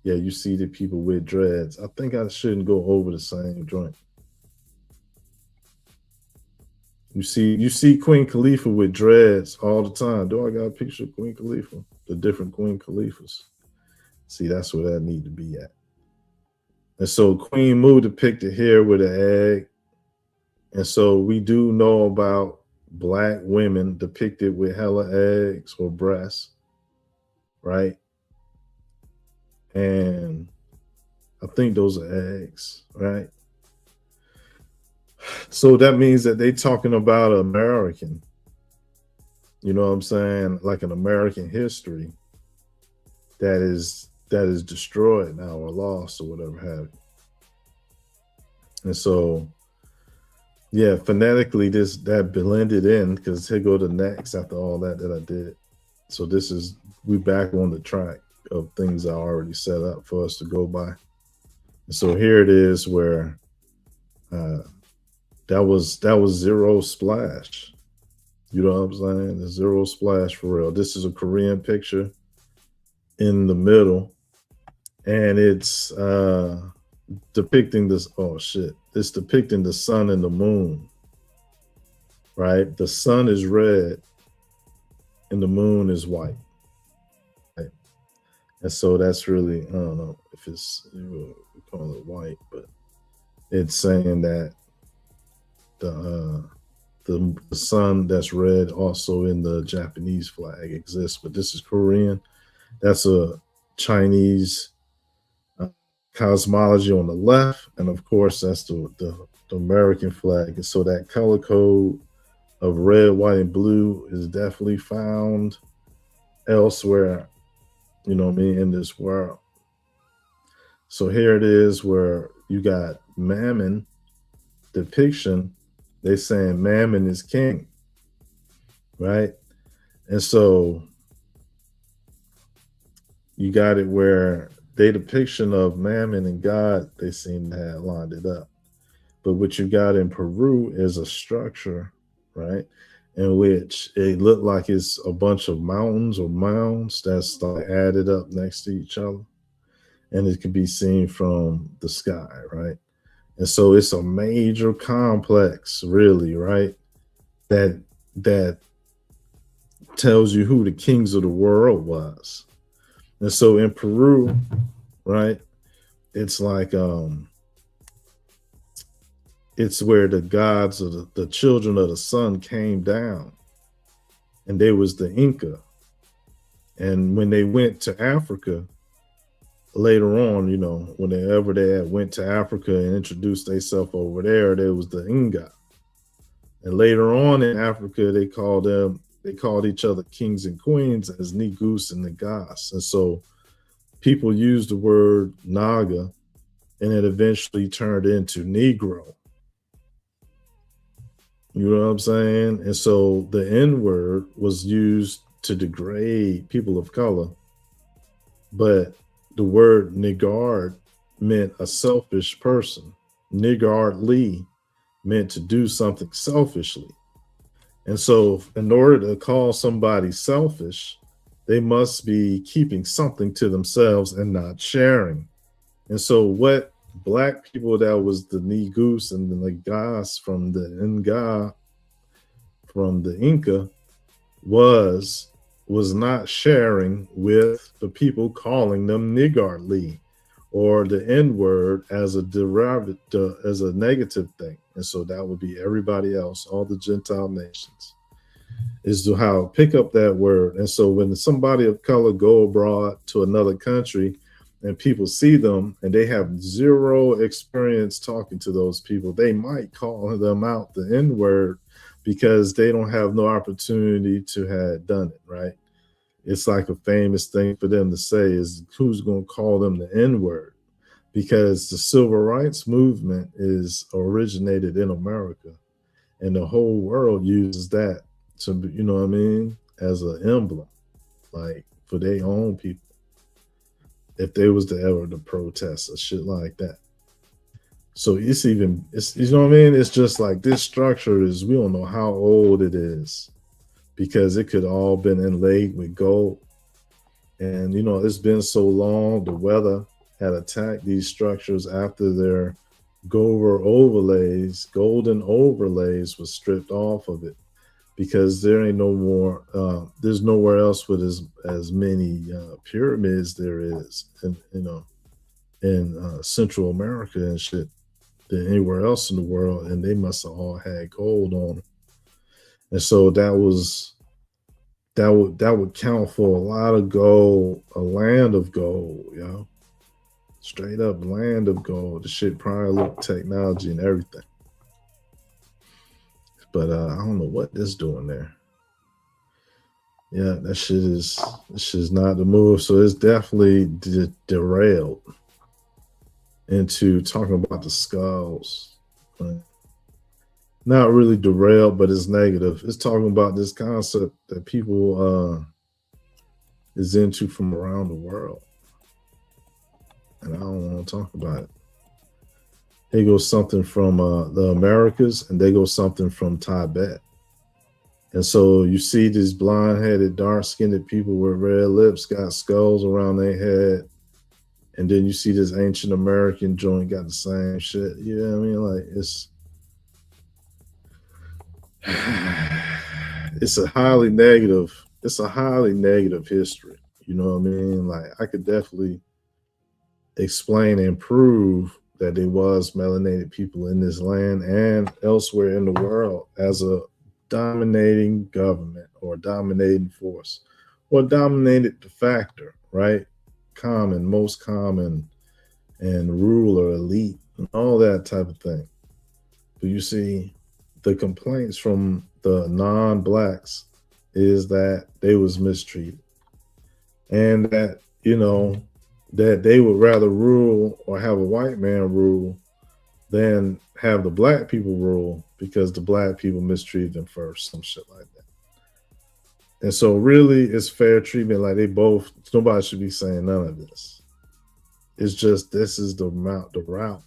Yeah, you see the people with dreads. I think I shouldn't go over the same joint. You see Queen Khalifa with dreads all the time. Do I got a picture of Queen Khalifa? The different Queen Khalifas. See, that's where that need to be at. And so Queen Mu depicted here with an egg. And so we do know about black women depicted with hella eggs or breasts, right? And I think those are eggs, right? So that means that they talking about American, you know what I'm saying? Like an American history that is destroyed now or lost or whatever have you. And so, yeah, phonetically that blended in, because here go the next after all that I did. So we back on the track of things I already set up for us to go by. And so here it is where that was zero splash. You know what I'm saying? The zero splash for real. This is a Korean picture in the middle, and it's depicting this. Oh shit! It's depicting the sun and the moon. Right? The sun is red, and the moon is white. Right? And so that's really, I don't know if we call it white, but it's saying that the sun that's red also in the Japanese flag exists, but this is Korean. That's a Chinese cosmology on the left, and of course that's the American flag. And so that color code of red, white, and blue is definitely found elsewhere, you know what I mean, in this world. So here it is where you got Mammon depiction. They saying Mammon is king, right? And so you got it where their depiction of Mammon and God, they seem to have lined it up. But what you got in Peru is a structure, right, in which it looked like it's a bunch of mountains or mounds that's like added up next to each other. And it can be seen from the sky, right? And so it's a major complex, really, right? That tells you who the kings of the world was. And so in Peru, right, it's like it's where the gods of the children of the sun came down, and they was the Inca. And when they went to Africa later on, you know, whenever they had went to Africa and introduced themselves over there was the Inga. And later on in Africa, they called each other kings and queens as Negus and Negas. And so people used the word Naga, and it eventually turned into Negro. You know what I'm saying? And so the N word was used to degrade people of color, but the word Nigard meant a selfish person. Niggardly meant to do something selfishly. And so in order to call somebody selfish, they must be keeping something to themselves and not sharing. And so what Black people that was the Negus and the Negas from the Nga, from the Inca, was not sharing with the people calling them niggardly, or the N word as a derivative, as a negative thing. And so that would be everybody else, all the Gentile nations, is to how pick up that word. And so when somebody of color go abroad to another country and people see them and they have zero experience talking to those people, they might call them out the N word because they don't have no opportunity to have done it, right? It's like a famous thing for them to say is who's going to call them the N word, because the civil rights movement is originated in America, and the whole world uses that to, you know what I mean, as an emblem, like for their own people. If they was to ever to protest or shit like that. So it's you know what I mean? It's just like this structure is, we don't know how old it is, because it could all been inlaid with gold. And, you know, it's been so long, the weather had attacked these structures after their golden overlays was stripped off of it, because there ain't no more, there's nowhere else with as many pyramids there is, in Central America and shit than anywhere else in the world. And they must have all had gold on them. And so that would count for a lot of gold, a land of gold, yo. Straight up land of gold. The shit probably look technology and everything. But I don't know what this doing there. Yeah, that shit is not the move. So it's definitely derailed into talking about the skulls. Right? Not really derailed, but it's negative. It's talking about this concept that people is into from around the world. And I don't want to talk about it. Here goes something from the Americas, and there goes something from Tibet. And so you see these blonde-headed, dark-skinned people with red lips, got skulls around their head. And then you see this ancient American joint got the same shit. You know what I mean? Like, it's a highly negative history. You know what I mean? Like, I could definitely explain and prove that there was melanated people in this land and elsewhere in the world as a dominating government or dominating force or dominated the factor, right? Most common and ruler, elite, and all that type of thing. But you see, the complaints from the non-blacks is that they was mistreated, and that, you know, that they would rather rule or have a white man rule than have the black people rule, because the black people mistreated them first, some shit like that. And so really it's fair treatment. Like, nobody should be saying none of this. It's just, this is the route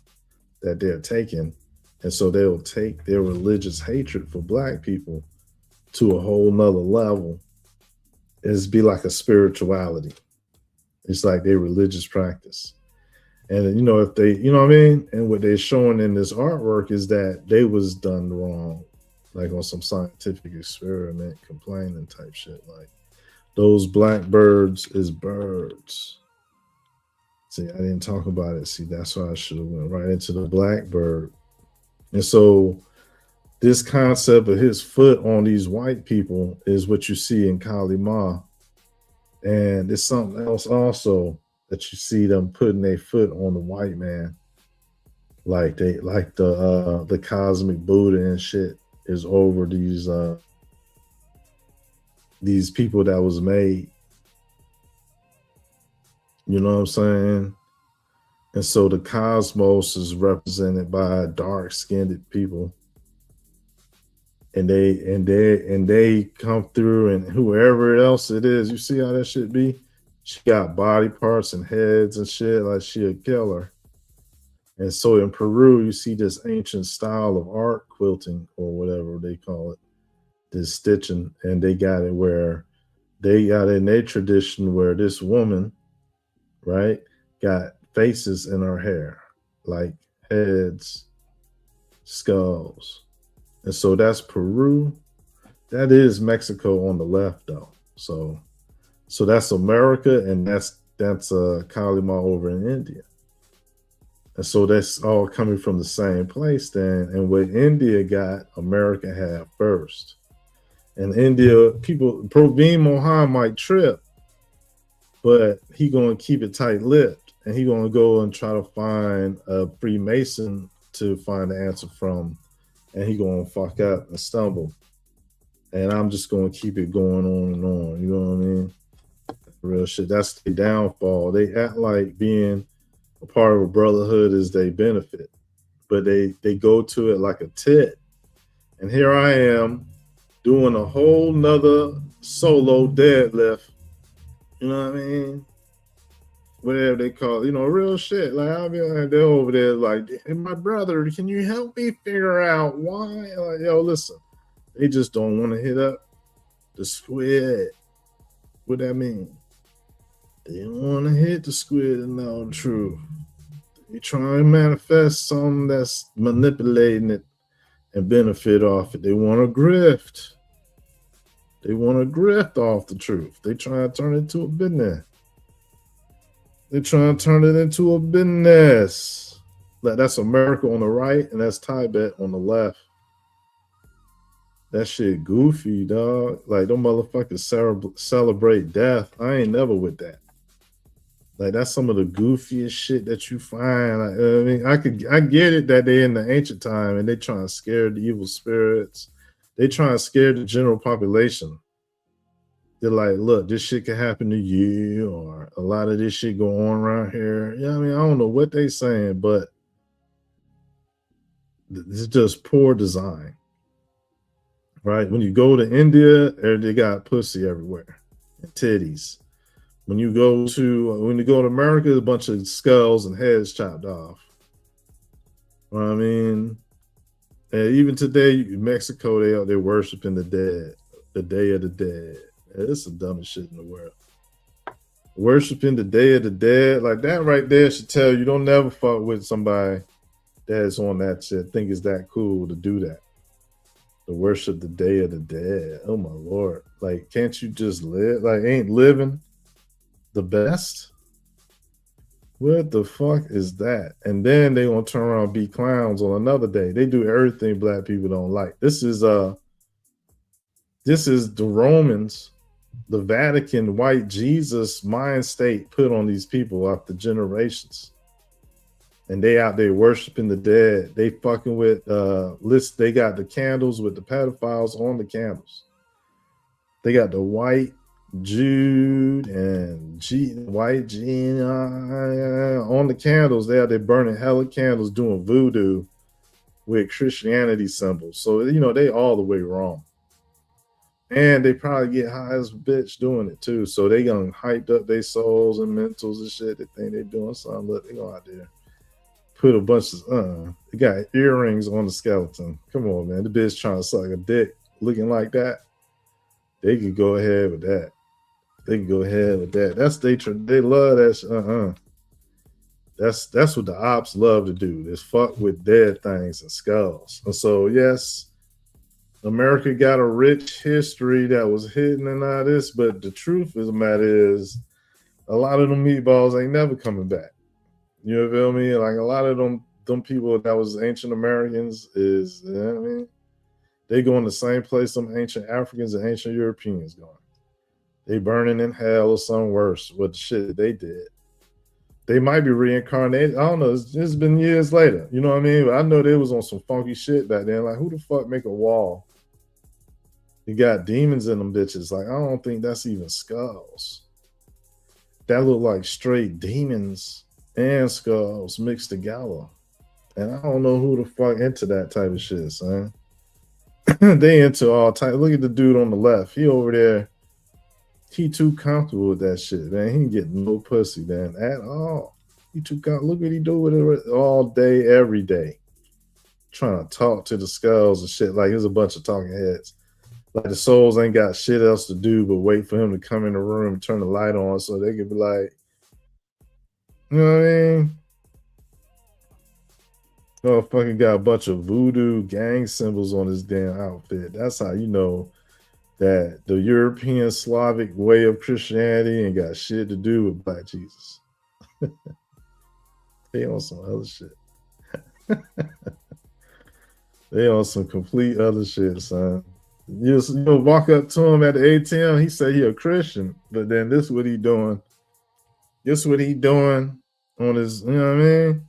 that they're taking. And so they'll take their religious hatred for black people to a whole nother level. It's be like a spirituality. It's like their religious practice. And, you know, if they, you know what I mean? And what they're showing in this artwork is that they was done wrong. like on some scientific experiment, complaining type shit. Like those black birds is birds. See, I didn't talk about it. See, that's why I should have went right into the blackbird. And so this concept of his foot on these white people is what you see in Kali Ma. And it's something else also that you see them putting their foot on the white man. Like they like the cosmic Buddha and shit is over these people that was made. You know what I'm saying? And so the cosmos is represented by dark-skinned people. And they come through, and whoever else it is, you see how that shit be? She got body parts and heads and shit, like she a killer. And so in Peru, you see this ancient style of art quilting or whatever they call it, this stitching, and they got it where they got in their tradition where this woman, right, got faces in her hair, like heads, skulls. And so that's Peru. That is Mexico on the left, though. So that's America, and that's Kali Ma over in India. And so that's all coming from the same place then. And what India got, America had first. And India, people, Praveen Mohan might trip, but he gonna keep it tight-lipped, and he gonna go and try to find a Freemason to find the answer from, and he gonna fuck up and stumble. And I'm just gonna keep it going on and on. You know what I mean? Real shit. That's the downfall. They act like being a part of a brotherhood is their benefit, but they go to it like a tit. And here I am doing a whole nother solo deadlift. You know what I mean? Whatever they call it, you know, real shit. Like I'll be like, they're over there like, hey, my brother, can you help me figure out why? Like, yo, listen, they just don't want to hit up the squid. What that mean? They don't want to hit the squid and know the truth. They try to manifest something that's manipulating it and benefit off it. They want to grift. They want to grift off the truth. They try to turn it into a business. They're trying to turn it into a business. Like that's America on the right, and that's Tibet on the left. That shit goofy, dog. Like, them motherfuckers celebrate death. I ain't never with that. Like, that's some of the goofiest shit that you find. Like, I mean, I get it that they in the ancient time and they trying to scare the evil spirits. They trying to scare the general population. They're like, look, this shit can happen to you, or a lot of this shit go on around here. Yeah, I mean, I don't know what they saying, but it's just poor design. Right? When you go to India, they got pussy everywhere and titties. When you go to America, there's a bunch of skulls and heads chopped off. You know what I mean? And even today, in Mexico, they're worshiping the dead, the Day of the Dead. It's the dumbest shit in the world. Worshiping the Day of the Dead, like that right there should tell you don't never fuck with somebody that's on that shit. Think it's that cool to do that. To worship the Day of the Dead. Oh my Lord. Like, can't you just live? Like, ain't living the best? What the fuck is that? And then they gonna turn around and be clowns on another day. They do everything black people don't like. This is the Romans, the Vatican, white Jesus mind state put on these people after generations. And they out there worshiping the dead. They fucking with they got the candles with the pedophiles on the candles. They got the white Jude and white Gene on the candles. They out there burning hella candles, doing voodoo with Christianity symbols. So, you know, they all the way wrong. And they probably get high as a bitch doing it too. So they gonna hyped up their souls and mentals and shit. They think they doing something. Look, they go out there. Put a bunch of they got earrings on the skeleton. Come on, man. The bitch trying to suck a dick looking like that. They could go ahead with that. They can go ahead with that. That's they love that shit. That's what the ops love to do, is fuck with dead things and skulls. And so yes, America got a rich history that was hidden in all this, but the truth of the matter is a lot of them meatballs ain't never coming back. You feel me? Like a lot of them people that was ancient Americans is, you know what I mean? They going the same place some ancient Africans and ancient Europeans going. They burning in hell or something worse with the shit that they did. They might be reincarnated. I don't know. It's been years later. You know what I mean? But I know they was on some funky shit back then. Like, who the fuck make a wall? You got demons in them bitches. Like, I don't think that's even skulls. That look like straight demons and skulls mixed together. And I don't know who the fuck into that type of shit, son. They into all type. Look at the dude on the left. He over there. He too comfortable with that shit, man. He ain't getting no pussy, man, at all. He too comfortable. Look what he do with it all day, every day. Trying to talk to the skulls and shit. Like, there's a bunch of talking heads. Like, the souls ain't got shit else to do but wait for him to come in the room and turn the light on so they could be like, you know what I mean? Motherfucker got a bunch of voodoo gang symbols on his damn outfit. That's how you know that the European Slavic way of Christianity ain't got shit to do with Black Jesus. They on some other shit. They on some complete other shit, son. You know, walk up to him at the ATM, he say he a Christian, but then this what he doing. This what he doing on his, you know what I mean?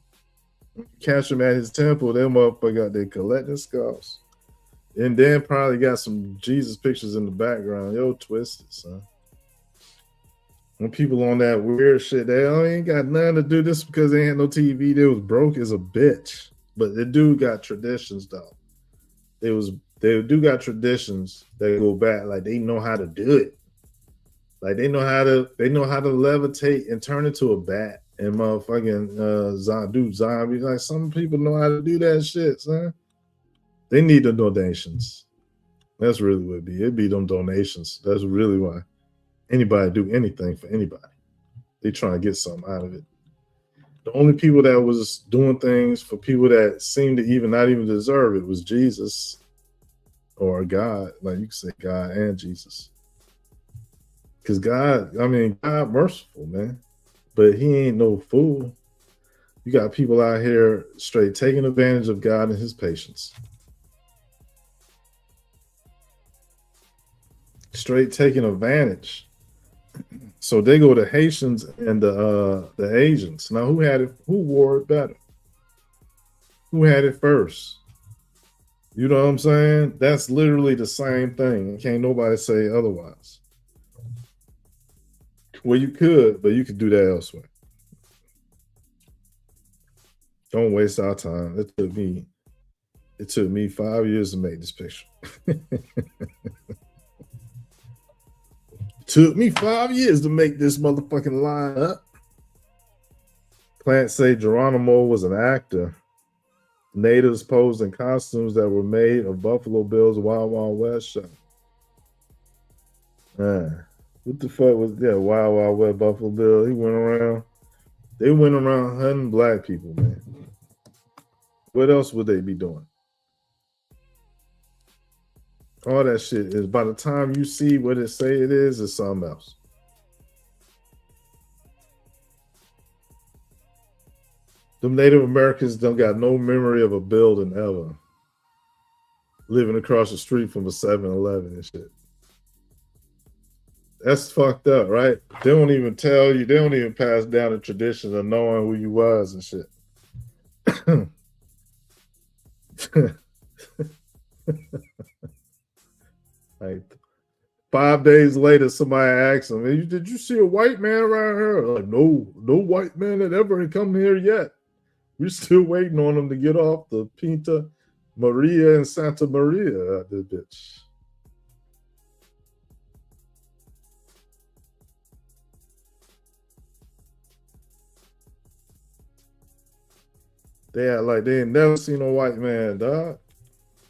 Catch him at his temple, that motherfucker got their collecting skulls. And then probably got some Jesus pictures in the background. Yo, twisted, son. When people on that weird shit, they ain't got nothing to do this because they ain't no TV. They was broke as a bitch. But the dude got traditions though. They do got traditions that go back. Like they know how to do it. Like they know how to levitate and turn into a bat and motherfucking do zombies. Like some people know how to do that shit, son. They need the donations. That's really what it be. It'd be them donations. That's really why anybody do anything for anybody. They trying to get something out of it. The only people that was doing things for people that seemed to not even deserve it was Jesus or God. Like you could say God and Jesus. Because God merciful, man. But he ain't no fool. You got people out here straight taking advantage of God and his patience. Straight taking advantage. So they go to Haitians and the Asians. Now who had it? Who wore it better? Who had it first? You know what I'm saying? That's literally the same thing. Can't nobody say otherwise. Well, you could, but you could do that elsewhere. Don't waste our time. It took me 5 years to make this picture. Took me 5 years to make this motherfucking line up. Plants say Geronimo was an actor. Natives posed in costumes that were made of Buffalo Bill's Wild Wild West show. What the fuck was that? Wild Wild West Buffalo Bill. They went around hunting black people, man. What else would they be doing? All that shit is, by the time you see what it say it is, it's something else. Them Native Americans don't got no memory of a building ever. Living across the street from a 7-Eleven and shit. That's fucked up, right? They don't even tell you, they don't even pass down the tradition of knowing who you was and shit. Like 5 days later, somebody asks them, hey, did you see a white man around here? Like, no white man had ever come here yet. We're still waiting on them to get off the Pinta Maria and Santa Maria out there, bitch. They act like they ain't never seen a white man, dog.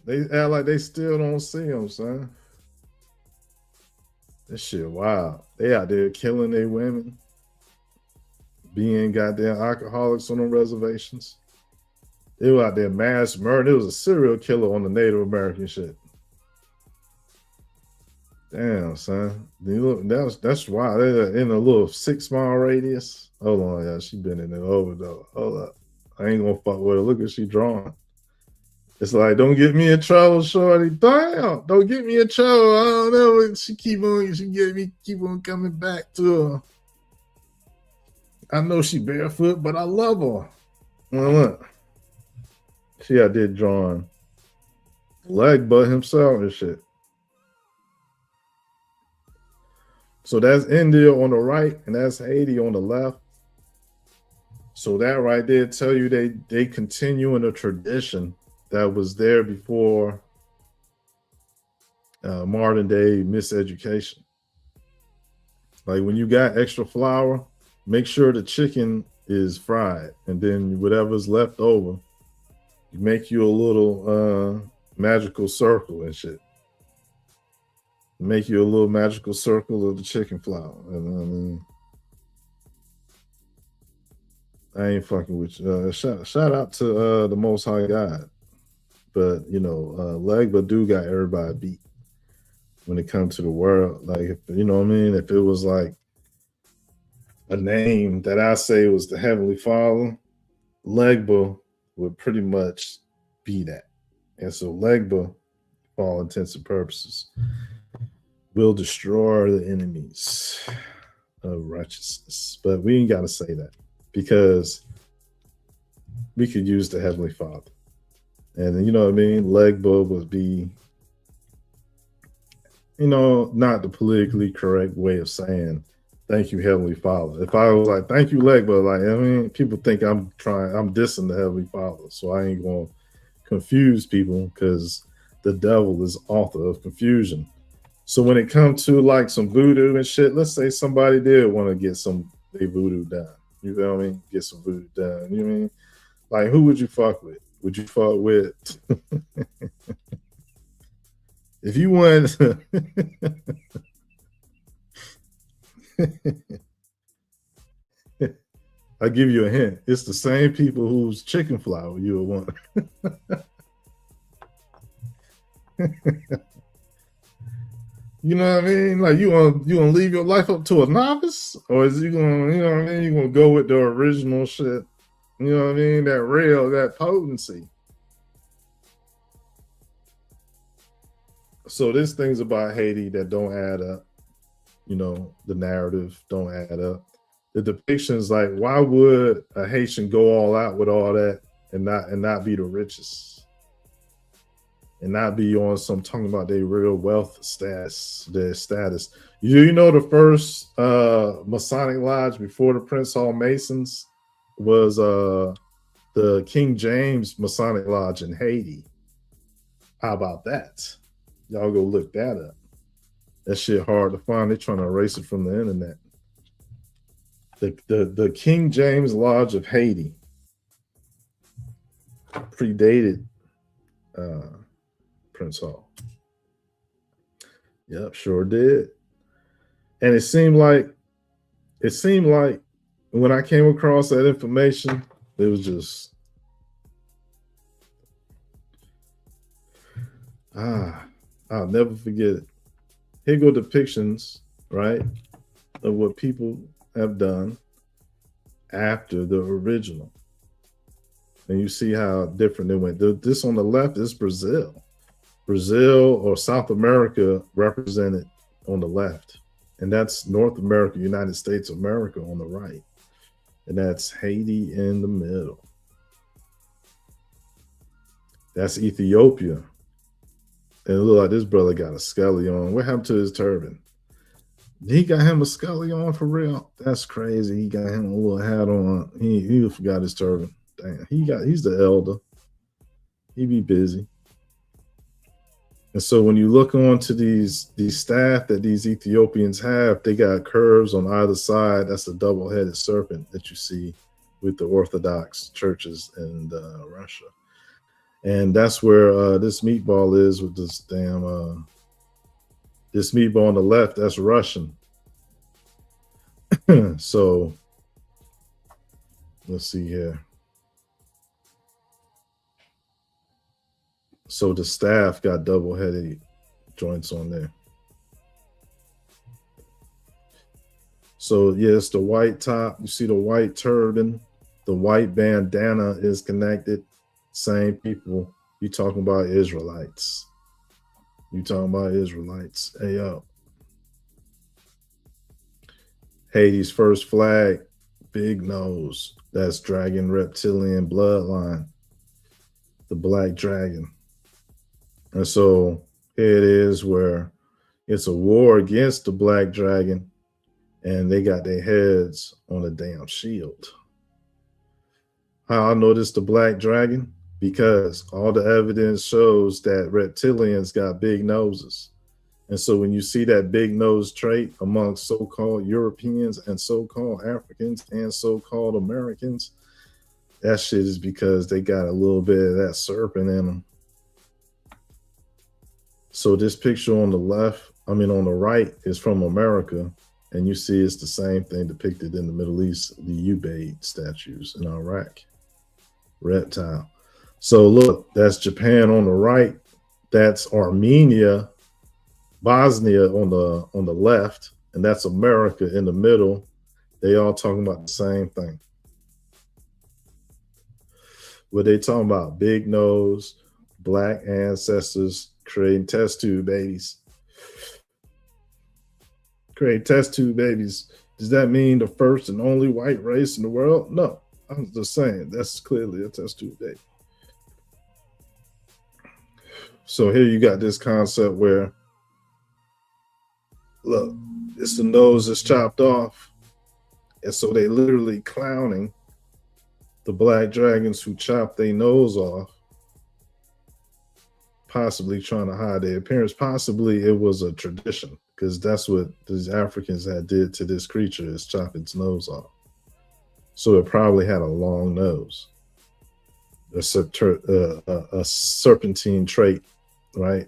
They act like they still don't see him, son. This shit wild. They out there killing their women, being goddamn alcoholics on the reservations. They were out there mass murder. There was a serial killer on the Native American shit. Damn, son. You look, that's why they're in a little 6-mile radius. Hold on, yeah, she been in it over though. Hold up. I ain't gonna fuck with her. Look at she drawing. It's like, don't get me in trouble, shorty. Damn, don't get me in trouble. I don't know. She keep on coming back to her. I know she barefoot, but I love her. Well, look. She out there drawing leg butt himself and shit. So that's India on the right, and that's Haiti on the left. So that right there tell you they continue in a tradition that was there before modern day miseducation. Like when you got extra flour, make sure the chicken is fried, and then whatever's left over, you make you a little magical circle and shit. Make you a little magical circle of the chicken flour. You know what I mean? I ain't fucking with you. Shout out to the Most High God. But, you know, Legba do got everybody beat when it comes to the world. Like, if, you know what I mean? If it was like a name that I say was the Heavenly Father, Legba would pretty much be that. And so Legba, for all intents and purposes, will destroy the enemies of righteousness. But we ain't got to say that because we could use the Heavenly Father. And you know what I mean? Legba would be, you know, not the politically correct way of saying thank you, Heavenly Father. If I was like, thank you, Legba, like, I mean, people think I'm dissing the Heavenly Father. So I ain't going to confuse people because the devil is author of confusion. So when it comes to like some voodoo and shit, let's say somebody did want to get some voodoo done. You know what I mean? Get some voodoo done. You know what I mean? Like, who would you fuck with? Would you fuck with? If you want, I'll give you a hint. It's the same people whose chicken flour you would want. You know what I mean? Like you gonna leave your life up to a novice, or is you gonna, you know what I mean? You gonna go with the original shit? You know what I mean? That real, that potency. So there's things about Haiti that don't add up. You know, the narrative don't add up. The depictions, like, why would a Haitian go all out with all that and not be the richest? And not be on some talking about their real wealth status, their status. You know, the first Masonic lodge before the Prince Hall Masons was the King James Masonic Lodge in Haiti. How about that? Y'all go look that up. That shit hard to find. They're trying to erase it from the internet. The King James Lodge of Haiti predated Prince Hall. Yep, sure did. And it seemed like when I came across that information, it was just I'll never forget it. Here go depictions, right, of what people have done after the original. And you see how different it went. This on the left is Brazil. Brazil or South America represented on the left. And that's North America, United States of America on the right. And that's Haiti in the middle. That's Ethiopia. And it looked like this brother got a scully on. What happened to his turban? He got him a scully on for real? That's crazy. He got him a little hat on. He forgot his turban. Damn, he's the elder. He be busy. And so when you look on to these staff that these Ethiopians have, they got curves on either side. That's the double-headed serpent that you see with the Orthodox churches in Russia. And that's where this meatball is with this damn, this meatball on the left, that's Russian. So let's see here. So the staff got double-headed joints on there. So yes, the white top, you see the white turban, the white bandana is connected. Same people. You talking about Israelites. You talking about Israelites. Hey, yo. Haiti's first flag, big nose. That's dragon reptilian bloodline, the black dragon. And so here it is where it's a war against the black dragon, and they got their heads on a damn shield. How I know this the black dragon? Because all the evidence shows that reptilians got big noses. And so when you see that big nose trait amongst so-called Europeans and so-called Africans and so-called Americans, that shit is because they got a little bit of that serpent in them. So this picture on the left, on the right, is from America. And you see it's the same thing depicted in the Middle East, the Ubaid statues in Iraq. Reptile. So look, that's Japan on the right. That's Armenia, Bosnia on the left, and that's America in the middle. They all talking about the same thing. What they talking about? Big nose, black ancestors creating test tube babies. Create test tube babies. Does that mean the first and only white race in the world? No, I'm just saying that's clearly a test tube baby. So here you got this concept where, look, it's the nose that's chopped off. And so they literally clowning the black dragons who chopped their nose off, possibly trying to hide their appearance. Possibly it was a tradition, because that's what these Africans had did to this creature, is chop its nose off. So it probably had a long nose, a serpentine trait, right?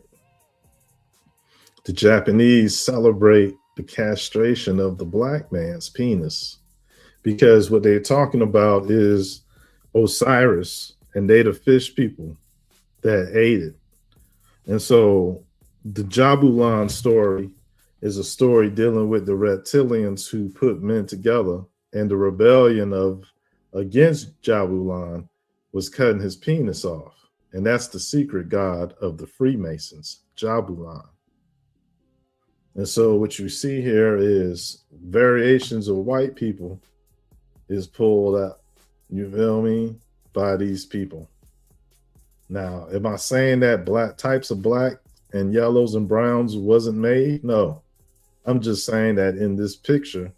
The Japanese celebrate the castration of the black man's penis, because what they're talking about is Osiris, and they the fish people that ate it. And so the Jabulan story is a story dealing with the reptilians who put men together, and the rebellion against Jabulan was cutting his penis off. And that's the secret god of the Freemasons, Jabulan. And so what you see here is variations of white people is pulled out, you feel me, by these people. Now, am I saying that black types of black and yellows and browns wasn't made? No. I'm just saying that in this picture,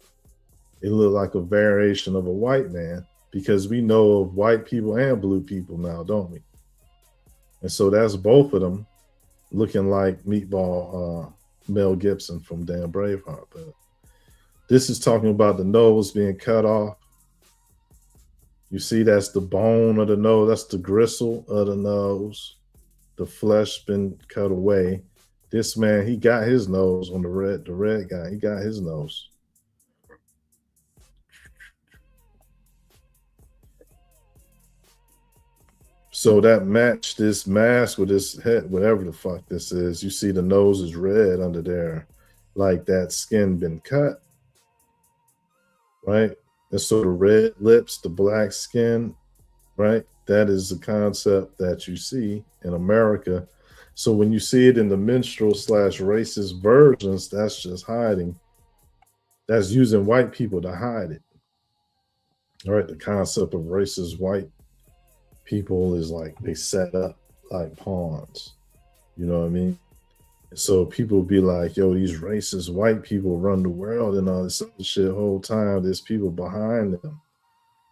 it looked like a variation of a white man, because we know of white people and blue people now, don't we? And so that's both of them looking like Meatball Mel Gibson from damn Braveheart. But this is talking about the nose being cut off. You see, that's the bone of the nose. That's the gristle of the nose. The flesh been cut away. This man, he got his nose on the red guy. He got his nose. So that matched this mask with this head, whatever the fuck this is. You see the nose is red under there, like that skin been cut, right? And so the red lips, the black skin, right? That is the concept that you see in America. So when you see it in the minstrel / racist versions, that's just hiding. That's using white people to hide it. All right, the concept of racist white people is like they set up like pawns. You know what I mean? So people be like, yo, these racist white people run the world and all this other shit. Whole time there's people behind them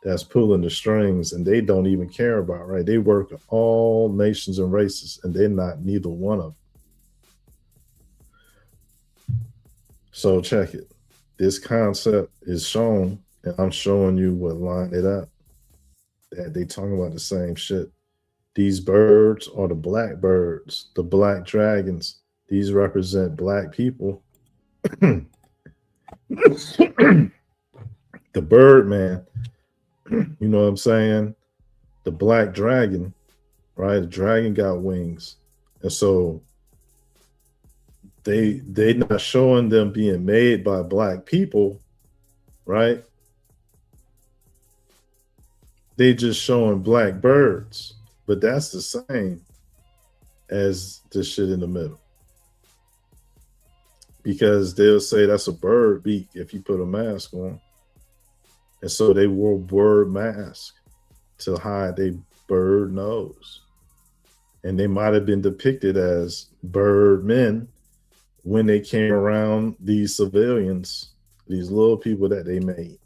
that's pulling the strings, and they don't even care about, right? They work with all nations and races, and they're not neither one of them. So check it. This concept is shown, and I'm showing you what line it up. That they talking about the same shit. These birds are the black birds, the black dragons. These represent black people. The bird man, you know what I'm saying? The black dragon, right? The dragon got wings. And so they not showing them being made by black people. right? They just showing black birds, but that's the same as the shit in the middle. Because they'll say that's a bird beak if you put a mask on. And so they wore bird masks to hide their bird nose. And they might have been depicted as bird men when they came around these civilians, these little people that they made.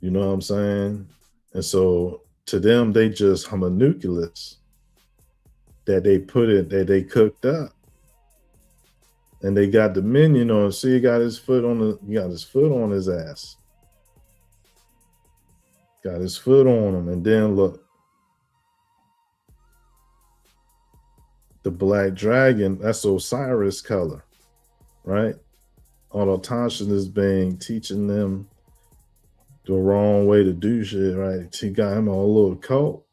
You know what I'm saying? And so to them, they just homunculus that they put it, that they cooked up. And they got dominion on. See, he got his foot on his ass. Got his foot on him. And then look. The black dragon, that's Osiris color, right? Autotashin is being teaching them the wrong way to do shit, right? He got him on a little cult.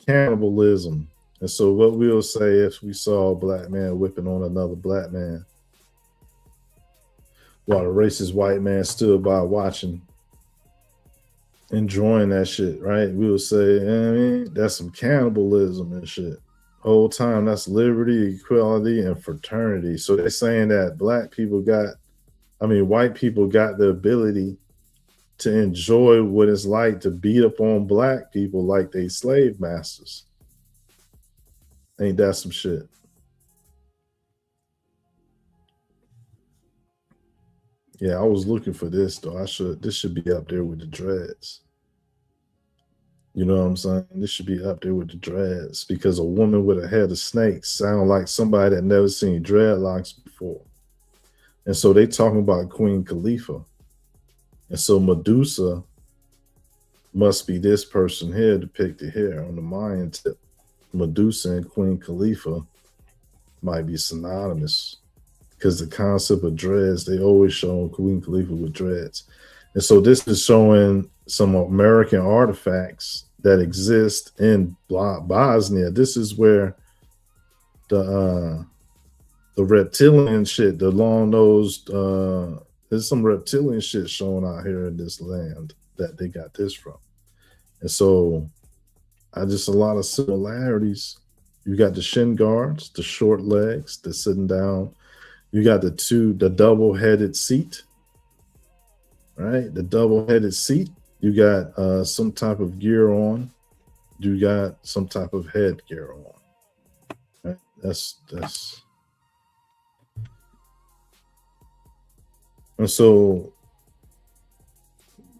Cannibalism. And so what we'll say if we saw a black man whipping on another black man while the racist white man stood by watching, enjoying that shit, right? We'll say, I mean, that's some cannibalism and shit. Whole time that's liberty, equality, and fraternity. So they're saying that white people got the ability to enjoy what it's like to beat up on black people like they slave masters. Ain't that some shit? Yeah, I was looking for this though. This should be up there with the dreads. You know what I'm saying? This should be up there with the dreads because a woman with a head of snakes sound like somebody that never seen dreadlocks before. And so they talking about Queen Khalifa. And so Medusa must be this person here depicted here on the Mayan tip. Medusa and Queen Khalifa might be synonymous because the concept of dreads, they always show Queen Khalifa with dreads. And so this is showing some American artifacts that exist in Bosnia. This is where the reptilian shit, the long-nosed, there's some reptilian shit showing out here in this land that they got this from. And so just a lot of similarities. You got the shin guards, the short legs, the sitting down. You got the double-headed seat, right? The double-headed seat. You got some type of gear on. You got some type of headgear on. Right? That's. And so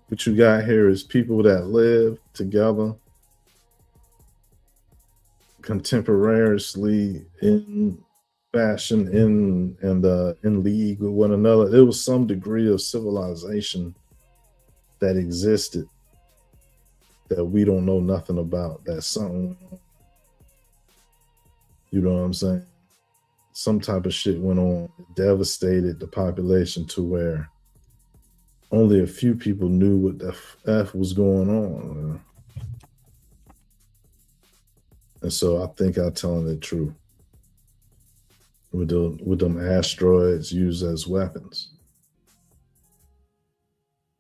what you got here is people that live together contemporaneously in fashion, in league with one another. There was some degree of civilization that existed that we don't know nothing about. That's something, you know what I'm saying? Some type of shit went on, devastated the population to where only a few people knew what the F was going on. And so I think I'm telling the truth with them asteroids used as weapons.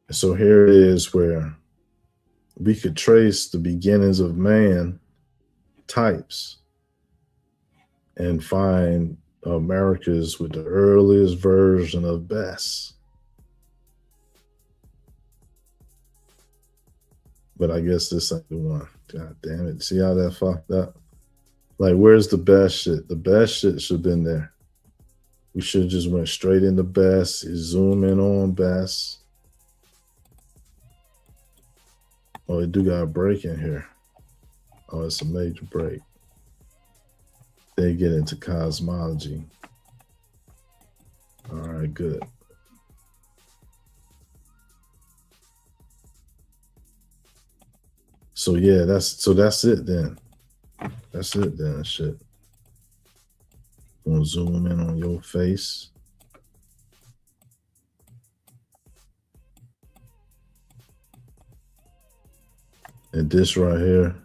And so here it is where we could trace the beginnings of man types and find Americas with the earliest version of Bess. But I guess this ain't the one. God damn it. See how that fucked up? Like, where's the best shit? The best shit should have been there. We should have just went straight into Bess, zoom in on Bess. Oh, it do got a break in here. Oh, it's a major break. They get into cosmology. All right, good. So yeah, that's it then. That's it then, shit. Gonna zoom in on your face. And this right here.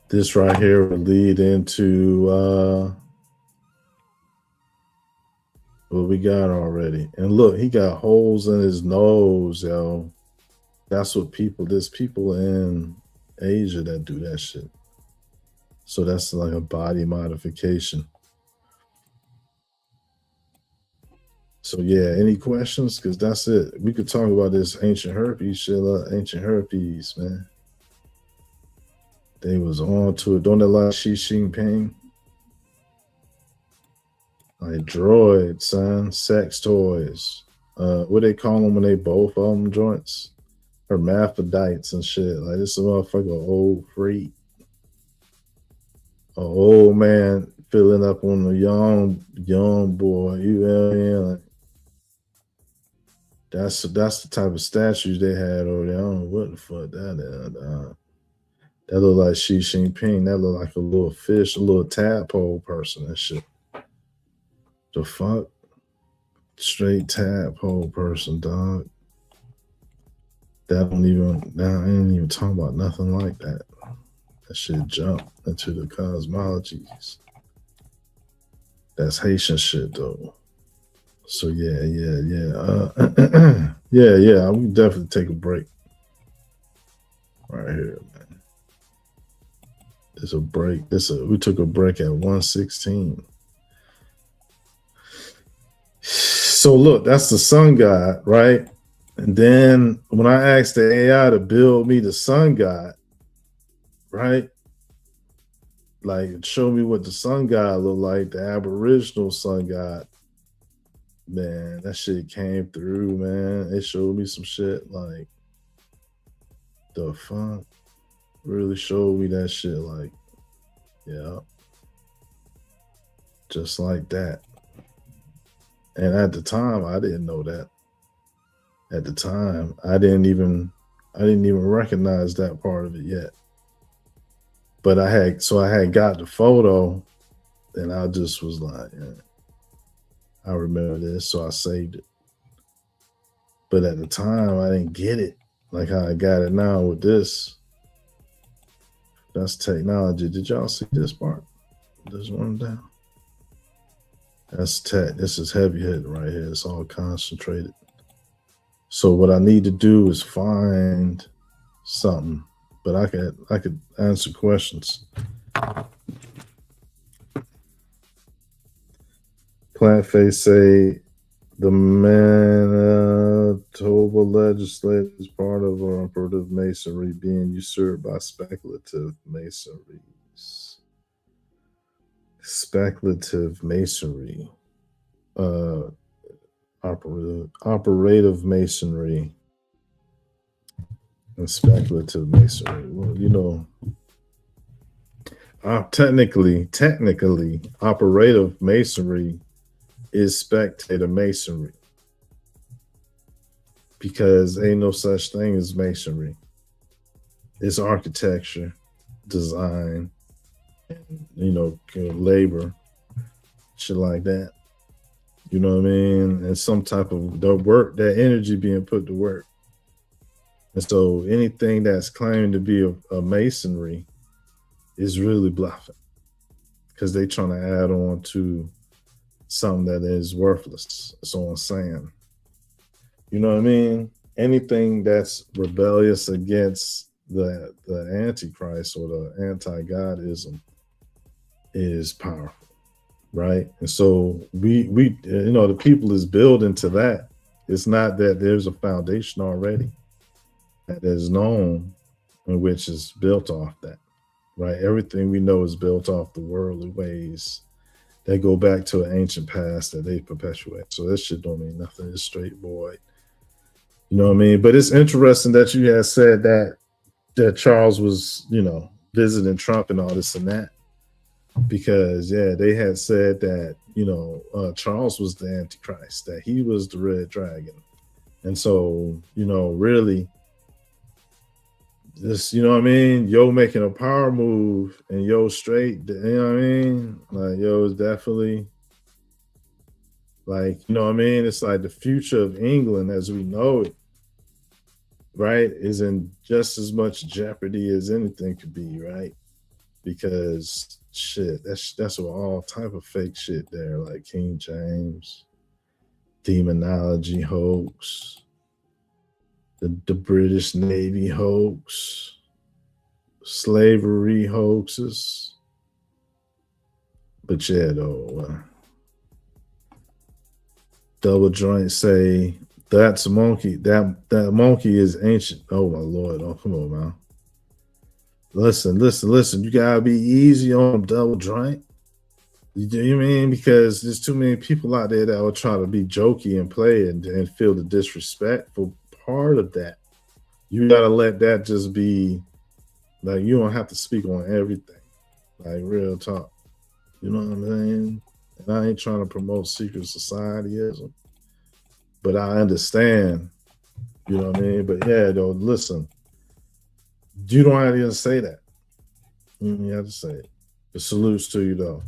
This right here will lead into what we got already. And look, he got holes in his nose, yo. That's what there's people in Asia that do that shit. So that's like a body modification. So yeah, any questions? Because that's it. We could talk about this ancient herpes shit, ancient herpes, man. They was on to it. Don't they like Xi Jinping? Like droids, son, sex toys. What they call them when they both of them joints? Hermaphrodites and shit. Like this is a motherfucker old freak. An old man filling up on a young boy. You know what I mean? Like, that's the type of statues they had over there. I don't know what the fuck that is. That look like Xi Jinping. That look like a little fish, a little tadpole person and shit. The fuck? Straight tadpole person, dog. I ain't even talking about nothing like that. That shit jump into the cosmologies. That's Haitian shit though. So yeah. Yeah. We definitely take a break. Right here, man. It's a break. We took a break at 1:16. So look, that's the sun god, right? And then when I asked the AI to build me the sun god, right? Like show me what the sun god looked like, the Aboriginal sun god. Man, that shit came through, man. It showed me some shit like the fuck. Really showed me that shit like, yeah. Just like that. And at the time, I didn't know that. At the time, I didn't even recognize that part of it yet. But I had got the photo, and I just was like, yeah, I remember this, so I saved it. But at the time, I didn't get it like how I got it now with this. That's technology. Did y'all see this part? This one down. That's tech. This is heavy hitting right here. It's all concentrated. So what I need to do is find something, but I could answer questions. Plantface say the Manitoba legislature is part of our operative masonry being usurped by speculative masonries. Speculative masonry. Operative masonry and speculative masonry. Well, you know, technically, operative masonry is spectator masonry because ain't no such thing as masonry. It's architecture, design, you know, labor, shit like that. You know what I mean? And some type of the work, that energy being put to work. And so anything that's claimed to be a masonry is really bluffing because they trying to add on to something that is worthless. It's on sand. You know what I mean? Anything that's rebellious against the Antichrist or the anti-Godism is powerful. Right. And so we you know, the people is building to that. It's not that there's a foundation already that is known and which is built off that. Right. Everything we know is built off the worldly ways that go back to an ancient past that they perpetuate. So this shit don't mean nothing. It's straight void. You know what I mean? But it's interesting that you had said that Charles was, you know, visiting Trump and all this and that. Because yeah, they had said that, you know, Charles was the Antichrist, that he was the red dragon. And so, you know, really this, you know what I mean? Yo making a power move and yo straight, you know what I mean? Like yo is definitely like, you know what I mean? It's like the future of England as we know it, right, is in just as much jeopardy as anything could be, right? Because shit, that's all type of fake shit there, like King James, demonology hoax, the British Navy hoax, slavery hoaxes. But yeah, though, double joint say that's a monkey. That monkey is ancient. Oh my lord! Oh, come on, man. Listen. You gotta be easy on double joint. You know what I mean? Because there's too many people out there that will try to be jokey and play and feel the disrespectful part of that. You gotta let that just be like, you don't have to speak on everything. Like, real talk. You know what I'm saying? And I ain't trying to promote secret societyism, but I understand, you know what I mean? But yeah, though, listen, you don't have to say that. You have to say it. The salutes to you, though.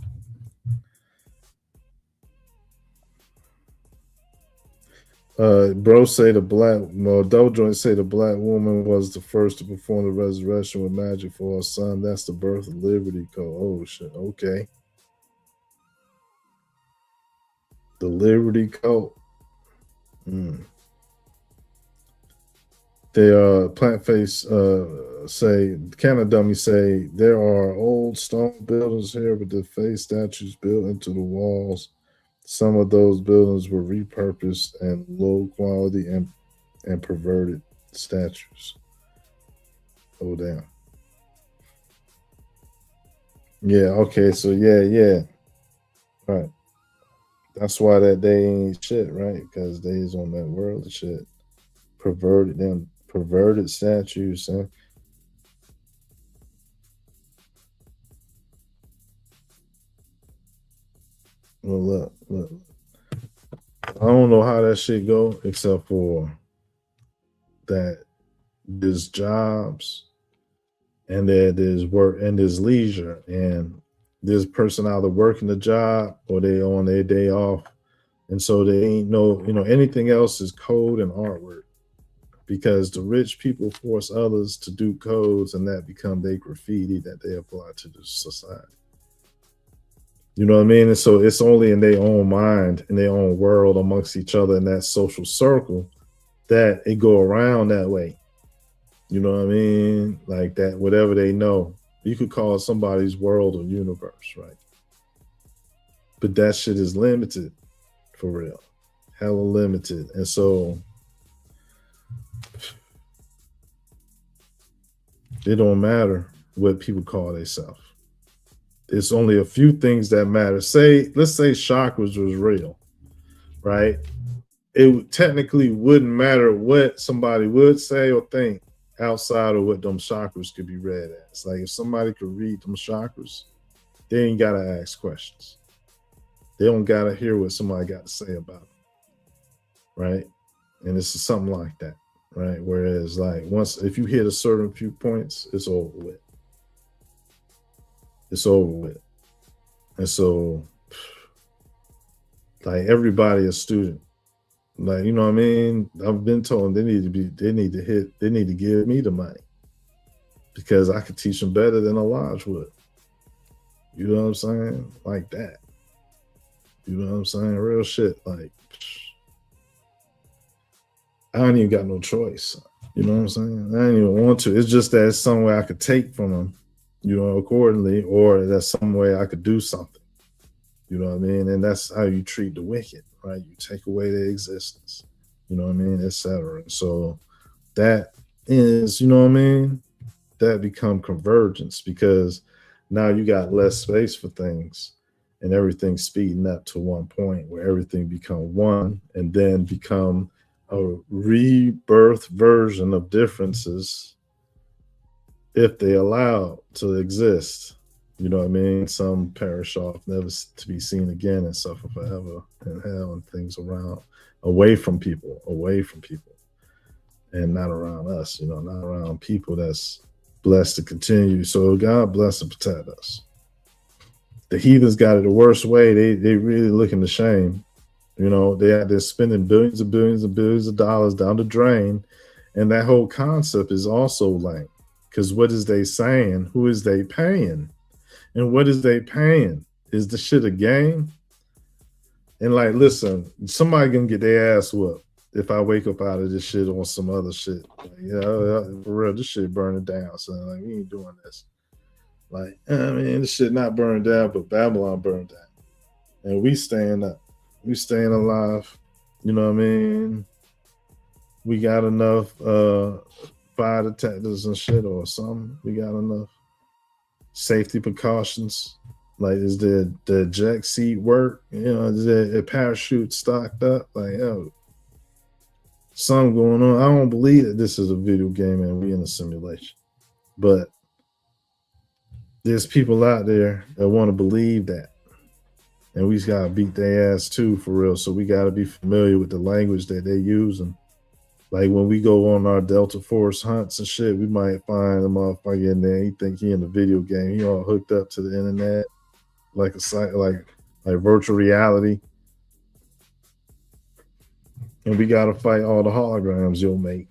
Bro say Dojoint say the black woman was the first to perform the resurrection with magic for her son. That's the birth of liberty code. Oh shit. Okay. The Liberty Cult. They Plant Face say, Canada Dummy say, there are old stone buildings here with the face statues built into the walls. Some of those buildings were repurposed and low quality and perverted statues. Oh damn. Yeah, okay, so yeah. Right. That's why that they ain't shit, right? Because they is on that world of shit. Perverted statues, huh? Well, look. I don't know how that shit go, except for that there's jobs and there's work and there's leisure, and this person either working the job or they on their day off, and so they ain't no, anything else is code and artwork, because the rich people force others to do codes, and that become their graffiti that they apply to the society. You know what I mean? And so it's only in their own mind, in their own world, amongst each other in that social circle, that it go around that way. You know what I mean? Like that, whatever they know. You could call it somebody's world or universe, right? But that shit is limited, for real. Hella limited. And so it don't matter what people call themselves. It's only a few things that matter. Let's say chakras was real, right? It technically wouldn't matter what somebody would say or think outside of what them chakras could be read as. Like if somebody could read them chakras, they ain't gotta ask questions. They don't gotta hear what somebody got to say about them, right? And this is something like that, right? Whereas like if you hit a certain few points, it's over with. It's over with. And so like everybody a student. Like, you know what I mean? I've been told they need to give me the money because I could teach them better than a lodge would. You know what I'm saying? Like that. You know what I'm saying? Real shit. Like, I don't even got no choice. You know what I'm saying? I don't even want to. It's just that it's some way I could take from them, accordingly, or that's some way I could do something. You know what I mean? And that's how you treat the wicked, right? You take away their existence, you know what I mean, etc. So that is, you know what I mean, that become convergence, because now you got less space for things and everything's speeding up to one point where everything become one and then become a rebirth version of differences if they allow to exist. You know what I mean? Some perish off, never to be seen again, and suffer forever in hell and things away from people, and not around us, not around people that's blessed to continue. So God bless and protect us. The heathens got it the worst way. They really looking to shame. They're spending billions and billions and billions of dollars down the drain, and that whole concept is also lame. Because what is they saying? Who is they paying? And what is they paying? Is the shit a game? And like, listen, somebody gonna get their ass whooped if I wake up out of this shit on some other shit. Like, yeah, for real, this shit burning down. So like, we ain't doing this. Like, I mean, this shit not burned down, but Babylon burned down, and we staying up, we staying alive. You know what I mean? We got enough fire detectors and shit or something. We got enough safety precautions. Like, is the eject seat work? You know, is the parachute stocked up? Like, yo, something going on. I don't believe that this is a video game and we in a simulation. But there's people out there that want to believe that. And we just got to beat their ass too, for real. So we got to be familiar with the language that they're using. Like when we go on our Delta Force hunts and shit, we might find a motherfucker in there. He think he in a video game. He all hooked up to the internet, like a site, like virtual reality. And we got to fight all the holograms you'll make.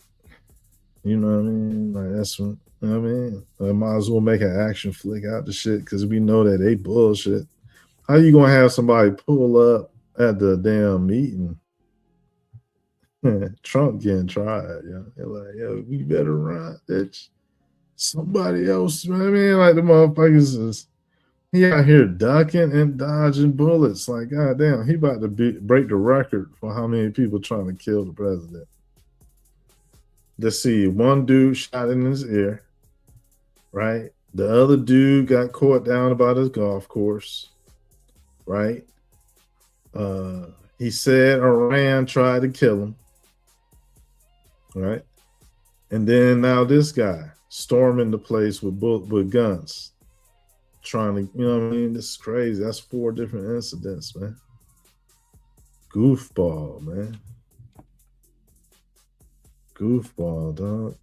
You know what I mean? Like that's what, you know what I mean? I might as well make an action flick out the shit because we know that they bullshit. How you gonna have somebody pull up at the damn meeting? Trump getting tried, yeah. They're like, yo, we better run, bitch. Somebody else, you know what I mean? Like the motherfuckers is he out here ducking and dodging bullets. Like, goddamn, he about to break the record for how many people trying to kill the president. Let's see, one dude shot in his ear, right? The other dude got caught down about his golf course, right? He said Iran tried to kill him. Right, and then now this guy storming the place with guns, trying to, you know what I mean? This is crazy. That's 4 different incidents, man. Goofball, man. Goofball, dog.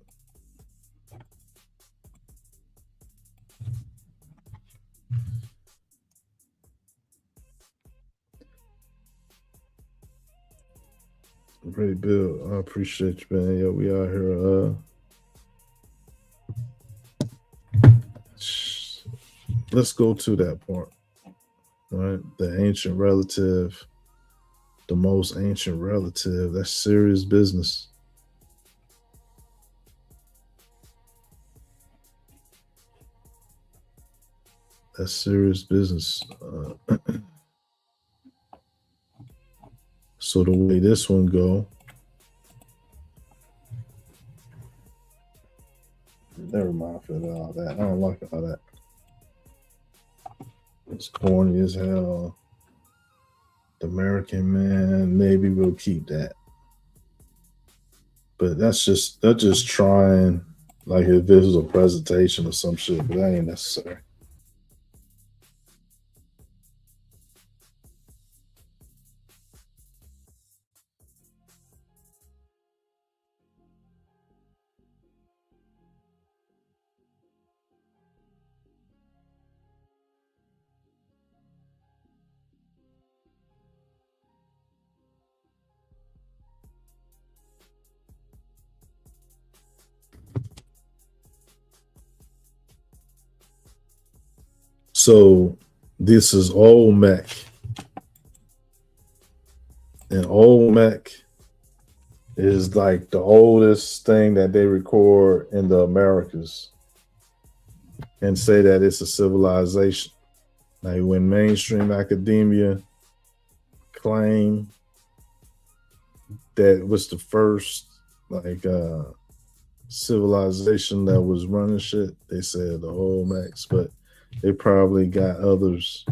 Great Bill, I appreciate you, man. Yeah, we out here. Let's go to that part, right? The ancient relative, the most ancient relative. That's serious business. That's serious business. So the way this one go, never mind for all that. I don't like all that. It's corny as hell. The American man, maybe we'll keep that. But they're just trying, like if this was a presentation or some shit, but that ain't necessary. So this is Olmec. And Olmec is like the oldest thing that they record in the Americas and say that it's a civilization. Like when mainstream academia claim that was the first like civilization that was running shit, they said the Olmecs, but they probably got others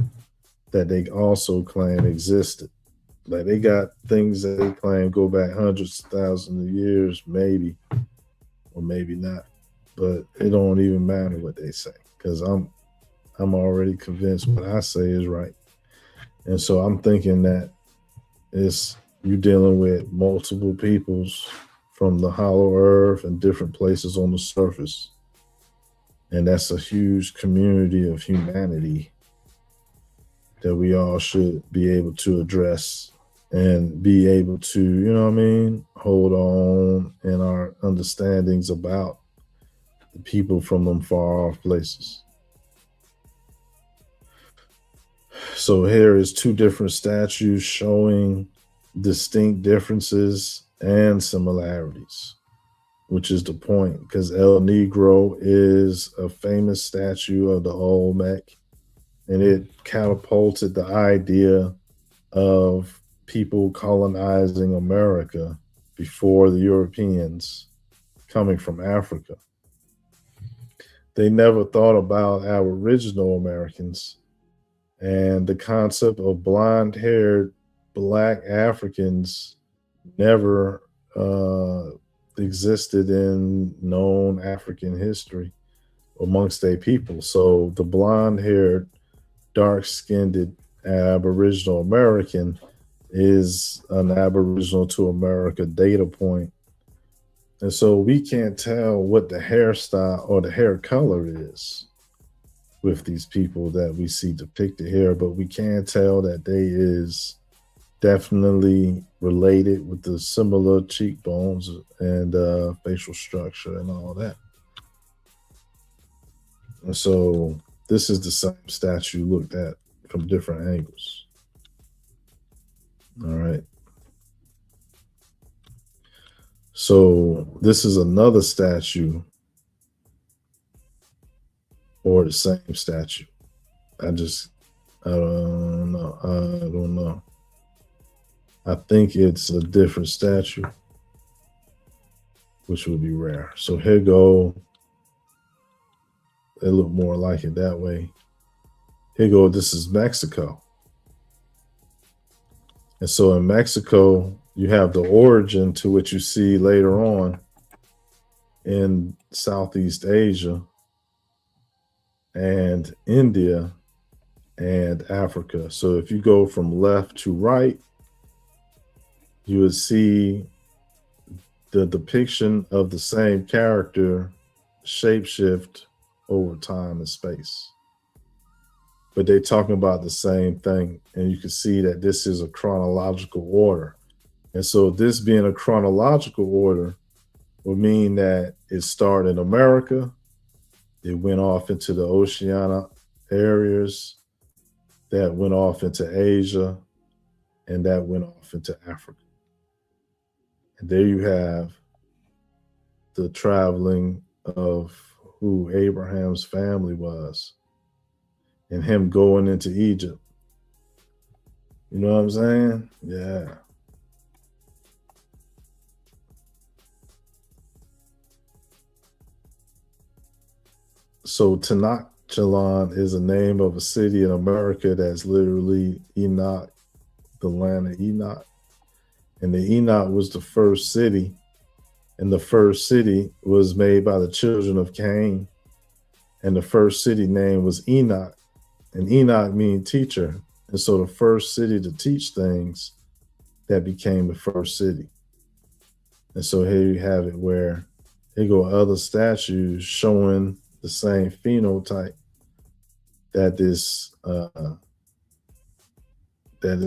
that they also claim existed. Like they got things that they claim go back hundreds of thousands of years, maybe, or maybe not. But it don't even matter what they say, because I'm already convinced what I say is right. And so I'm thinking that it's you're dealing with multiple peoples from the hollow earth and different places on the surface. And that's a huge community of humanity that we all should be able to address and be able to, you know what I mean, hold on in our understandings about the people from them far off places. So here is two different statues showing distinct differences and similarities, which is the point, because El Negro is a famous statue of the Olmec, and it catapulted the idea of people colonizing America before the Europeans coming from Africa. They never thought about Aboriginal Americans, and the concept of blonde-haired Black Africans never existed in known African history amongst their people. So the blonde-haired, dark-skinned Aboriginal American is an Aboriginal to America data point. And so we can't tell what the hairstyle or the hair color is with these people that we see depicted here, but we can tell that they is definitely related with the similar cheekbones and facial structure and all that. And so this is the same statue looked at from different angles. All right. So this is another statue or the same statue. I don't know. I think it's a different statue, which would be rare. So here go. They look more like it that way. Here go. This is Mexico. And so in Mexico, you have the origin to what you see later on in Southeast Asia and India and Africa. So if you go from left to right, you would see the depiction of the same character shapeshift over time and space. But they're talking about the same thing. And you can see that this is a chronological order. And so this being a chronological order would mean that it started in America, it went off into the Oceania areas, that went off into Asia, and that went off into Africa. And there you have the traveling of who Abraham's family was and him going into Egypt. You know what I'm saying? Yeah. So Tenochtitlan is a name of a city in America that's literally Enoch, the land of Enoch. And the Enoch was the first city. And the first city was made by the children of Cain. And the first city name was Enoch. And Enoch means teacher. And so the first city to teach things, that became the first city. And so here you have it where here go other statues showing the same phenotype that this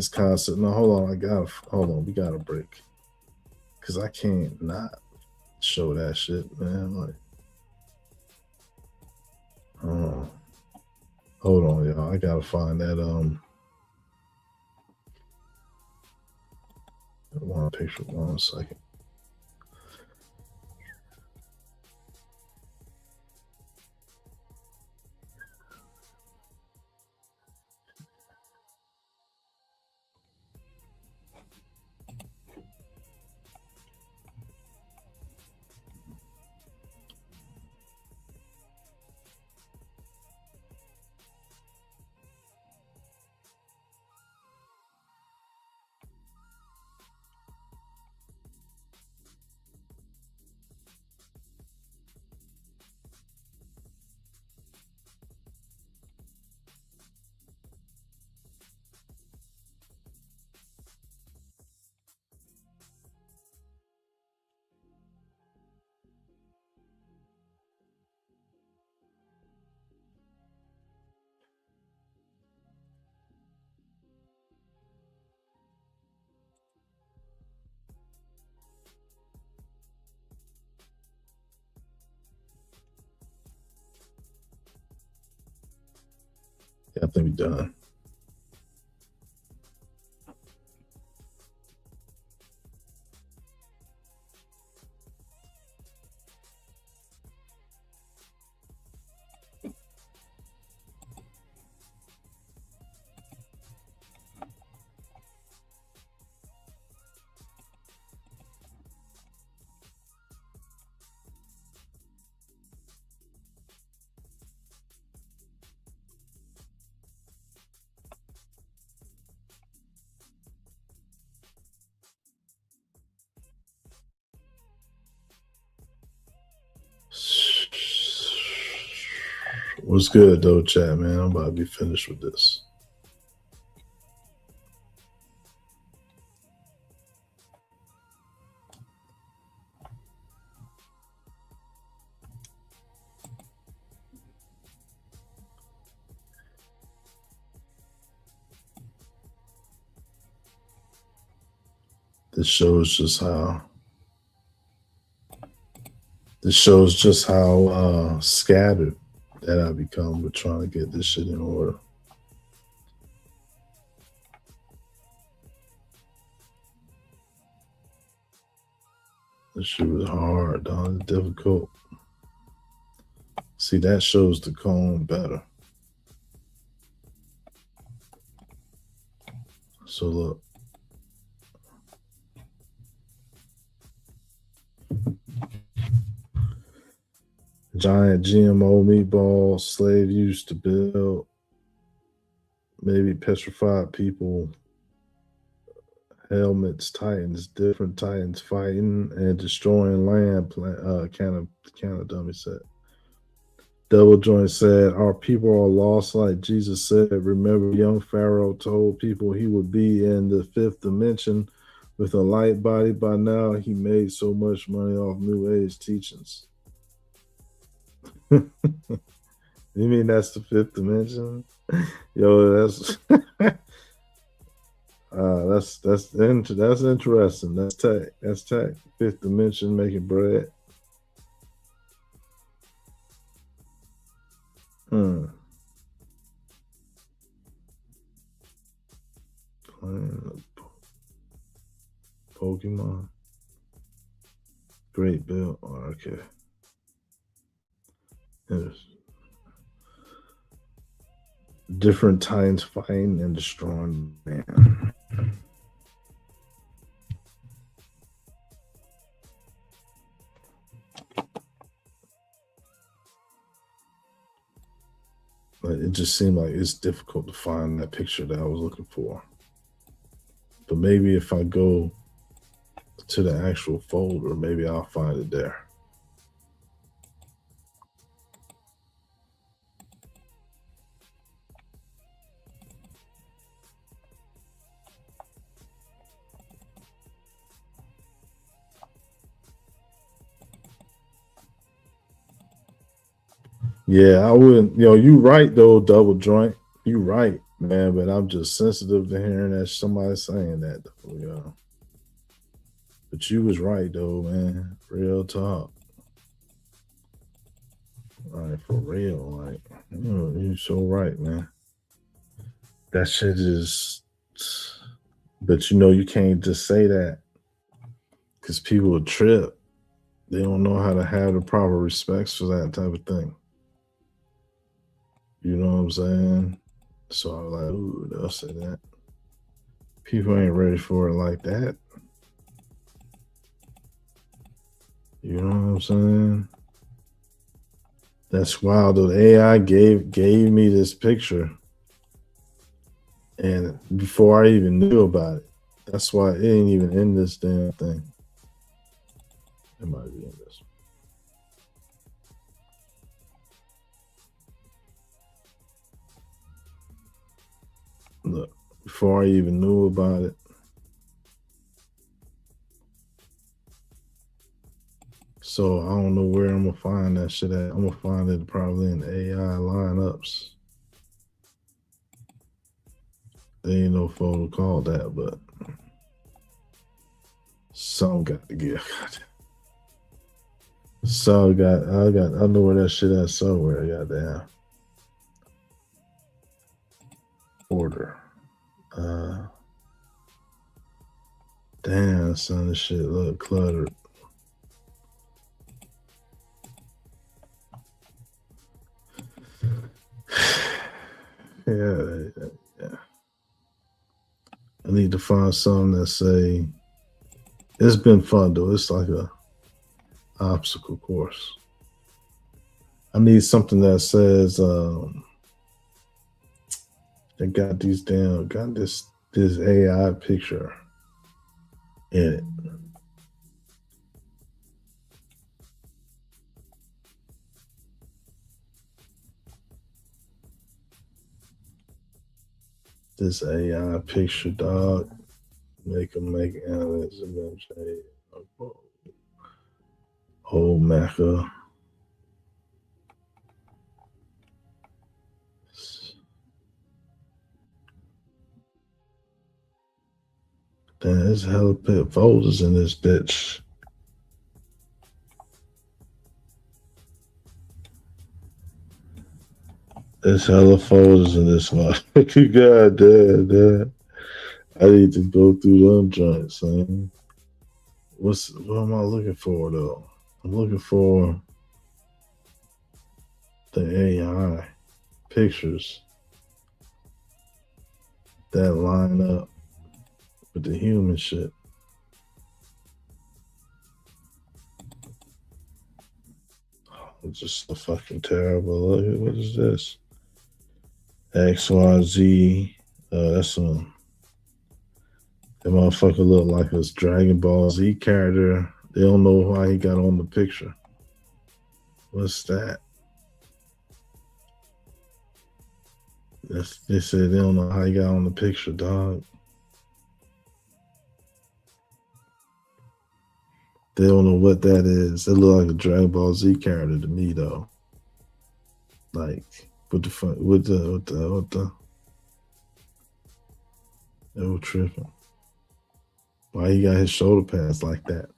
concept. No, hold on, we got a break. Cause I can't not show that shit, man. Like, hold on, y'all. I gotta find that one picture. 1 second. Yeah, I think we're done. What's good though, chat, man? I'm about to be finished with this. This shows just how scattered that I become with trying to get this shit in order. This shit was hard, dog. It's difficult. See, that shows the cone better. So look. Giant GMO meatballs, slave used to build, maybe petrified people, helmets, titans, different titans fighting and destroying land, kind of dummy said. Double Joint said, our people are lost like Jesus said. Remember, young Pharaoh told people he would be in the fifth dimension with a light body. By now, he made so much money off New Age teachings. You mean that's the fifth dimension? Yo, that's that's interesting. That's tech. That's tech. Fifth dimension making bread. Playing Pokemon. Great build. Oh, okay. Yes. Different titans fighting and destroying man. But it just seemed like it's difficult to find that picture that I was looking for. But maybe if I go to the actual folder, maybe I'll find it there. Yeah, I wouldn't. You right though, Double Joint. You right, man. But I'm just sensitive to hearing that somebody saying that, though. But you was right though, man. Real talk. Like for real, like you're so right, man. That shit is. But you can't just say that because people will trip. They don't know how to have the proper respects for that type of thing. You know what I'm saying? So I was like, ooh, they'll say that. People ain't ready for it like that. You know what I'm saying? That's wild. The AI gave me this picture. And before I even knew about it. That's why it ain't even in this damn thing. It might be in this. Look, before I even knew about it. So I don't know where I'm gonna find that shit at. I'm gonna find it probably in AI lineups. There ain't no photo called that, but some got to give. So I know where that shit at somewhere. Goddamn. Order. Damn, son, this shit look cluttered. Yeah. I need to find something that say it's been fun though. It's like a obstacle course. I need something that says they got this AI picture in it. This AI picture, dog. Make animals eventually. Old Maca. Damn, there's hella pit folders in this bitch. There's hella folders in this one. God damn. I need to go through them joints, man. What am I looking for though? I'm looking for the AI pictures that line up with the human shit. Oh, it's just so fucking terrible. Look at what is this? XYZ. That's one. That motherfucker look like a Dragon Ball Z character. They don't know why he got on the picture. What's that? They said they don't know how he got on the picture, dog. They don't know what that is. It look like a Dragon Ball Z character to me, though. Like, what the fuck? What the? They were tripping. Why he got his shoulder pads like that?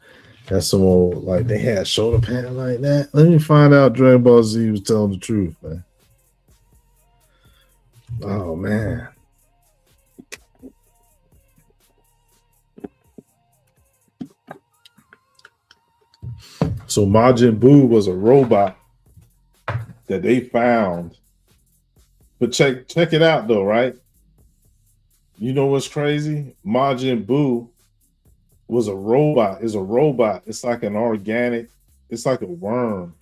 That's some old, like, they had shoulder pads like that. Let me find out Dragon Ball Z was telling the truth, man. Oh, man. So Majin Buu was a robot that they found. But check it out, though, right? You know what's crazy? Majin Buu was a robot. Is a robot. It's like an organic. It's like a worm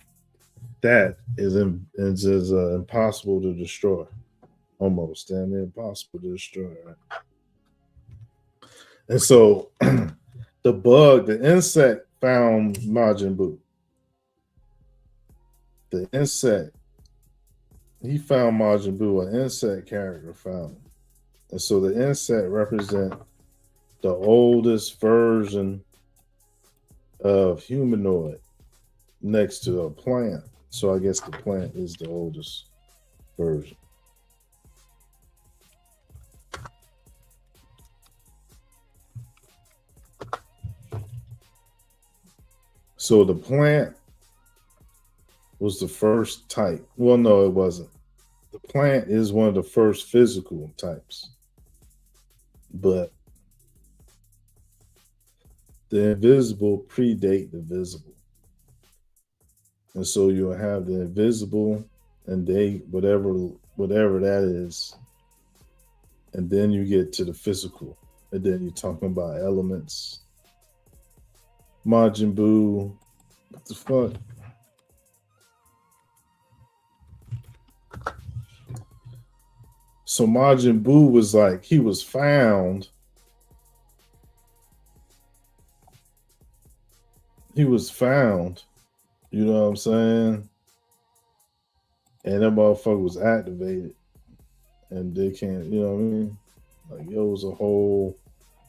that is impossible to destroy. Almost, damn near impossible to destroy. Right? And so the insect found Majin Buu. The insect, he found Majin Buu. An insect character found him. And so the insect represent the oldest version of humanoid next to a plant. So I guess the plant is the oldest version. So the plant was the first type. Well, no, it wasn't. The plant is one of the first physical types. But the invisible predate the visible. And so you'll have the invisible and they whatever that is. And then you get to the physical. And then you're talking about elements. Majin Buu. What the fuck? So Majin Buu was like, he was found. He was found. You know what I'm saying? And that motherfucker was activated. And they can't, you know what I mean? Like, it was a whole,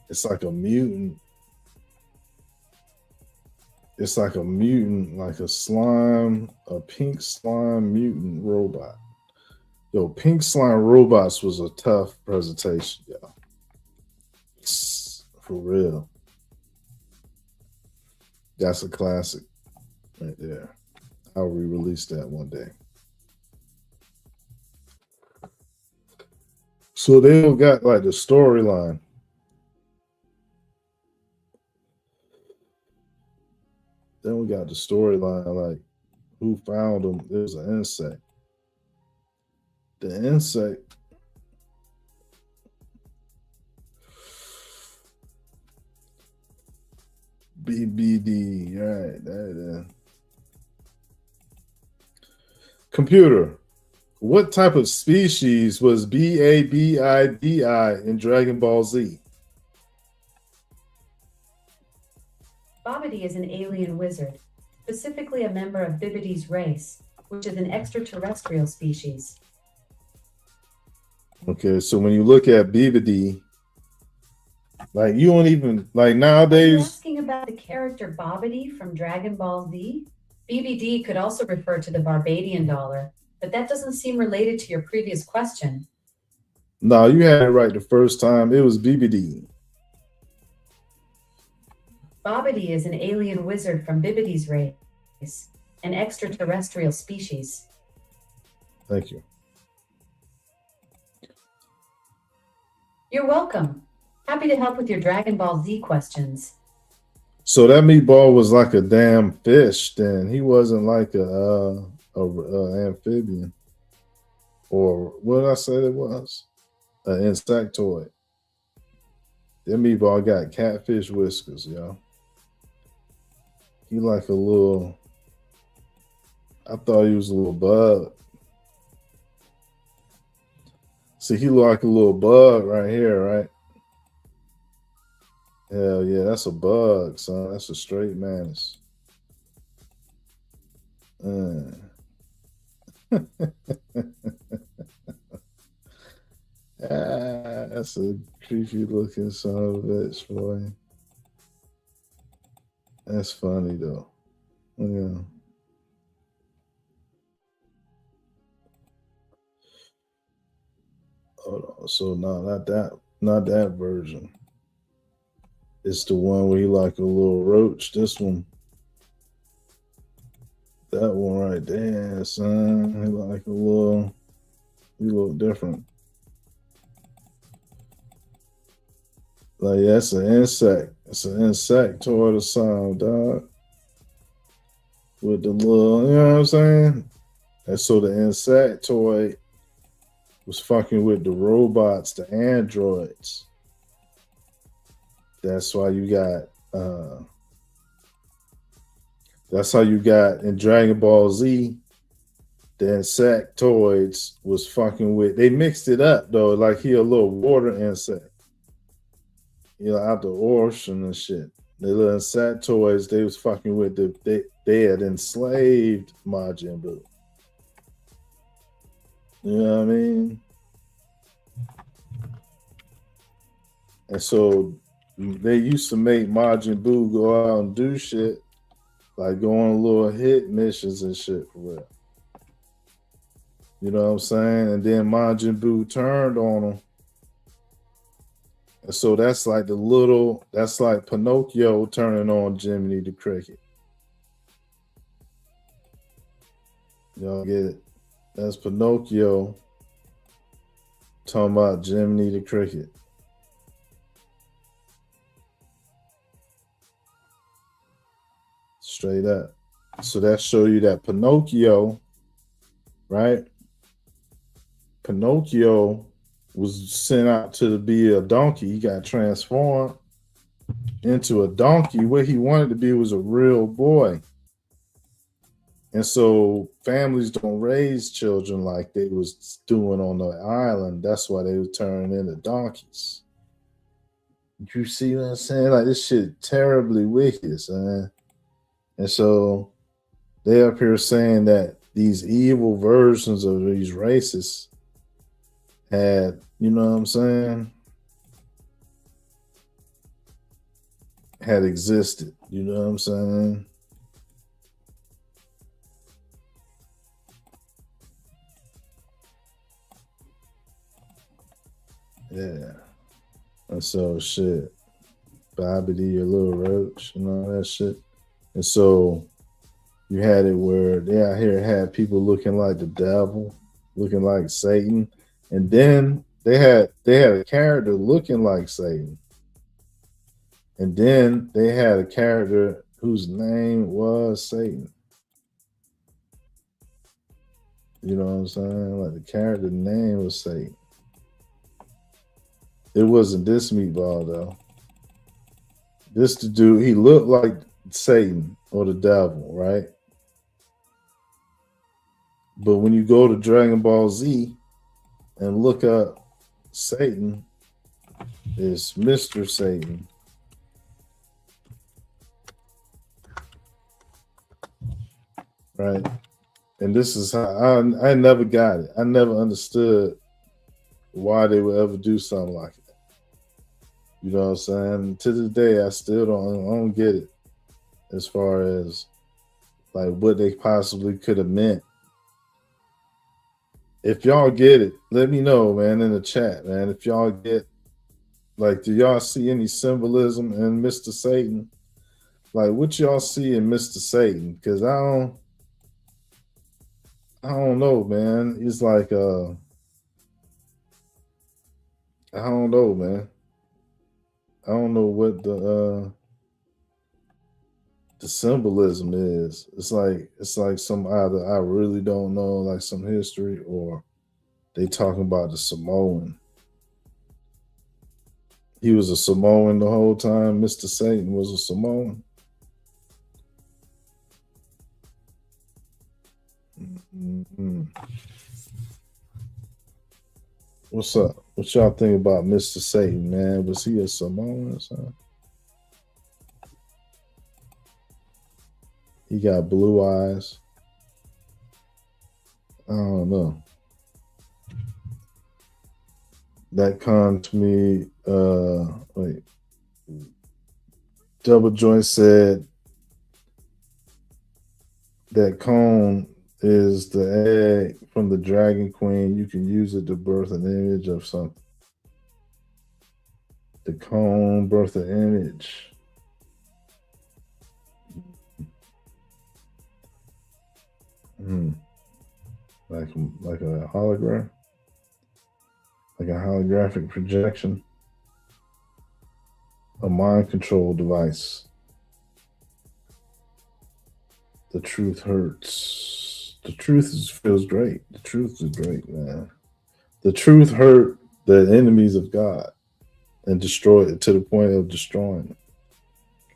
it's like a mutant. It's like a mutant, like a slime, a pink slime mutant robot. Yo, pink slime robots was a tough presentation, yo. For real. That's a classic right there. I'll re-release that one day. So they all got like the storyline. Then we got the storyline, like who found them. There's an insect. The insect BBD, right? That, Computer, what type of species was BABIDI in Dragon Ball Z? Babidi is an alien wizard, specifically a member of Bibidi's race, which is an extraterrestrial species. Okay, so when you look at BBD, like you don't even like Are you nowadays. asking about the character Bobbity from Dragon Ball Z? BBD could also refer to the Barbadian dollar, but that doesn't seem related to your previous question. No, you had it right the first time. It was BBD. Bobbity is an alien wizard from Bibidi's race, an extraterrestrial species. Thank you. You're welcome. Happy to help with your Dragon Ball Z questions. So that meatball was like a damn fish. Then he wasn't like a amphibian, or what did I say it was? An insectoid. That meatball got catfish whiskers, yo. He like a little. I thought he was a little bug. See, he look like a little bug right here, right? Hell yeah, that's a bug, son. That's a straight mantis. That's a creepy looking son of a bitch, boy. That's funny though. Yeah. Hold on. So no, not that version. It's the one where he like a little roach. This one. That one right there, son. He like a little, he look different. Like, that's an insect. It's an insectoid or something, dog. With the little, you know what I'm saying? And so the insectoid was fucking with the robots, the androids. That's why you got, that's how you got in Dragon Ball Z, the insectoids was fucking with, they mixed it up though, like he a little water insect. You know, out the ocean and shit. The little insectoids, they was fucking with they had enslaved Majin Buu. You know what I mean? And so they used to make Majin Buu go out and do shit, like go on little hit missions and shit for real. You know what I'm saying? And then Majin Buu turned on him. And so that's like that's like Pinocchio turning on Jiminy the Cricket. Y'all get it? That's Pinocchio talking about Jiminy the Cricket. Straight up. So that show you that Pinocchio, right? Pinocchio was sent out to be a donkey. He got transformed into a donkey. What he wanted to be was a real boy. And so families don't raise children like they was doing on the island. That's why they were turning into donkeys. You see what I'm saying? Like, this shit terribly wicked, man. And so they up here saying that these evil versions of these races had, you know what I'm saying, had existed. You know what I'm saying? Yeah. And so shit, Bobbity, your little roach, and all that shit. And so you had it where they out here had people looking like the devil, looking like Satan. And then they had a character looking like Satan. And then they had a character whose name was Satan. You know what I'm saying? Like, the character name was Satan. It wasn't this meatball though. This the dude, he looked like Satan or the devil, right? But when you go to Dragon Ball Z and look up Satan, it's Mr. Satan. Right? And this is how I never got it. I never understood why they would ever do something like that. You know what I'm saying? To this day, I still don't get it as far as like what they possibly could have meant. If y'all get it, let me know, man, in the chat, man. If y'all get, like, do y'all see any symbolism in Mr. Satan? Like, what y'all see in Mr. Satan? Because I don't know, man. It's like I don't know, man. I don't know what the symbolism is. It's like some either I really don't know, like some history, or they talking about the Samoan. He was a Samoan the whole time. Mr. Satan was a Samoan. Mm-hmm. What's up? What y'all think about Mr. Satan, man? Was he a Samoan or something? He got blue eyes. I don't know. That con to me, wait. Double Joint said that cone is the egg from the Dragon Queen. You can use it to birth an image of something. The cone birth an image. Like a hologram, like a holographic projection, a mind control device. The truth hurts. The truth feels great. The truth is great, man. The truth hurt the enemies of God and destroyed it to the point of destroying them.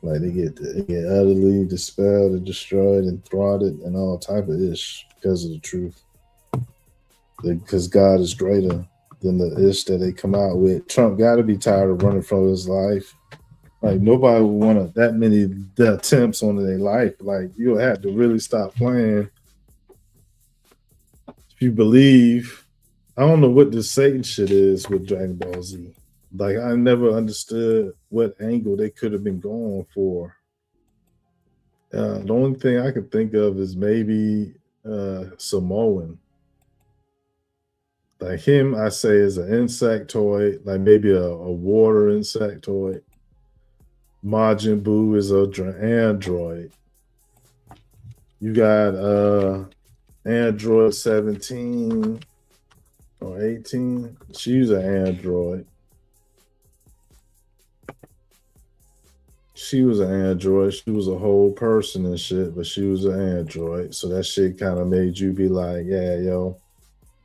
Like they get utterly dispelled and destroyed and throttled and all type of ish because of the truth. Because God is greater than the ish that they come out with. Trump got to be tired of running from his life. Like nobody would want that many attempts on their life. Like you'll have to really stop playing. If you believe, I don't know what this Satan shit is with Dragon Ball Z. Like I never understood what angle they could have been going for. The only thing I could think of is maybe Samoan. Like him, I say is an insectoid, like maybe a water insectoid. Majin Buu is an android. You got Android 17 or 18. She's an android. She was an android. She was a whole person and shit, but she was an android. So that shit kind of made you be like, yeah, yo,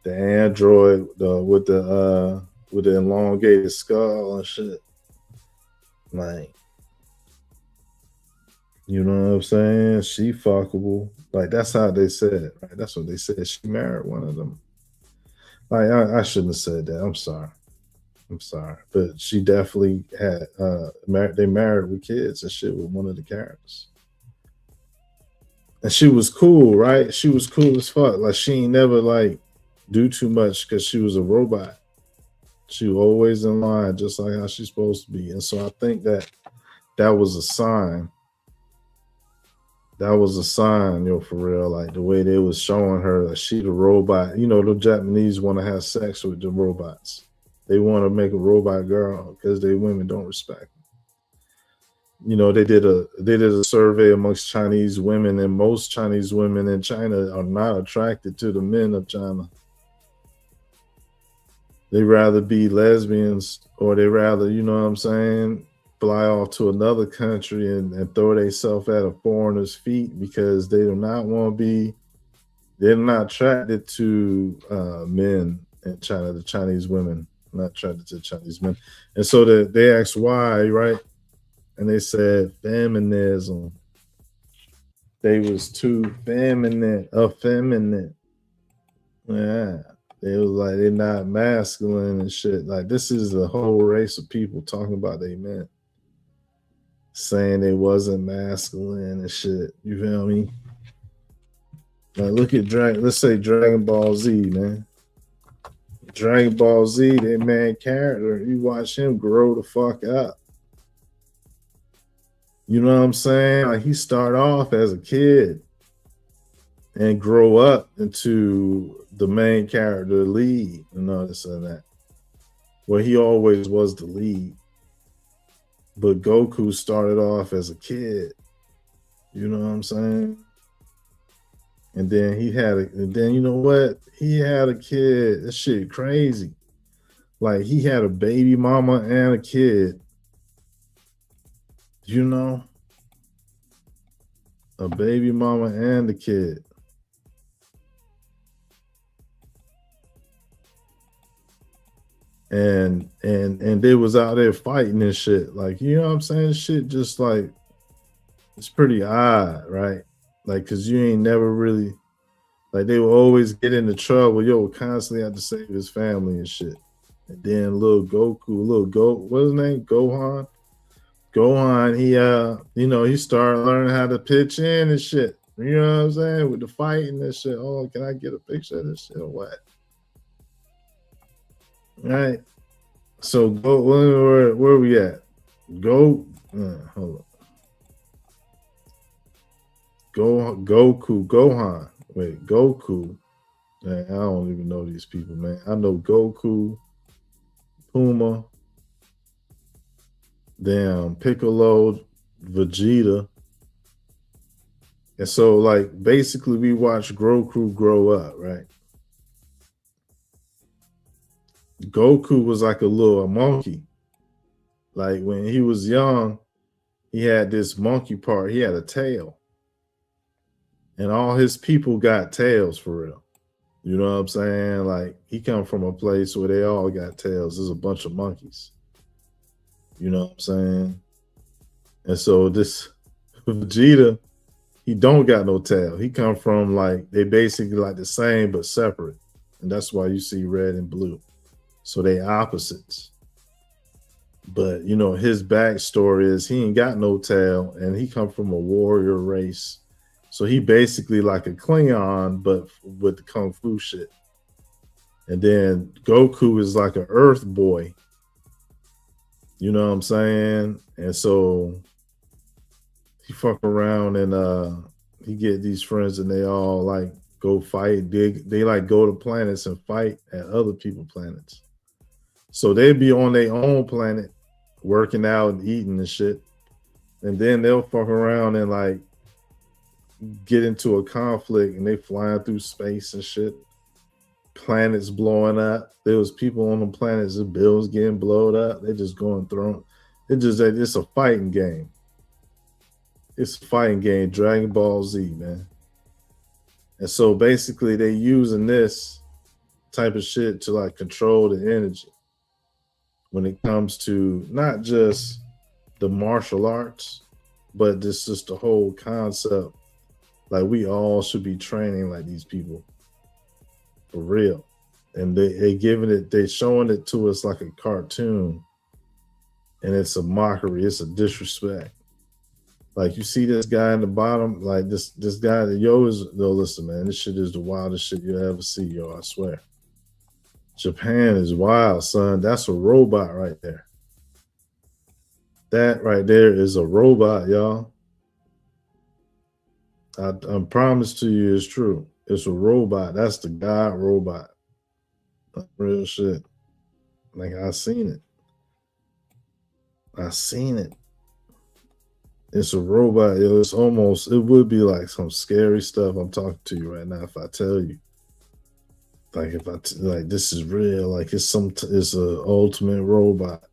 the android with the elongated skull and shit. Like, you know what I'm saying? She fuckable. Like that's how they said, right? That's what they said. She married one of them. Like I shouldn't have said that. I'm sorry. But she definitely had they married with kids and shit with one of the characters. And she was cool, right? She was cool as fuck. Like she ain't never like do too much because she was a robot. She was always in line, just like how she's supposed to be. And so I think that was a sign. That was a sign, yo, for real. Like the way they was showing her, like she the robot. You know, the Japanese want to have sex with the robots. They want to make a robot girl because they women don't respect them. You know, they did a survey amongst Chinese women, and most Chinese women in China are not attracted to the men of China. They rather be lesbians, or they rather, you know what I'm saying, fly off to another country and throw themselves at a foreigner's feet because they do not want to be, they're not attracted to men in China, the Chinese women, not attracted to Chinese men. And so they asked why, right? And they said feminism. They was too effeminate. Yeah. It was like they're not masculine and shit. Like this is the whole race of people talking about they men. Saying they wasn't masculine and shit. You feel me? Like look at let's say Dragon Ball Z, man. Dragon Ball Z, that main character, you watch him grow the fuck up. You know what I'm saying? Like he start off as a kid and grow up into the main character lead and all this and that. Well, he always was the lead. But Goku started off as a kid. You know what I'm saying? And then and then you know what? He had a kid. That shit crazy. Like he had a baby mama and a kid. You know? A baby mama and a kid. And they was out there fighting and shit. Like, you know what I'm saying? Shit just like, it's pretty odd, right? Like, cause you ain't never really, like they would always get into trouble. Yo, would constantly have to save his family and shit. And then little Goku, what's his name? Gohan, he you know, he started learning how to pitch in and shit. You know what I'm saying? With the fighting and shit. Oh, can I get a picture of this shit or what? Right. So go where we at? Hold on. Gohan. Wait, Goku. Man, I don't even know these people, man. I know Goku, Puma, damn Piccolo, Vegeta. And so, like, basically, we watch Goku grow up, right? Goku was like a monkey. Like, when he was young, he had this monkey part. He had a tail. And all his people got tails for real. You know what I'm saying? Like, he come from a place where they all got tails. There's a bunch of monkeys. You know what I'm saying? And so this Vegeta, he don't got no tail. He come from like, they basically like the same but separate. And that's why you see red and blue. So they opposites. But, you know, his backstory is he ain't got no tail and he come from a warrior race. So he basically like a Klingon, but with the Kung Fu shit. And then Goku is like an Earth boy. You know what I'm saying? And so he fuck around and he get these friends and they all like go fight. They like go to planets and fight at other people's planets. So they'd be on their own planet working out and eating and shit. And then they'll fuck around and like get into a conflict and they flying through space and shit. Planets blowing up. There was people on the planets, the bills getting blowed up. They just going through. It's a fighting game. It's a fighting game, Dragon Ball Z, man. And so basically they using this type of shit to like control the energy when it comes to not just the martial arts, but this is the whole concept. Like we all should be training like these people for real. And they showing it to us like a cartoon. And it's a mockery, it's a disrespect. Like you see this guy in the bottom, like this guy that listen, man, this shit is the wildest shit you ever see, yo, I swear. Japan is wild, son. That's a robot right there. That right there is a robot, y'all. I promise to you it's true. It's a robot. That's the God robot. Real shit. Like I seen it. It's a robot. It's almost, it would be like some scary stuff I'm talking to you right now if I tell you. Like if like this is real, like it's a ultimate robot.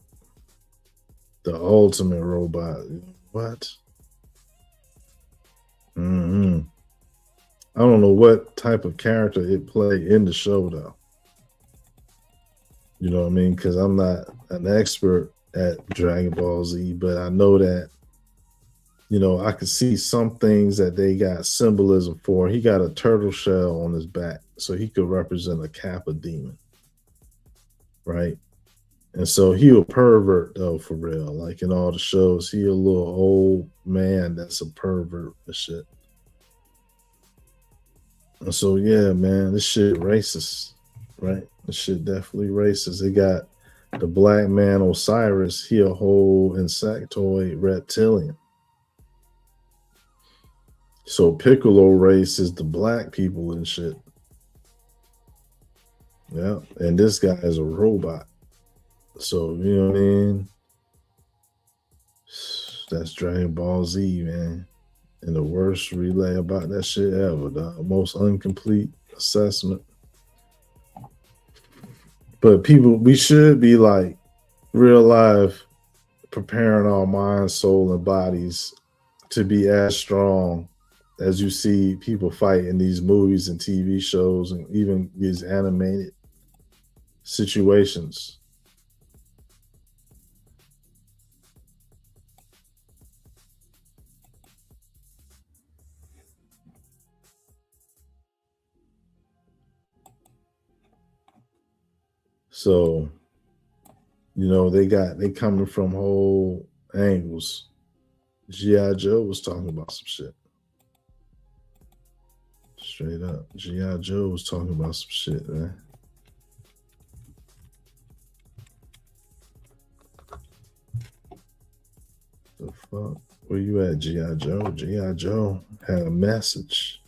The ultimate robot. What? I don't know what type of character it played in the show though. You know what I mean? Because I'm not an expert at Dragon Ball Z, but I know that, you know, I could see some things that they got symbolism for. He got a turtle shell on his back, so he could represent a Kappa demon, right? And so he a pervert though, for real. Like in all the shows, he a little old man that's a pervert and shit. And so yeah, man, this shit racist. right? The shit definitely racist. They got the black man Osiris, he a whole insectoid reptilian. So Piccolo race is the black people and shit. Yeah, and this guy is a robot. So, you know what I mean? That's Dragon Ball Z, man. And the worst relay about that shit ever, the most incomplete assessment. But people, we should be like real life preparing our minds, soul, and bodies to be as strong as you see people fight in these movies and TV shows and even these animated situations. So, you know, they coming from whole angles. G.I. Joe was talking about some shit. Straight up. G.I. Joe was talking about some shit, man. The fuck? Where you at, G.I. Joe? G.I. Joe had a message.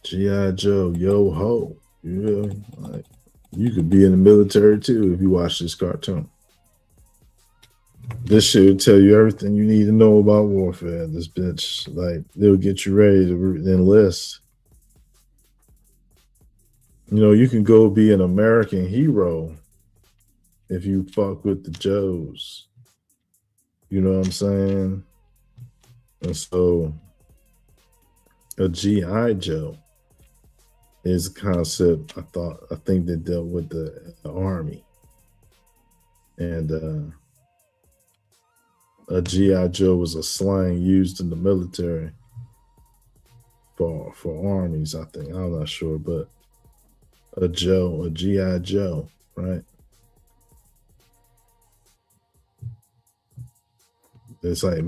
G.I. Joe, yo ho. You feel me? Like, you could be in the military too if you watch this cartoon. This shit will tell you everything you need to know about warfare. This bitch, like, they'll get you ready to enlist. You know, you can go be an American hero if you fuck with the Joes. You know what I'm saying? And so a G.I. Joe is a concept I think that dealt with the Army. And a G.I. Joe was a slang used in the military for armies, I think. I'm not sure, but a G.I. Joe, right? It's like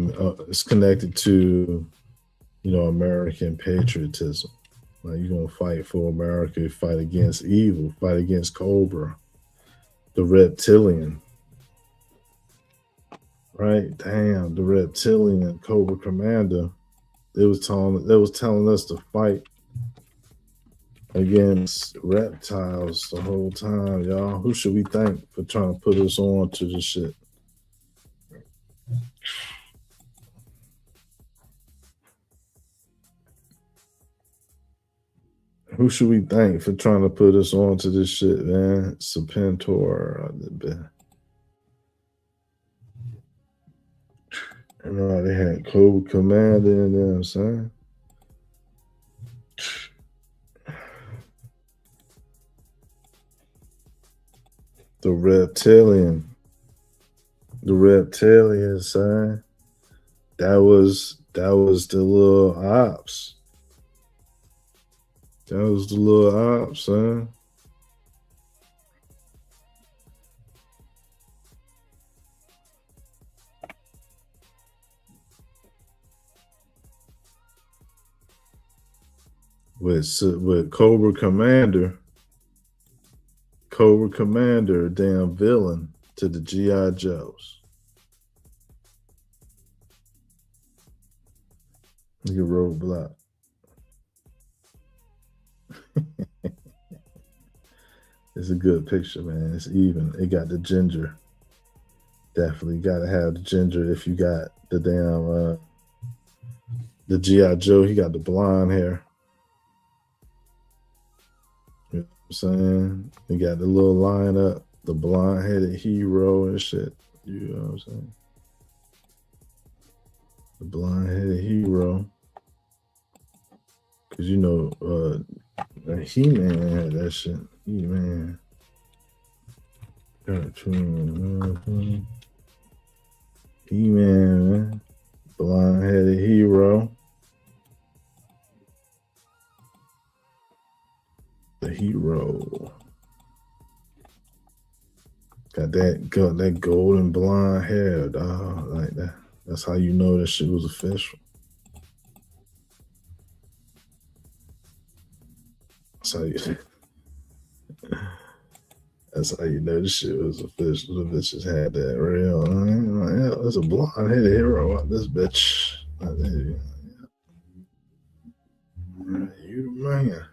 it's connected to, you know, American patriotism. Like, you're gonna fight for America, fight against evil, fight against Cobra, the reptilian. Right? Damn, the reptilian Cobra Commander. They was telling us to fight against reptiles the whole time, y'all. Who should we thank for trying to put us on to this shit? Who should we thank for trying to put us on to this shit, man? Serpentor. You know, they had Cobra Commander in there, son. The reptilian, son. That was the little ops. That was the little ops, son. With Cobra Commander, a damn villain to the G.I. Joes. Look at Roadblock. It's a good picture, man. It's even. It got the ginger. Definitely got to have the ginger if you got the damn the G.I. Joe. He got the blonde hair. You know what I'm saying? He got the little line up, the blonde-headed hero and shit. You know what I'm saying? The blonde-headed hero. Because, you know, He-Man had that shit. He-Man. Cartoon. He-Man, man. Blonde-headed hero. The hero. Got that golden blonde hair, dog. Like that. That's how you know that shit was official. That's how you know this shit was official. The bitches had that real. Yeah, there's a blonde-headed hero out this bitch. You man.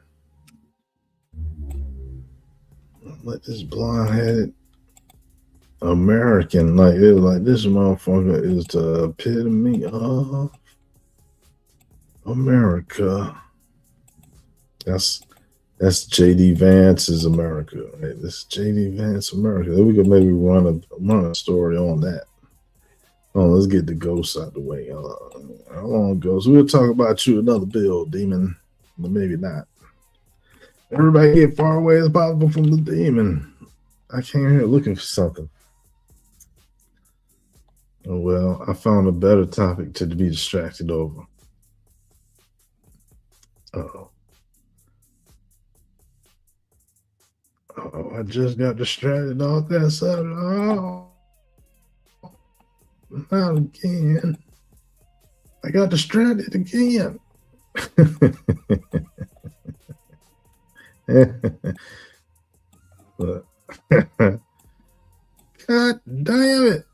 Like this blonde-headed American, like it was like this motherfucker is the epitome of America. That's JD Vance's America, right? This JD Vance America. Then we could maybe run a story on that. Oh, let's get the ghosts out the way. How long ghosts? We'll talk about you another bill, demon. But maybe not. Everybody get far away as possible from the demon. I came here looking for something. Oh, well, I found a better topic to be distracted over. Uh-oh. Oh, I just got distracted off that side. Oh, not again. I got distracted again. But God damn it.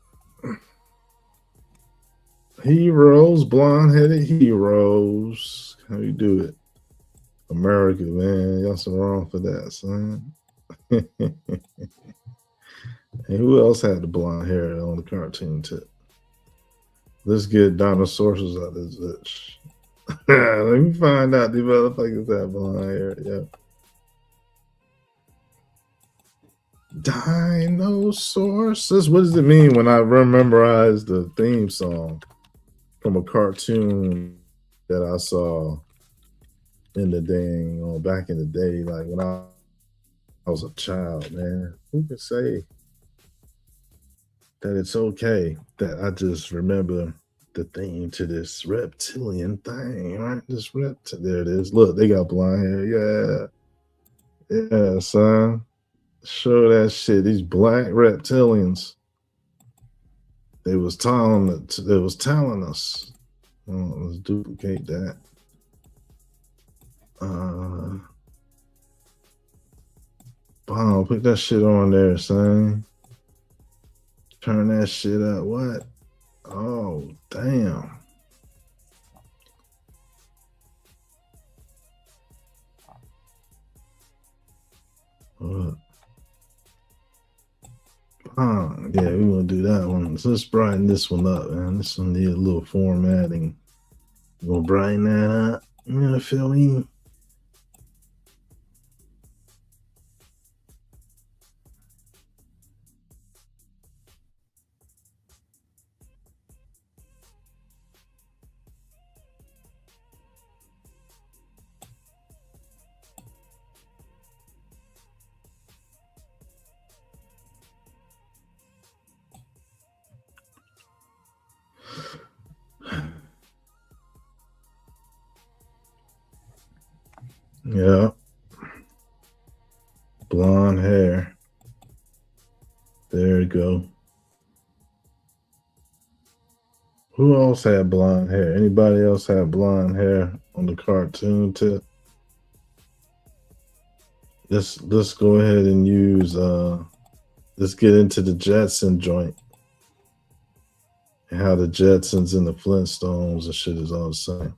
Heroes, blonde-headed heroes. How you do it? America, man. Y'all so wrong for that, son. And who else had the blonde hair on the cartoon tip? Let's get dinosaurs out of this bitch. Let me find out the motherfuckers have blonde hair. Yeah. Dinosaurs. What does it mean when I memorize the theme song from a cartoon that I saw in the dang back in the day, like when I was a child, man? Who can say that it's okay that I just remember the theme to this reptilian thing, right? There it is. Look, they got blonde hair. Yeah, son. Show that shit. These black reptilians. They was telling us. Oh, let's duplicate that. Bomb, put that shit on there, son. Turn that shit up. What? Oh, damn. What? Yeah, we're gonna do that one. So let's brighten this one up, man. This one need a little formatting. We're gonna brighten that up. You know, feel me? Yeah. Blonde hair. There you go. Who else had blonde hair? Anybody else have blonde hair on the cartoon tip? Let's go ahead and use let's get into the Jetson joint. And how the Jetsons and the Flintstones and shit is all the same.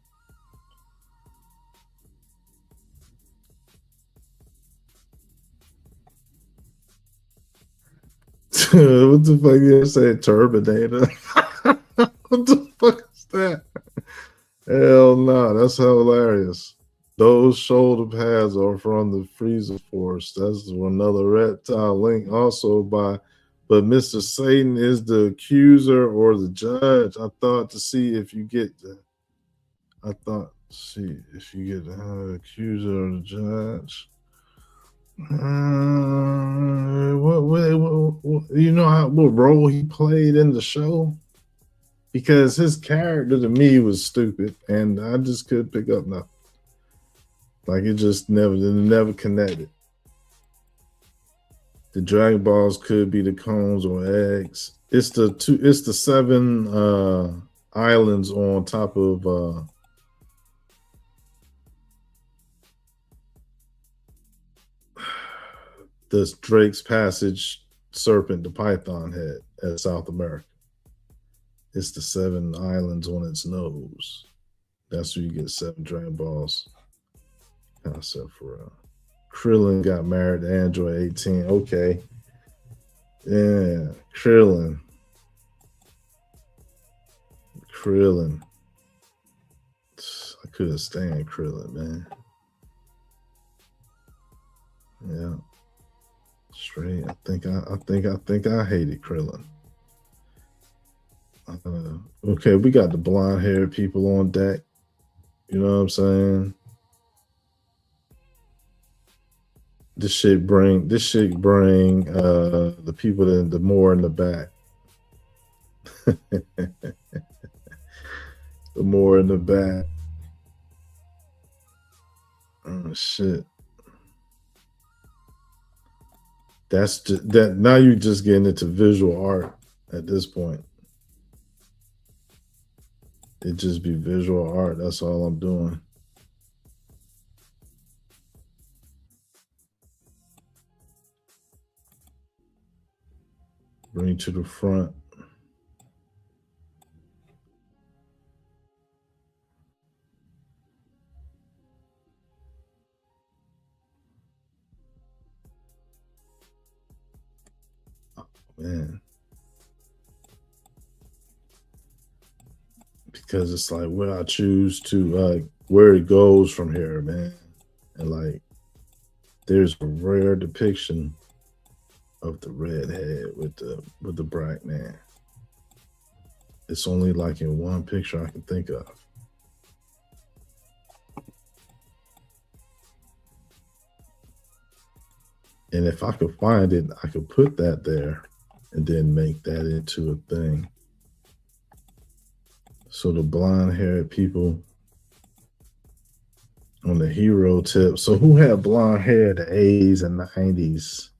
What the fuck you say? Terminator? What the fuck is that? Hell no, that's hilarious. Those shoulder pads are from the Freezer Force. That's another reptile link also by, but Mr. Satan is the accuser or the judge. I thought to see if you get the, accuser or the judge. What you know what role he played in the show? Because his character to me was stupid, and I just couldn't pick up nothing. Like it just never connected. The Dragon Balls could be the cones or eggs. It's the 7 islands on top of this Drake's Passage serpent the python head at South America. It's the 7 islands on its nose. That's where you get 7 Dragon Balls concept for real. Krillin got married to Android 18. Okay. Yeah, Krillin. I couldn't stand Krillin, man. Yeah. Straight. I think I hated Krillin. Okay, we got the blonde haired people on deck. You know what I'm saying? This shit bring the people in the more in the back. The more in the back. Oh shit. That's just, that now you're just getting into visual art at this point. It just be visual art. That's all I'm doing. Bring to the front. Oh, man. Because it's like where I choose to where it goes from here, man. And like there's a rare depiction of the redhead with the black man. It's only like in one picture I can think of. And if I could find it, I could put that there and then make that into a thing. So the blonde-haired people on the hero tip. So who had blonde hair in the 80s and 90s?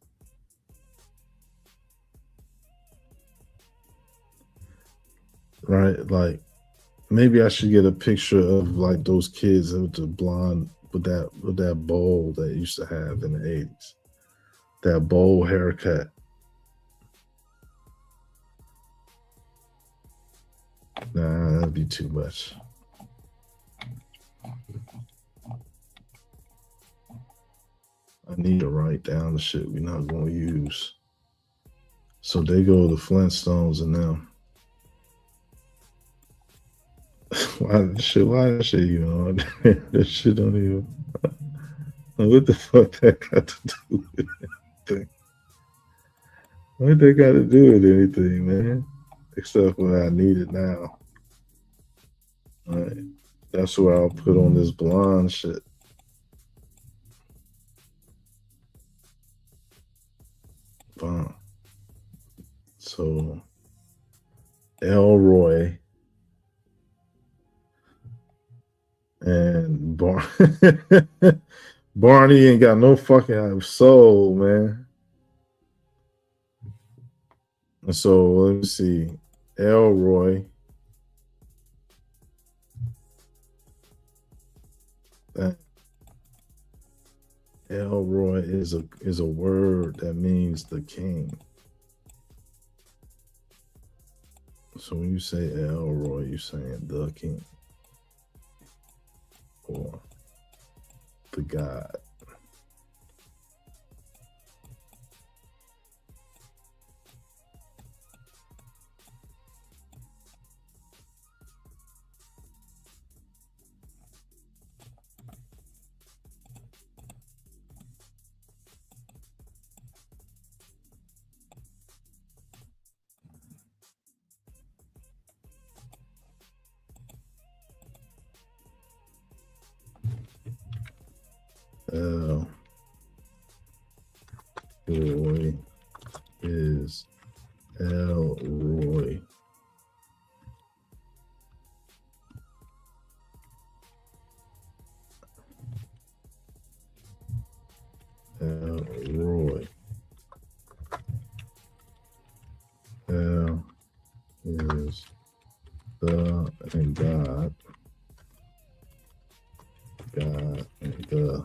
Right, like maybe I should get a picture of like those kids with the blonde with that bowl that used to have in the 80s. That bowl haircut. Nah, that'd be too much. I need to write down the shit we're not gonna use. So they go the Flintstones and them. Why that shit, you know? That shit don't even. What the fuck that got to do with anything? What they got to do with anything, man? Except what I need it now. All right. That's where I'll put on this blonde shit. Wow. So, Elroy and Barney ain't got no fucking soul, man. And so let me see. Elroy. Elroy is a word that means the king. So when you say Elroy, you're saying the king or the god. Elroy is Elroy. Elroy. El is the and God. God and the.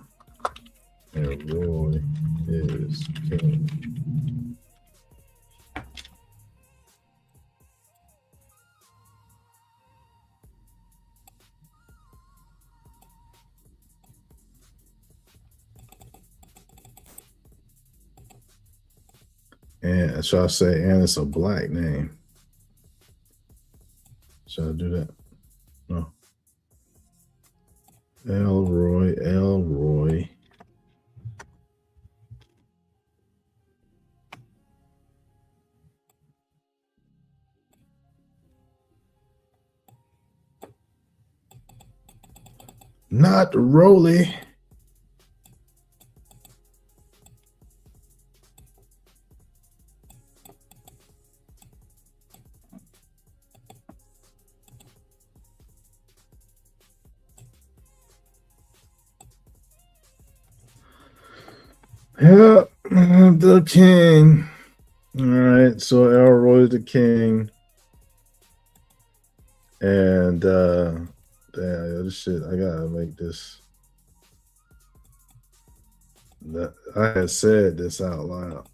And Roy is King. And should I say, and it's a black name? Should I do that? No. Elroy. Not Rolly. Yep, the king. All right, so Elroy the king. And damn, this shit, I gotta make this. I had said this out loud,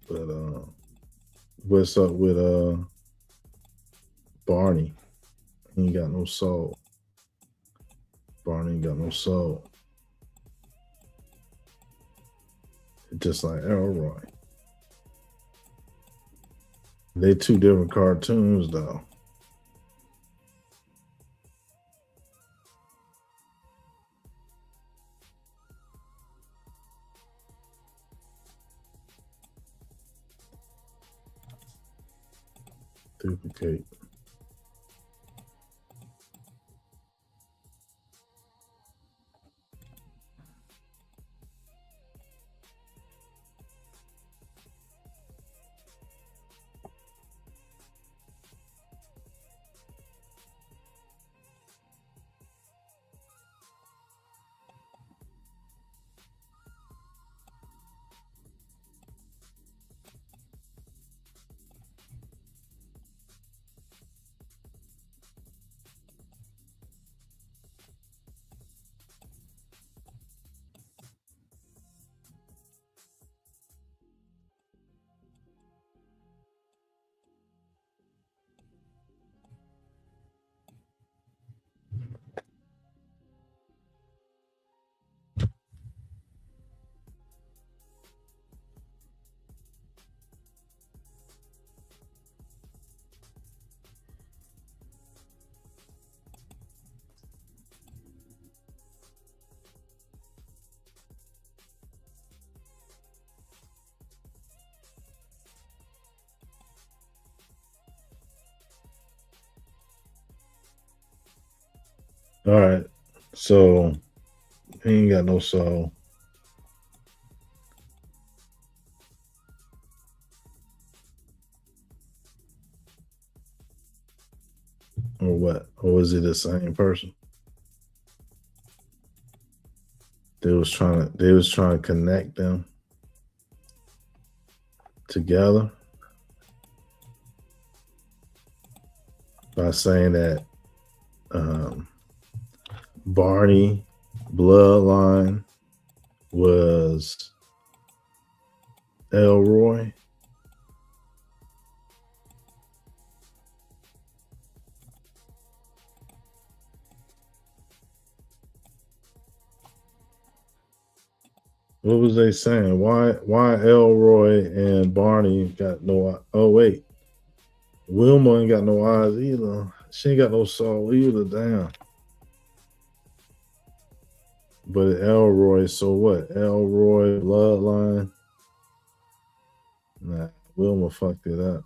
but what's up with Barney? He ain't got no soul. Barney ain't got no soul. Just like Elroy. They two different cartoons though. Duplicate. All right, so he ain't got no soul. Or what? Or is it the same person? They was trying to connect them together by saying that Barney bloodline was Elroy. What was they saying? Why Elroy and Barney got no? Oh wait, Wilma ain't got no eyes either. She ain't got no soul either. Damn. But Elroy, so what? Elroy bloodline. Nah, Wilma fucked it up.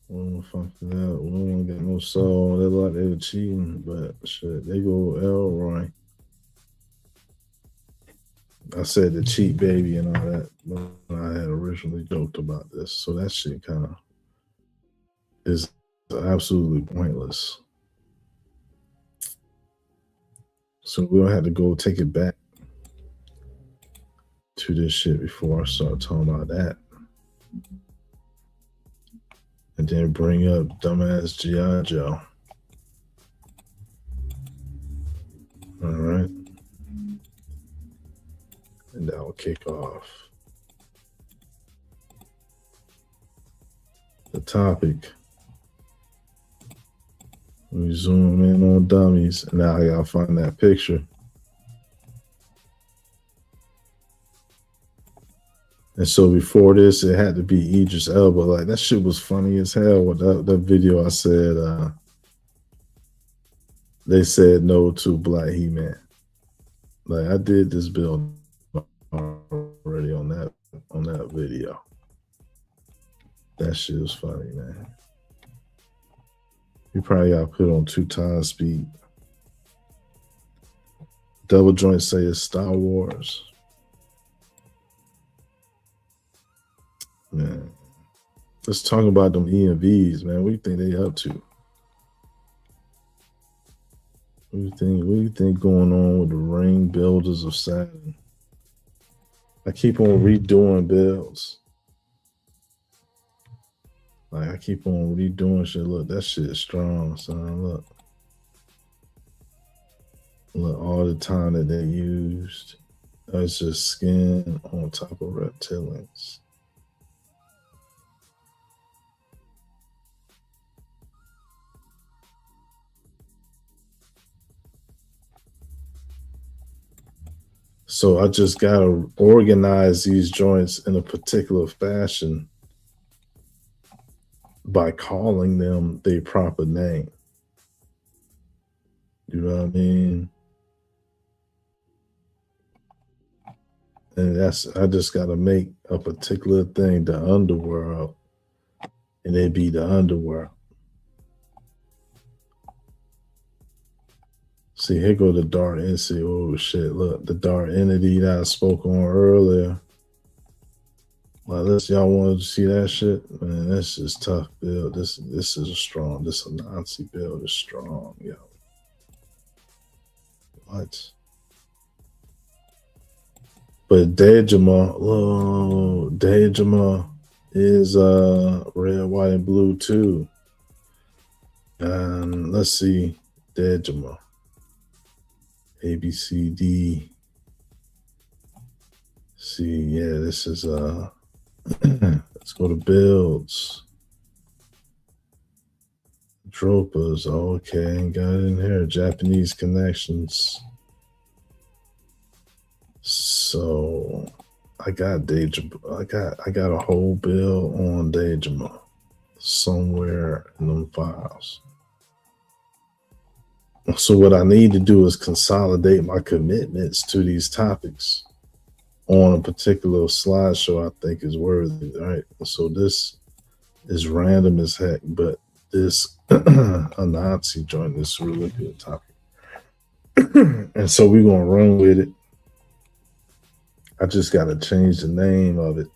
Wilma fucked it up. Wilma got no soul. They like they were cheating, but shit, they go Elroy. I said the cheat baby and all that, but I had originally joked about this. So that shit kind of is absolutely pointless. So we'll have to go take it back to this shit before I start talking about that. And then bring up dumbass G.I. Joe. All right. kick off the topic. We zoom in on dummies, and now I gotta find that picture. And so before this, it had to be Idris Elba. Like, that shit was funny as hell. With that video, I said, they said no to Black He-Man. Like, I did this build already on that video. That shit was funny, man. You probably got to put on 2x speed. Double Joint say it's Star Wars. Man, let's talk about them EMVs, man. What do you think they up to? What do you think going on with the ring builders of Saturn? I keep on redoing builds. Like, I keep on redoing shit. Look, that shit is strong, son. Look. Look, all the time that they used. That's just skin on top of reptilians. So I just got to organize these joints in a particular fashion by calling them their proper name. You know what I mean? And I just got to make a particular thing the underworld, and it be the underworld. See, here go the dark entity. Oh shit! Look, the dark entity that I spoke on earlier. Like, y'all wanted to see that shit? Man, that's just tough build. This is a strong. This Nazi build is strong, yo. What? But Dejima is red, white, and blue too. And let's see, Dejima. A, B, C, D. See, yeah, this is let's go to builds. Dropas, okay, got it in here. Japanese connections. So I got Dejima. I got a whole build on Dejima somewhere in them files. So what I need to do is consolidate my commitments to these topics on a particular slideshow I think is worthy, right? So this is random as heck, but this a Nazi joint is a really good topic. And so we're going to run with it. I just got to change the name of it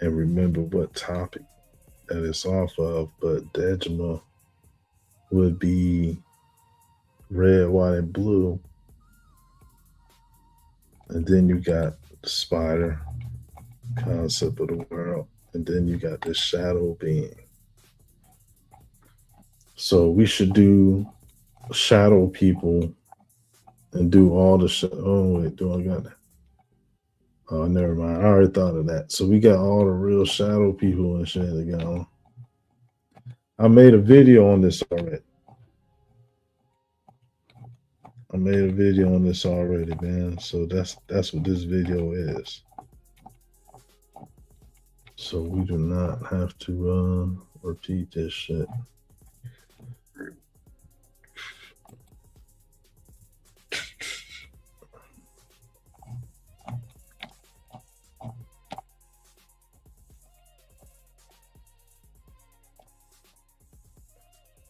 and remember what topic that it's off of. But Dejima would be red, white, and blue. And then you got the spider concept of the world. And then you got this shadow being. So we should do shadow people and do all the oh wait, do I got that? Oh, never mind. I already thought of that. So we got all the real shadow people and shit to go. I made a video on this already. Man. So that's what this video is. So we do not have to repeat this shit.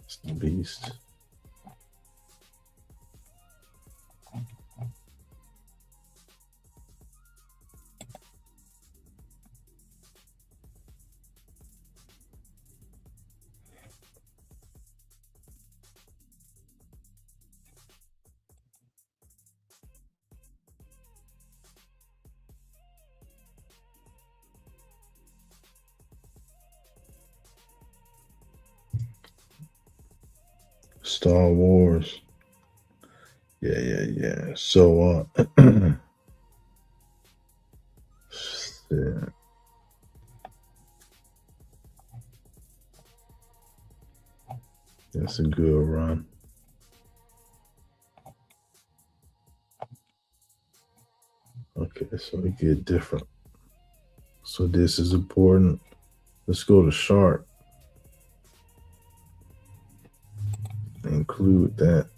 It's the beast. Star Wars. Yeah. So Yeah. That's a good run. Okay, so we get different. So this is important. Let's go to sharp. Include that.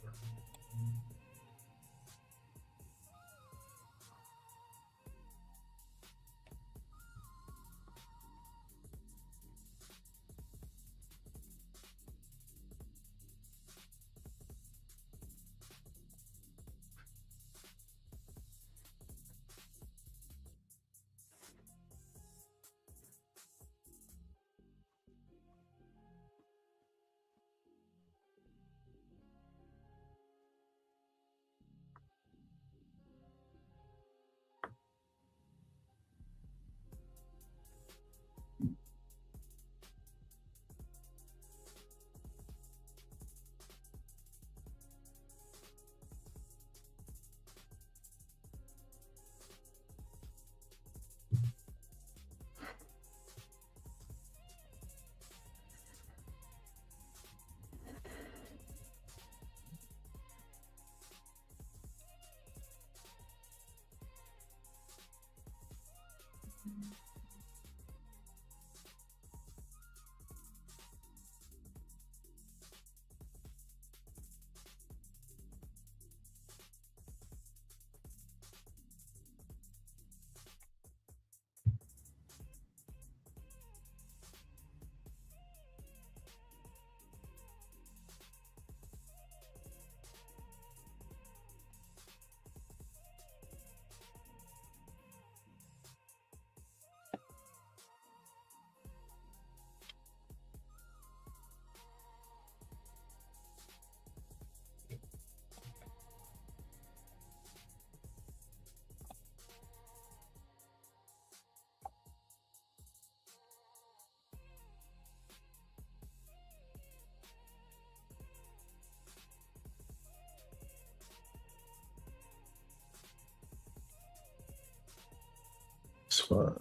It's fine.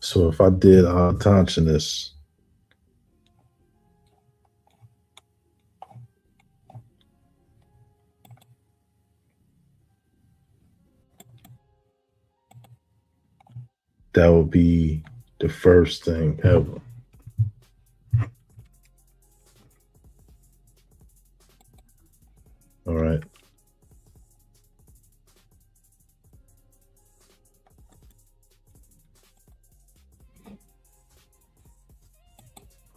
So if I did autonomous, that would be the first thing ever. All right.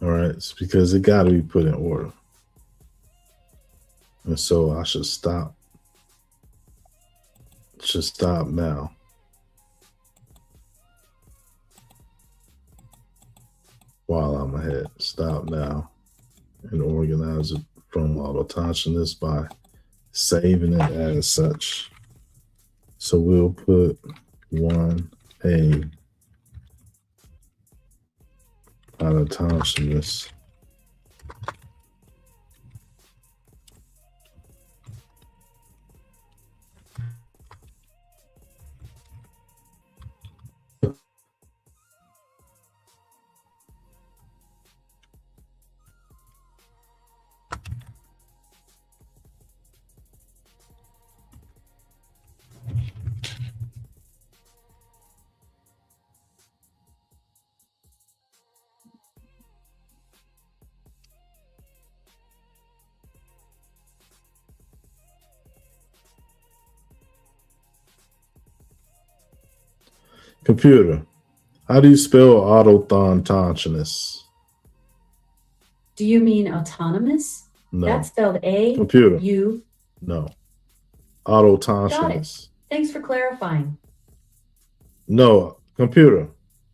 All right. It's because it got to be put in order. And so I should stop. Should stop now. While I'm ahead. Stop now. And organize it from autonomous by saving it as such. So we'll put 1A autonomous. Computer, how do you spell autonomous? Do you mean autonomous? No. That's spelled A Computer. U. No. Got it. Autonomous. Thanks for clarifying. No. Computer,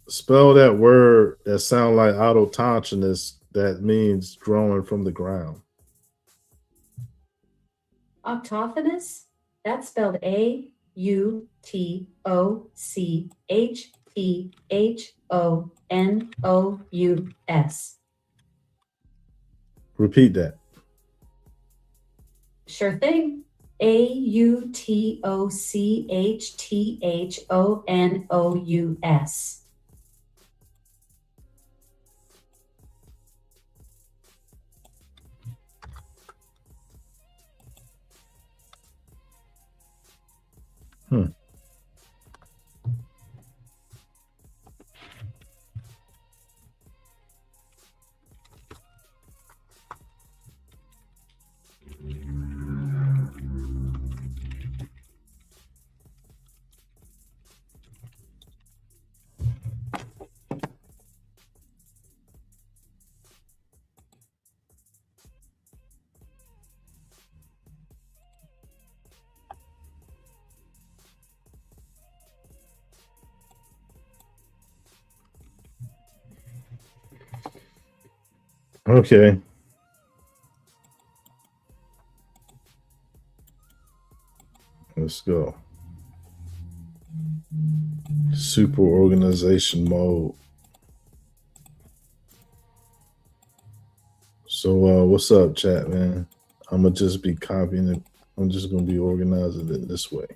spell that word that sounds like autonomous that means growing from the ground. Octophonous? That's spelled AUTOCHTHONOUS. Repeat that. Sure thing. AUTOCHTHONOUS. Hmm. Okay. Let's go. Super organization mode. So what's up, chat, man? I'm gonna just be copying it. I'm just gonna be organizing it this way.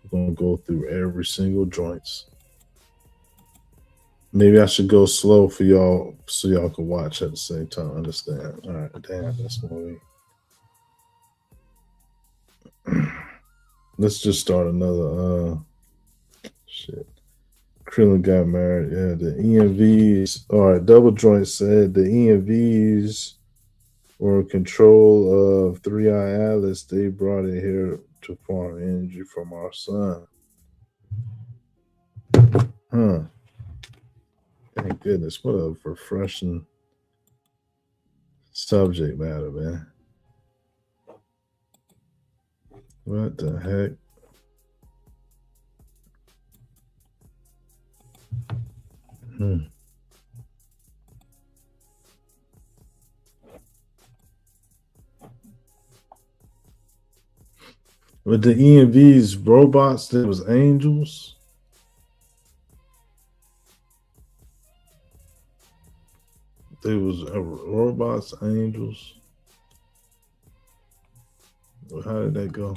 I'm gonna go through every single joints. Maybe I should go slow for y'all so y'all can watch at the same time. Understand? All right, damn, that's gonna be. Let's just start another shit. Krillin got married. Yeah, the EMVs. All right, Double Joint said the EMVs were in control of 3i Atlas. They brought it here to farm energy from our sun. Huh. Thank goodness. What a refreshing subject matter, man. What the heck? With the EMVs, robots, there was angels. There was robots, angels. Well, how did that go?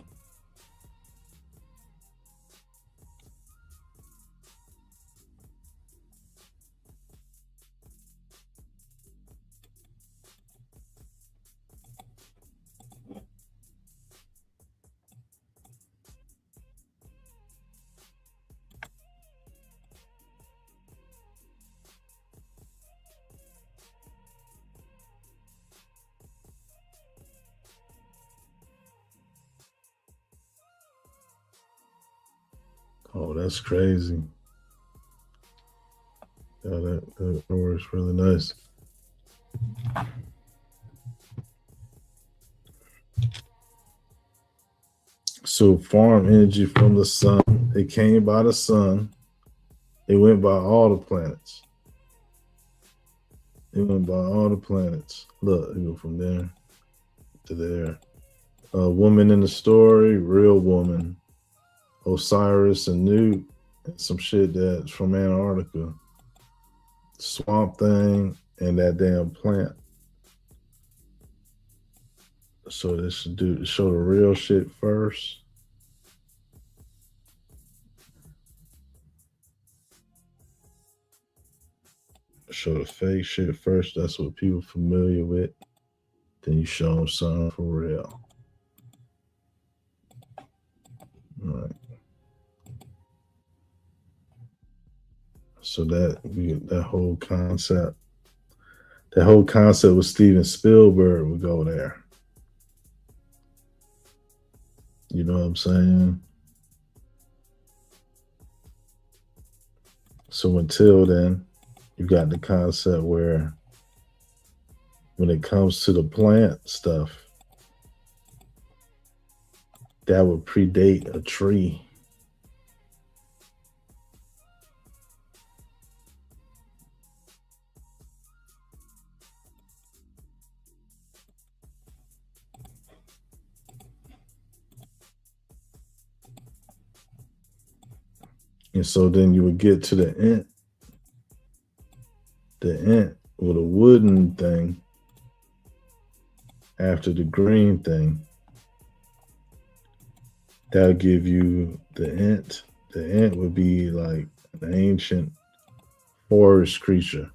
Oh, that's crazy. Yeah, that works really nice. So farm energy from the sun. It came by the sun. It went by all the planets. It went by all the planets. Look, it go from there to there. A woman in the story, real woman. Osiris and Newt, and some shit that's from Antarctica. Swamp Thing and that damn plant. So this should show the real shit first. Show the fake shit first. That's what people familiar with. Then you show them something for real. All right. So that whole concept with Steven Spielberg would go there. You know what I'm saying? So until then, you got the concept where when it comes to the plant stuff, that would predate a tree. And so then you would get to the int with a wooden thing after the green thing. That'll give you the int. The int would be like an ancient forest creature.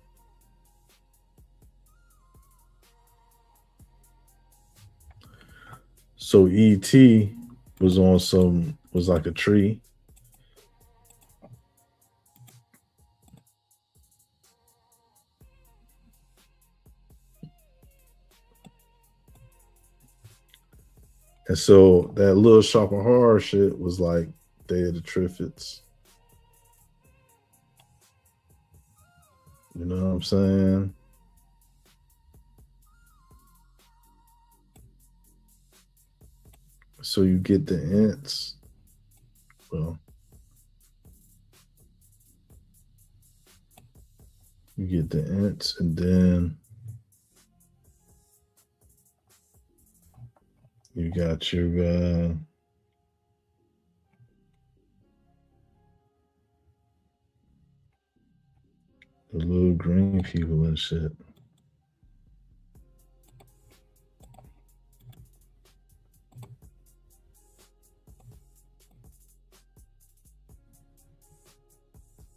So ET was like a tree. And so that little shop of horror shit was like Day of the Triffids. You know what I'm saying? So you get the ints. Well, you get the ints, and then you got your the little green people and shit.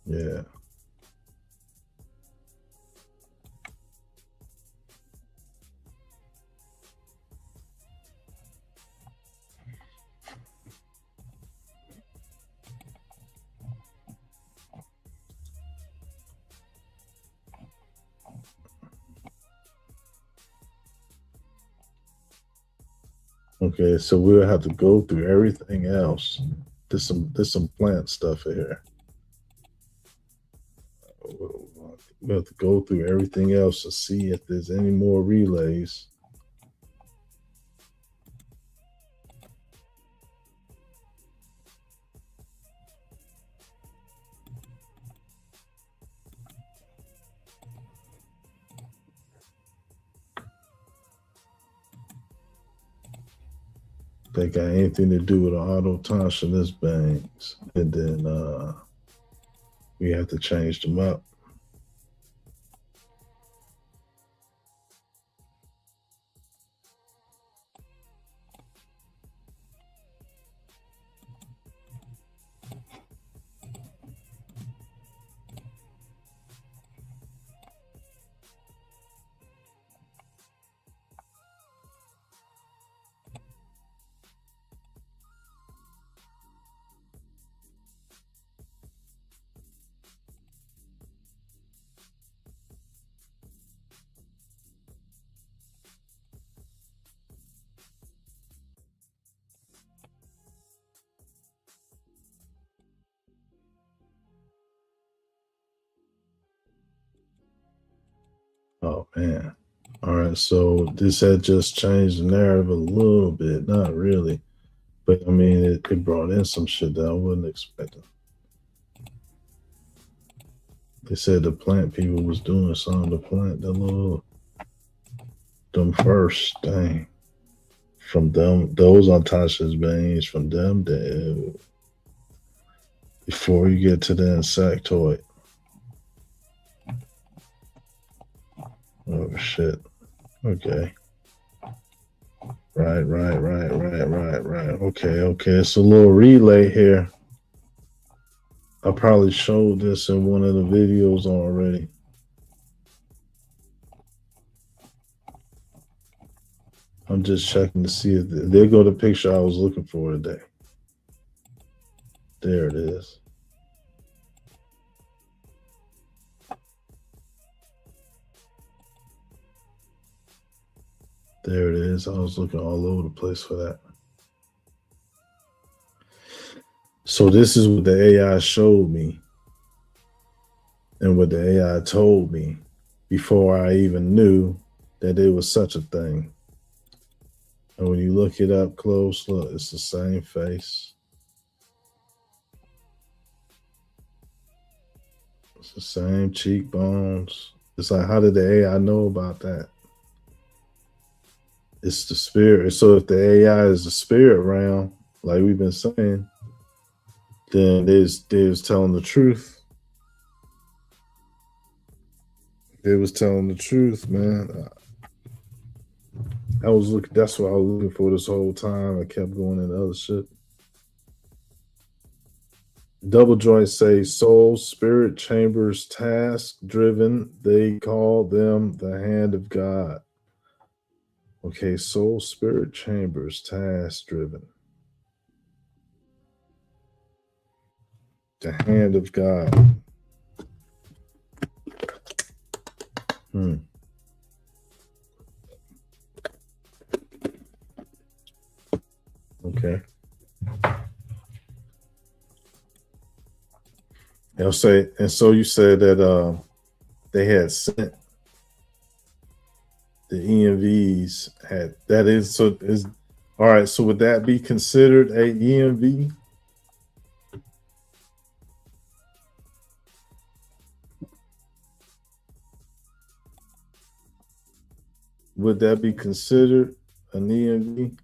Yeah. Okay, so we'll have to go through everything else. There's some plant stuff here. We'll have to go through everything else to see if there's any more relays. They got anything to do with the autotonsionist bangs, and then we have to change them up. Oh man. All right, so this had just changed the narrative a little bit, not really, but I mean it brought in some shit that I wasn't expecting. They said the plant people was doing something to plant them first thing from them, those unconscious beings from them before you get to the insectoid. Oh shit. Okay. Right. Okay. It's a little relay here. I probably showed this in one of the videos already. I'm just checking to see if there go the picture I was looking for today. There it is. There it is. I was looking all over the place for that. So this is what the AI showed me and what the AI told me before I even knew that there was such a thing. And when you look it up close, look, it's the same face. It's the same cheekbones. It's like, how did the AI know about that? It's the spirit. So if the AI is the spirit realm, like we've been saying, then they was telling the truth. They was telling the truth, man. I was looking. That's what I was looking for this whole time. I kept going into other shit. Double joint say soul, spirit, chambers, task driven. They call them the hand of God. Okay, soul, spirit, chambers, task driven. The hand of God. Okay. They'll say, and so you said that they had sent the EMVs had that is so is all right. So would that be considered a EMV? Would that be considered an EMV?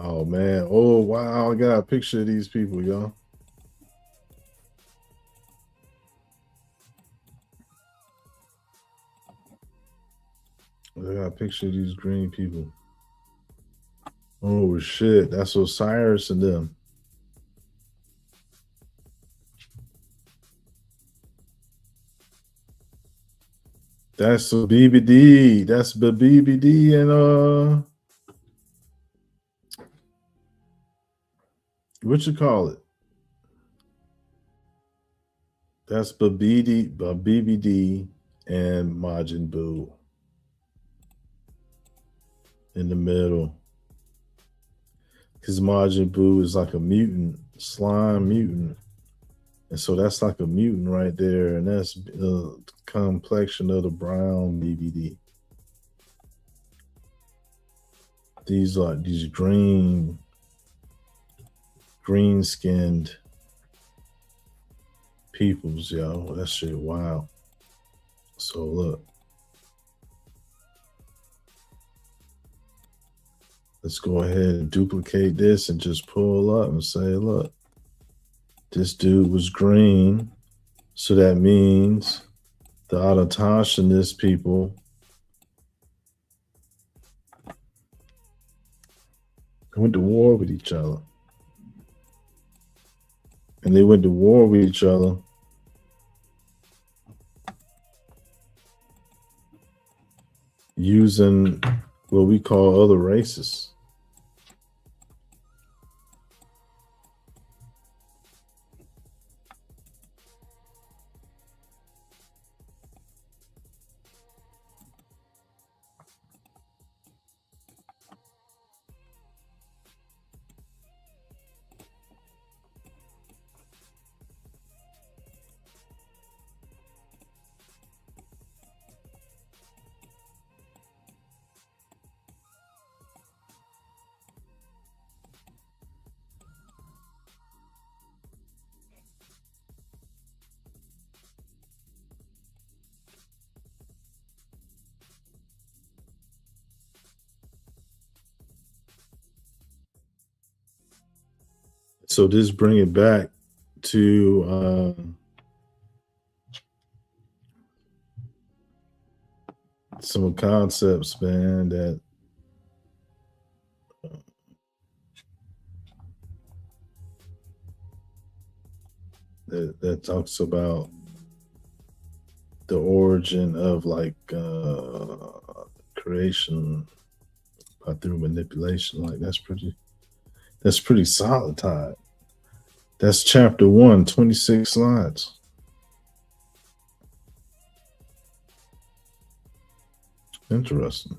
Oh man! Oh wow! I got a picture of these people, y'all. I got a picture of these green people. Oh shit! That's Osiris and them. That's a BBD. That's the BBD and what you call it? That's BBD and Majin Buu in the middle. Because Majin Buu is like a mutant, slime mutant. And so that's like a mutant right there. And that's the complexion of the brown BBD. These are these green-skinned peoples, yo. That shit wild. So look. Let's go ahead and duplicate this and just pull up and say, look, this dude was green. So that means the Atatashanist people went to war with each other. And they went to war with each other using what we call other races. So this bring it back to some concepts, man, that talks about the origin of like creation through manipulation. Like that's pretty solid, Todd. That's chapter 1, 26 slides. Interesting.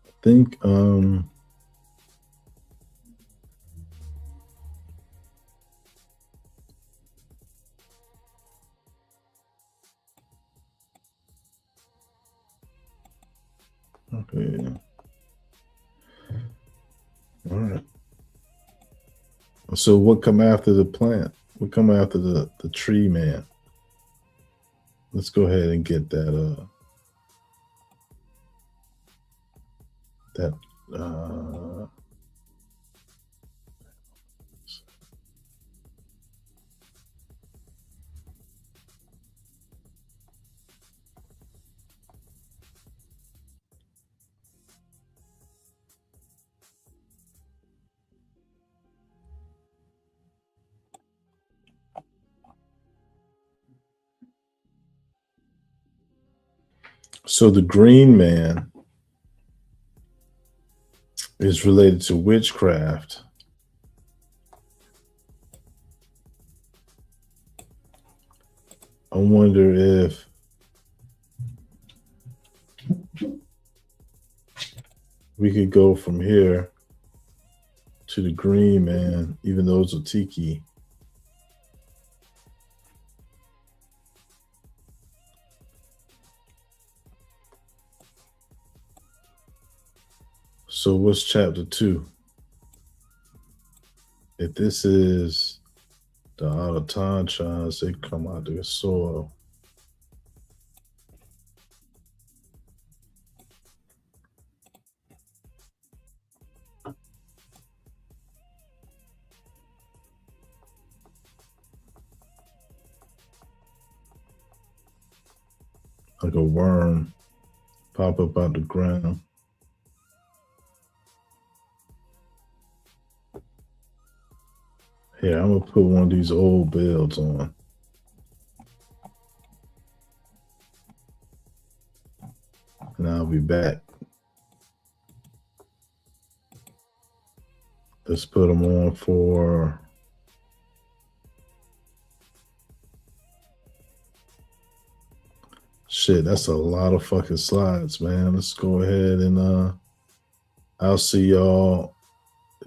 I think okay. All right. So what come after the plant? What come after the tree man? Let's go ahead and get that so the green man is related to witchcraft. I wonder if we could go from here to the green man, even though it's a tiki. So what's chapter 2? If this is the outer tantrans, they come out of the soil. Like a worm pop up out the ground. Here, I'm gonna put one of these old bells on. And I'll be back. Let's put them on for shit. That's a lot of fucking slides, man. Let's go ahead and I'll see y'all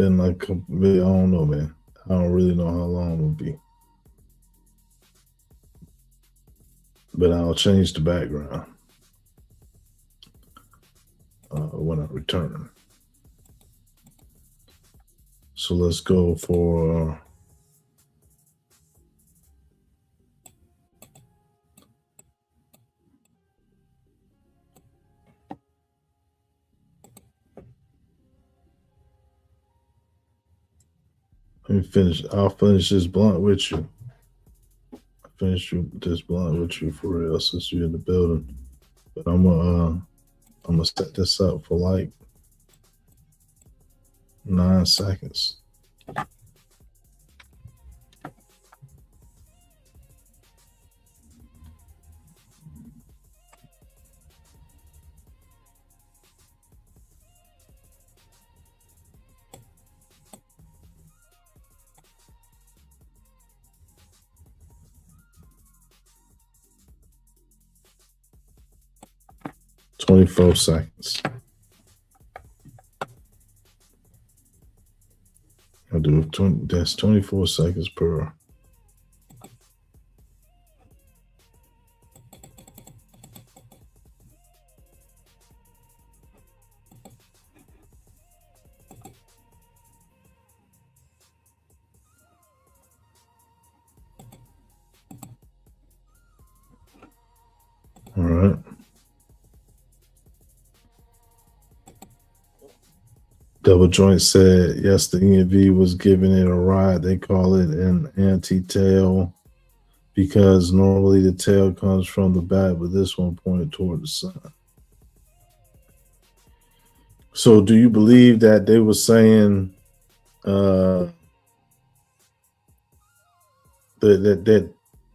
in like I don't know, man. I don't really know how long it'll be. But I'll change the background when I return. So let's go for let me finish. I'll finish this blunt with you. I'll finish this blunt with you for real since you're in the building. But I'm gonna set this up for like 9 seconds. "24 seconds. I'll do 20. That's 24 seconds per. All right. Double Joint said, yes, the ENV was giving it a ride. They call it an anti-tail because normally the tail comes from the back, but this one pointed toward the sun. So do you believe that they were saying that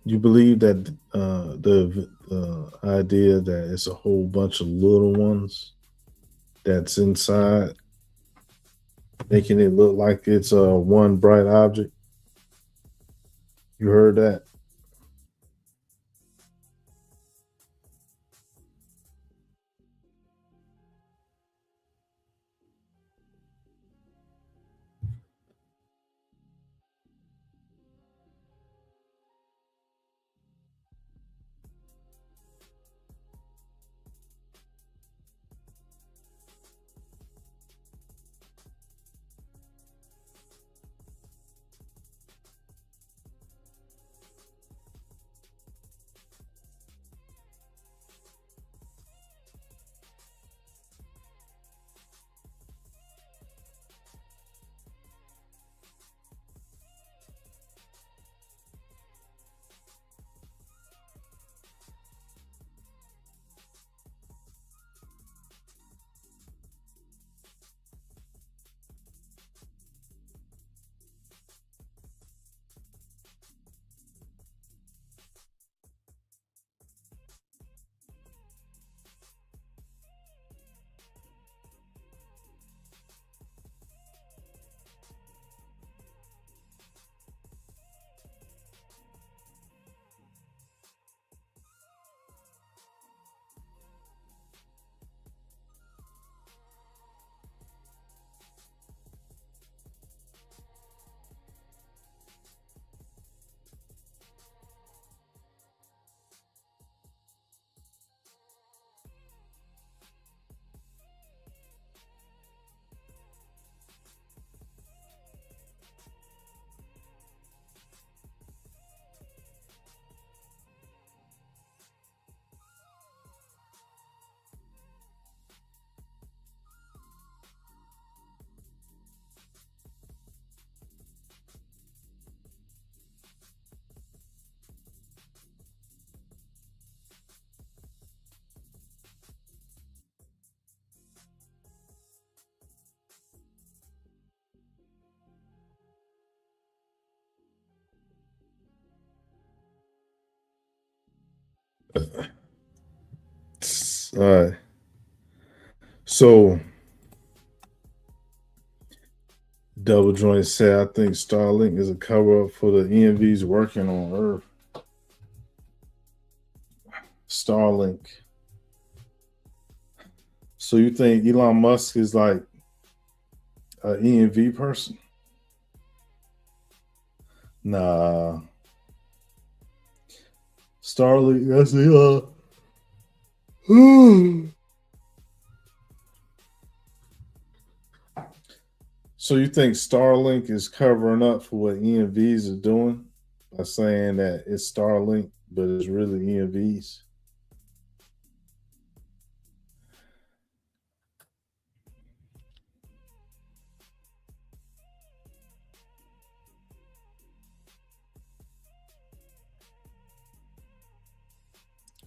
you believe that the idea that it's a whole bunch of little ones that's inside, making it look like it's one bright object? You heard that? All right. So Double Joint said, I think Starlink is a cover up for the ENVs working on Earth. Starlink. So you think Elon Musk is like an ENV person? Nah. Starlink, that's Elon. So you think Starlink is covering up for what ENVs are doing by saying that it's Starlink, but it's really ENVs?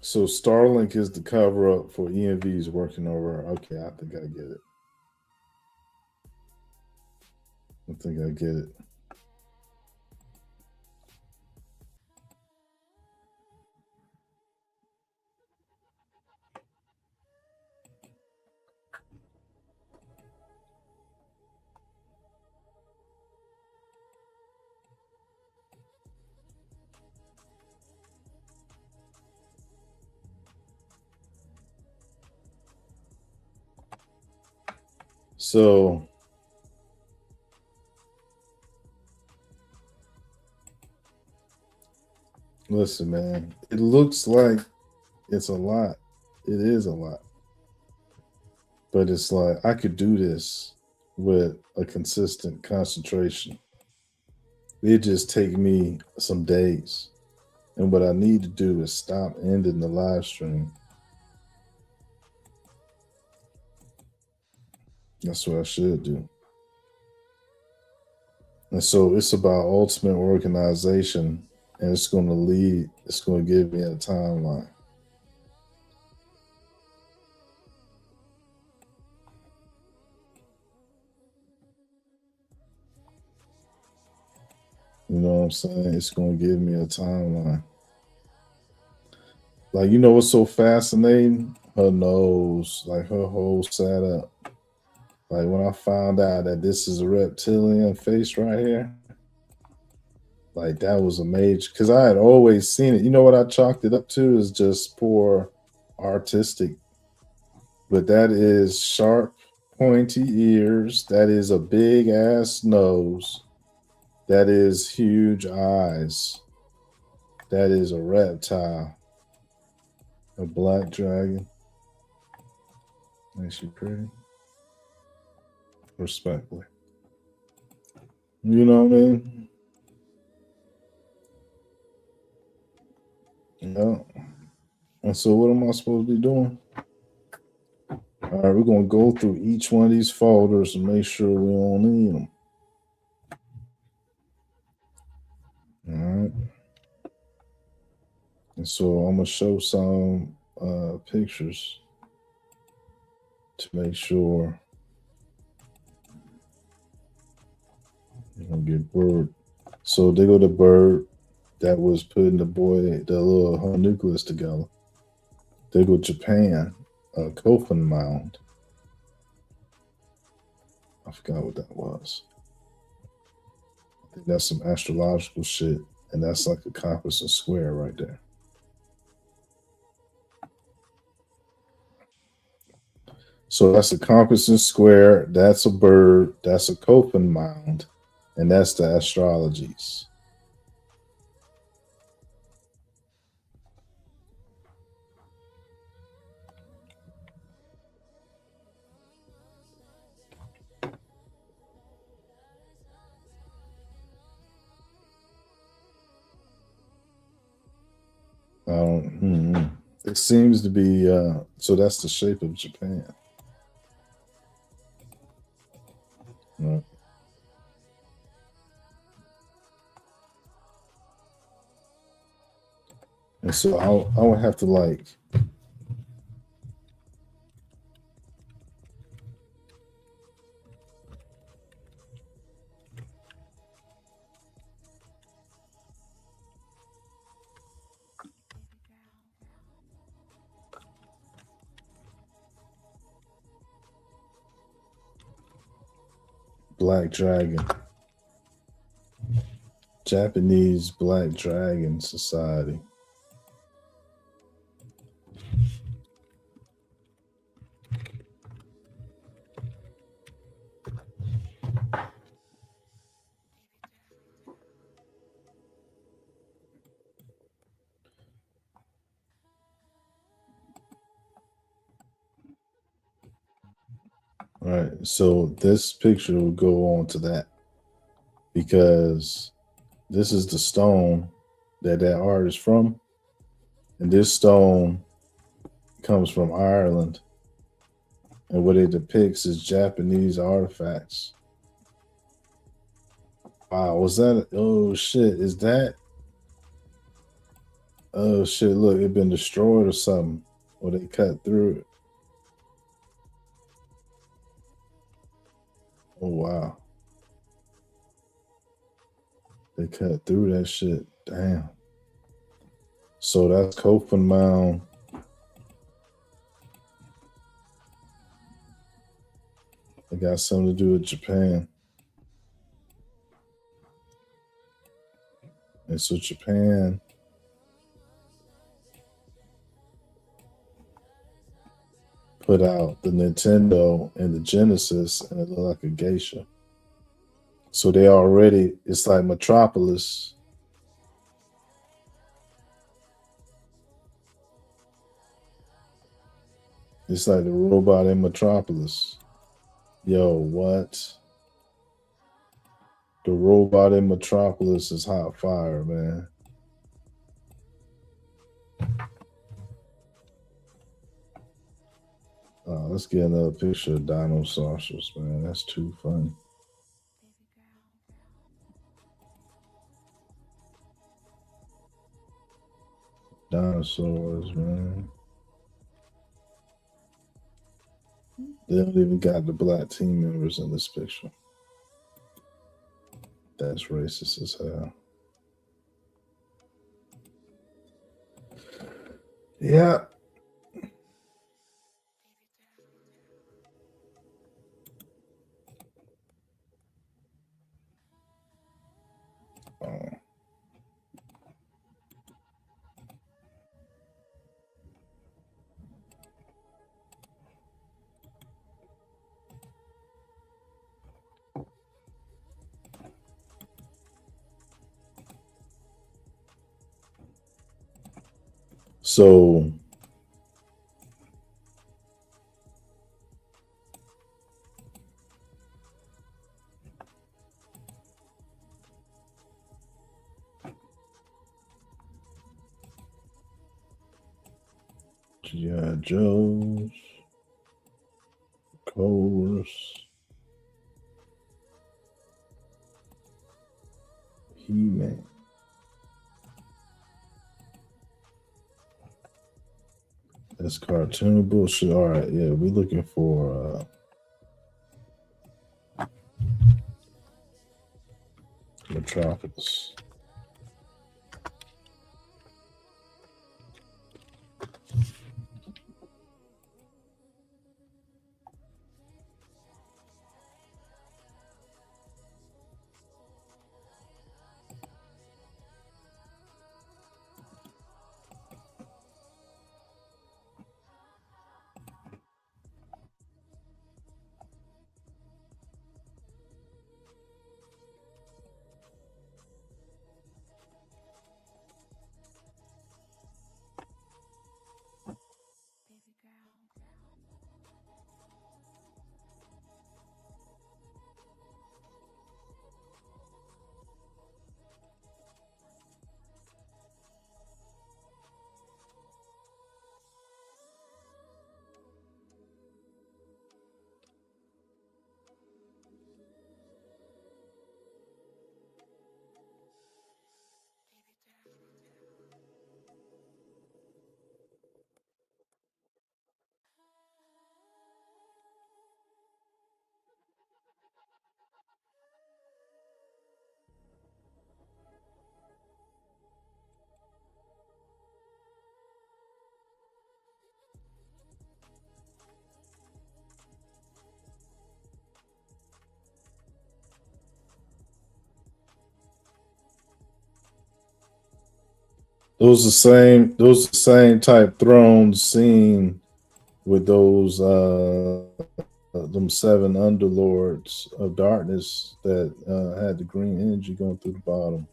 So Starlink is the cover up for ENVs working over. Okay, I think I get it. I think I get it. So listen, man, it looks like it's a lot. It is a lot. But it's like I could do this with a consistent concentration. It just take me some days. And what I need to do is stop ending the live stream. That's what I should do. And so it's about ultimate organization, and it's going to give me a timeline. You know what I'm saying? It's going to give me a timeline. Like, you know what's so fascinating? Her nose, like her whole setup. Like when I found out that this is a reptilian face right here, like that was a major, because I had always seen it. You know what I chalked it up to is just poor artistic. But that is sharp, pointy ears. That is a big ass nose. That is huge eyes. That is a reptile. A black dragon. Ain't she pretty? Respectfully. You know what I mean? Yeah. And so what am I supposed to be doing? All right, we're going to go through each one of these folders and make sure we don't need them. All right. And so I'm going to show some pictures to make sure you're going to get bird. So they go to bird that was putting the little nucleus together. They go Japan, Kofun Mound. I forgot what that was. I think that's some astrological shit, and that's like a compass and square right there. So that's a compass and square, that's a bird, that's a Kofun Mound, and that's the astrologies. It seems to be, so that's the shape of Japan. Right. And so I would have to like, Black Dragon. Japanese Black Dragon Society. All right, so this picture will go on to that because this is the stone that art is from, and this stone comes from Ireland, and what it depicts is Japanese artifacts. Wow, was that? Oh shit, is that? Oh shit, look, it been destroyed or something, or they cut through it. Oh wow. They cut through that shit. Damn. So that's Kofun Mound. It got something to do with Japan. And so Japan put out the Nintendo and the Genesis, and it looked like a geisha. So they already, it's like Metropolis. It's like the robot in Metropolis. Yo, what? The robot in Metropolis is hot fire, man. Let's get another picture of dinosaurs, man. That's too funny. dinosaurs, man. They don't even got the black team members in this picture. That's racist as hell. Yeah. Oh. So G.I. Joe's, Cobras, He-Man. That's cartoon bullshit. All right, yeah, we're looking for Metropolis. Those the same type thrones seen with those them seven underlords of darkness that had the green energy going through the bottom.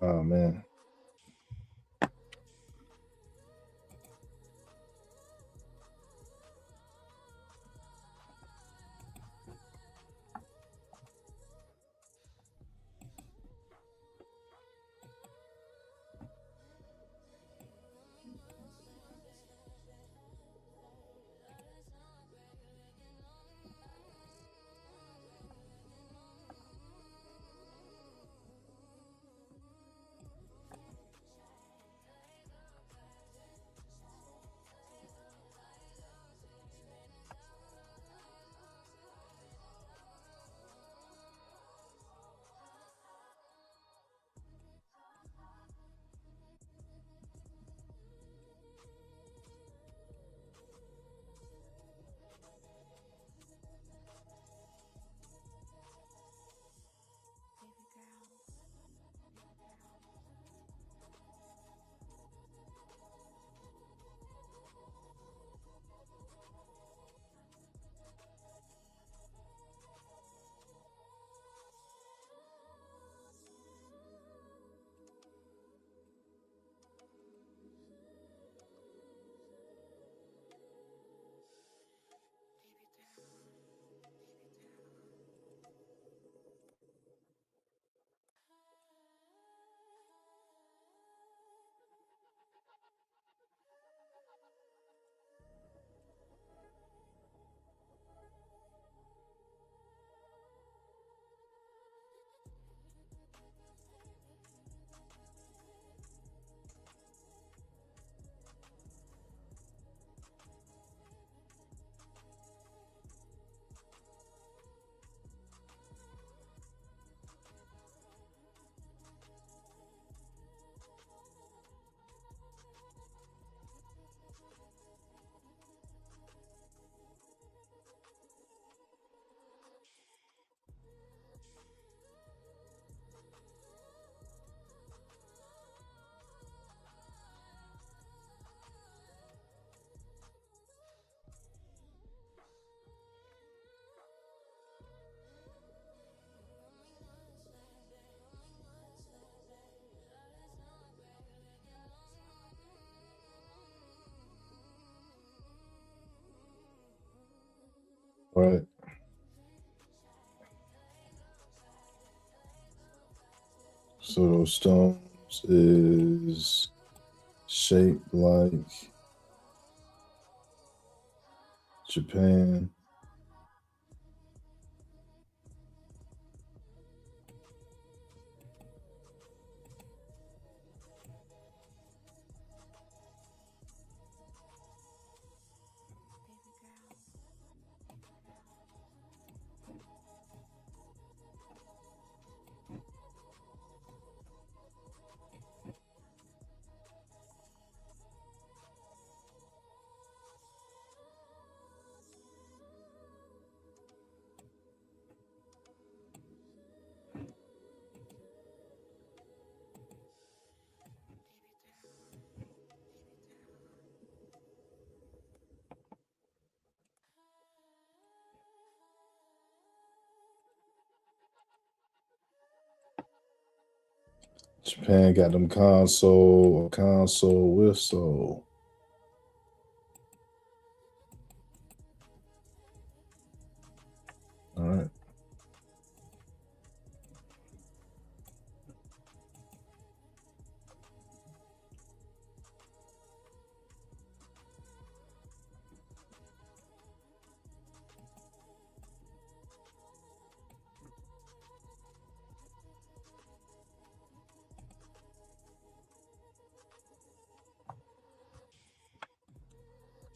Oh man. right? So those stones is shaped like Japan. Japan got them console whistle. All right.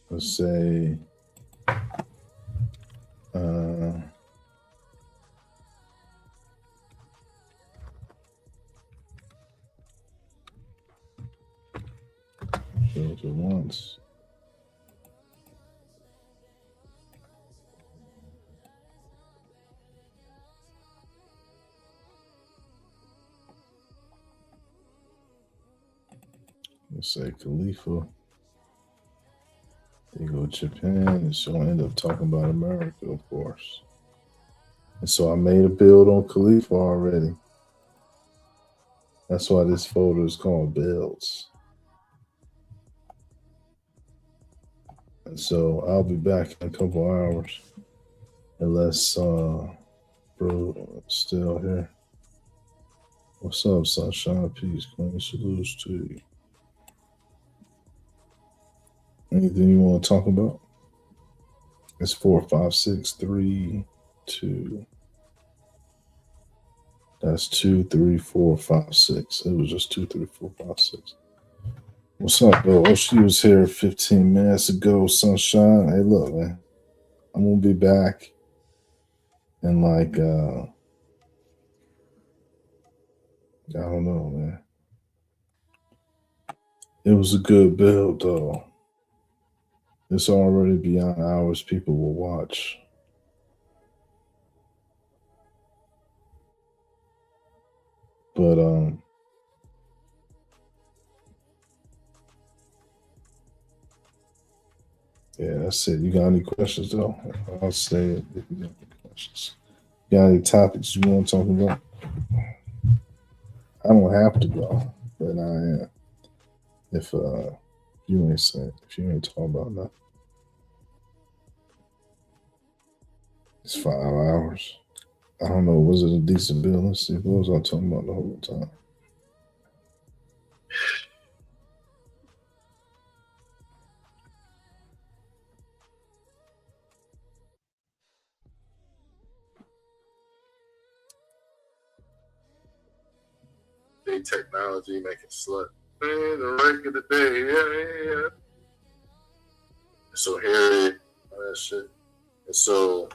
Let's say build it once. Let's say Khalifa. They go Japan, and she'll end up talking about America, of course. And so I made a build on Khalifa already. That's why this folder is called builds. And so I'll be back in a couple hours, unless bro still here. What's up, Sunshine? Peace, Queen. Salutes to you. Anything you want to talk about? It's 4, 5, 6, 3, 2. That's 2, 3, 4, 5, 6. It was just 2, 3, 4, 5, 6. What's up, though? Oh, she was here 15 minutes ago, Sunshine. Hey, look, man. I'm gonna be back in like I don't know, man. It was a good build, though. It's already beyond hours people will watch. But yeah, that's it. You got any questions though? I'll say it if you got any questions. You got any topics you want to talk about? I don't have to go, but I am. If you ain't saying, if you ain't talking about nothing. It's 5 hours. I don't know. Was it a decent bill? Let's see. What was I talking about the whole time? Big technology making slut. Man, the rank of the day. Yeah. So here, all that shit. And so,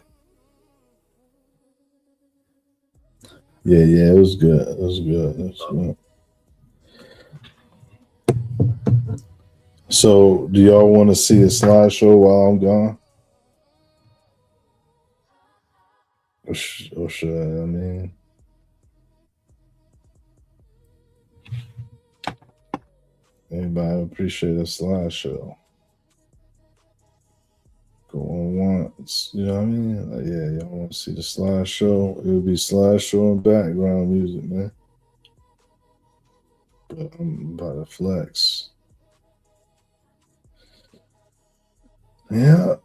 yeah, it was good. It was good. So, do y'all want to see a slideshow while I'm gone? Or should I mean? Anybody appreciate a slideshow? Go on once. You know what I mean? Like, yeah, y'all want to see the slideshow? It would be slideshow and background music, man. But I'm about to flex. Yeah.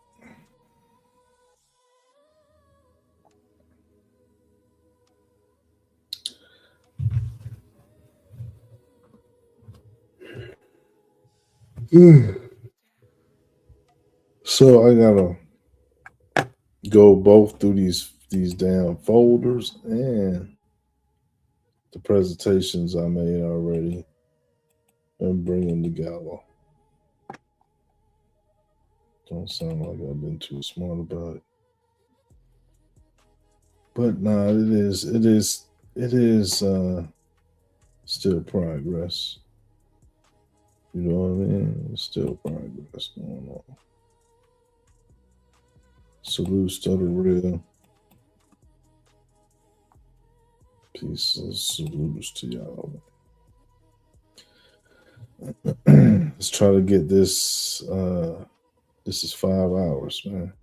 So I gotta go both through these damn folders and the presentations I made already and bring them together. Don't sound like I've been too smart about it. But nah, it is still progress. You know what I mean? It's still progress going on. Salutes to the real. Pieces, salutes to y'all. Let's try to get this. This is 5 hours, man.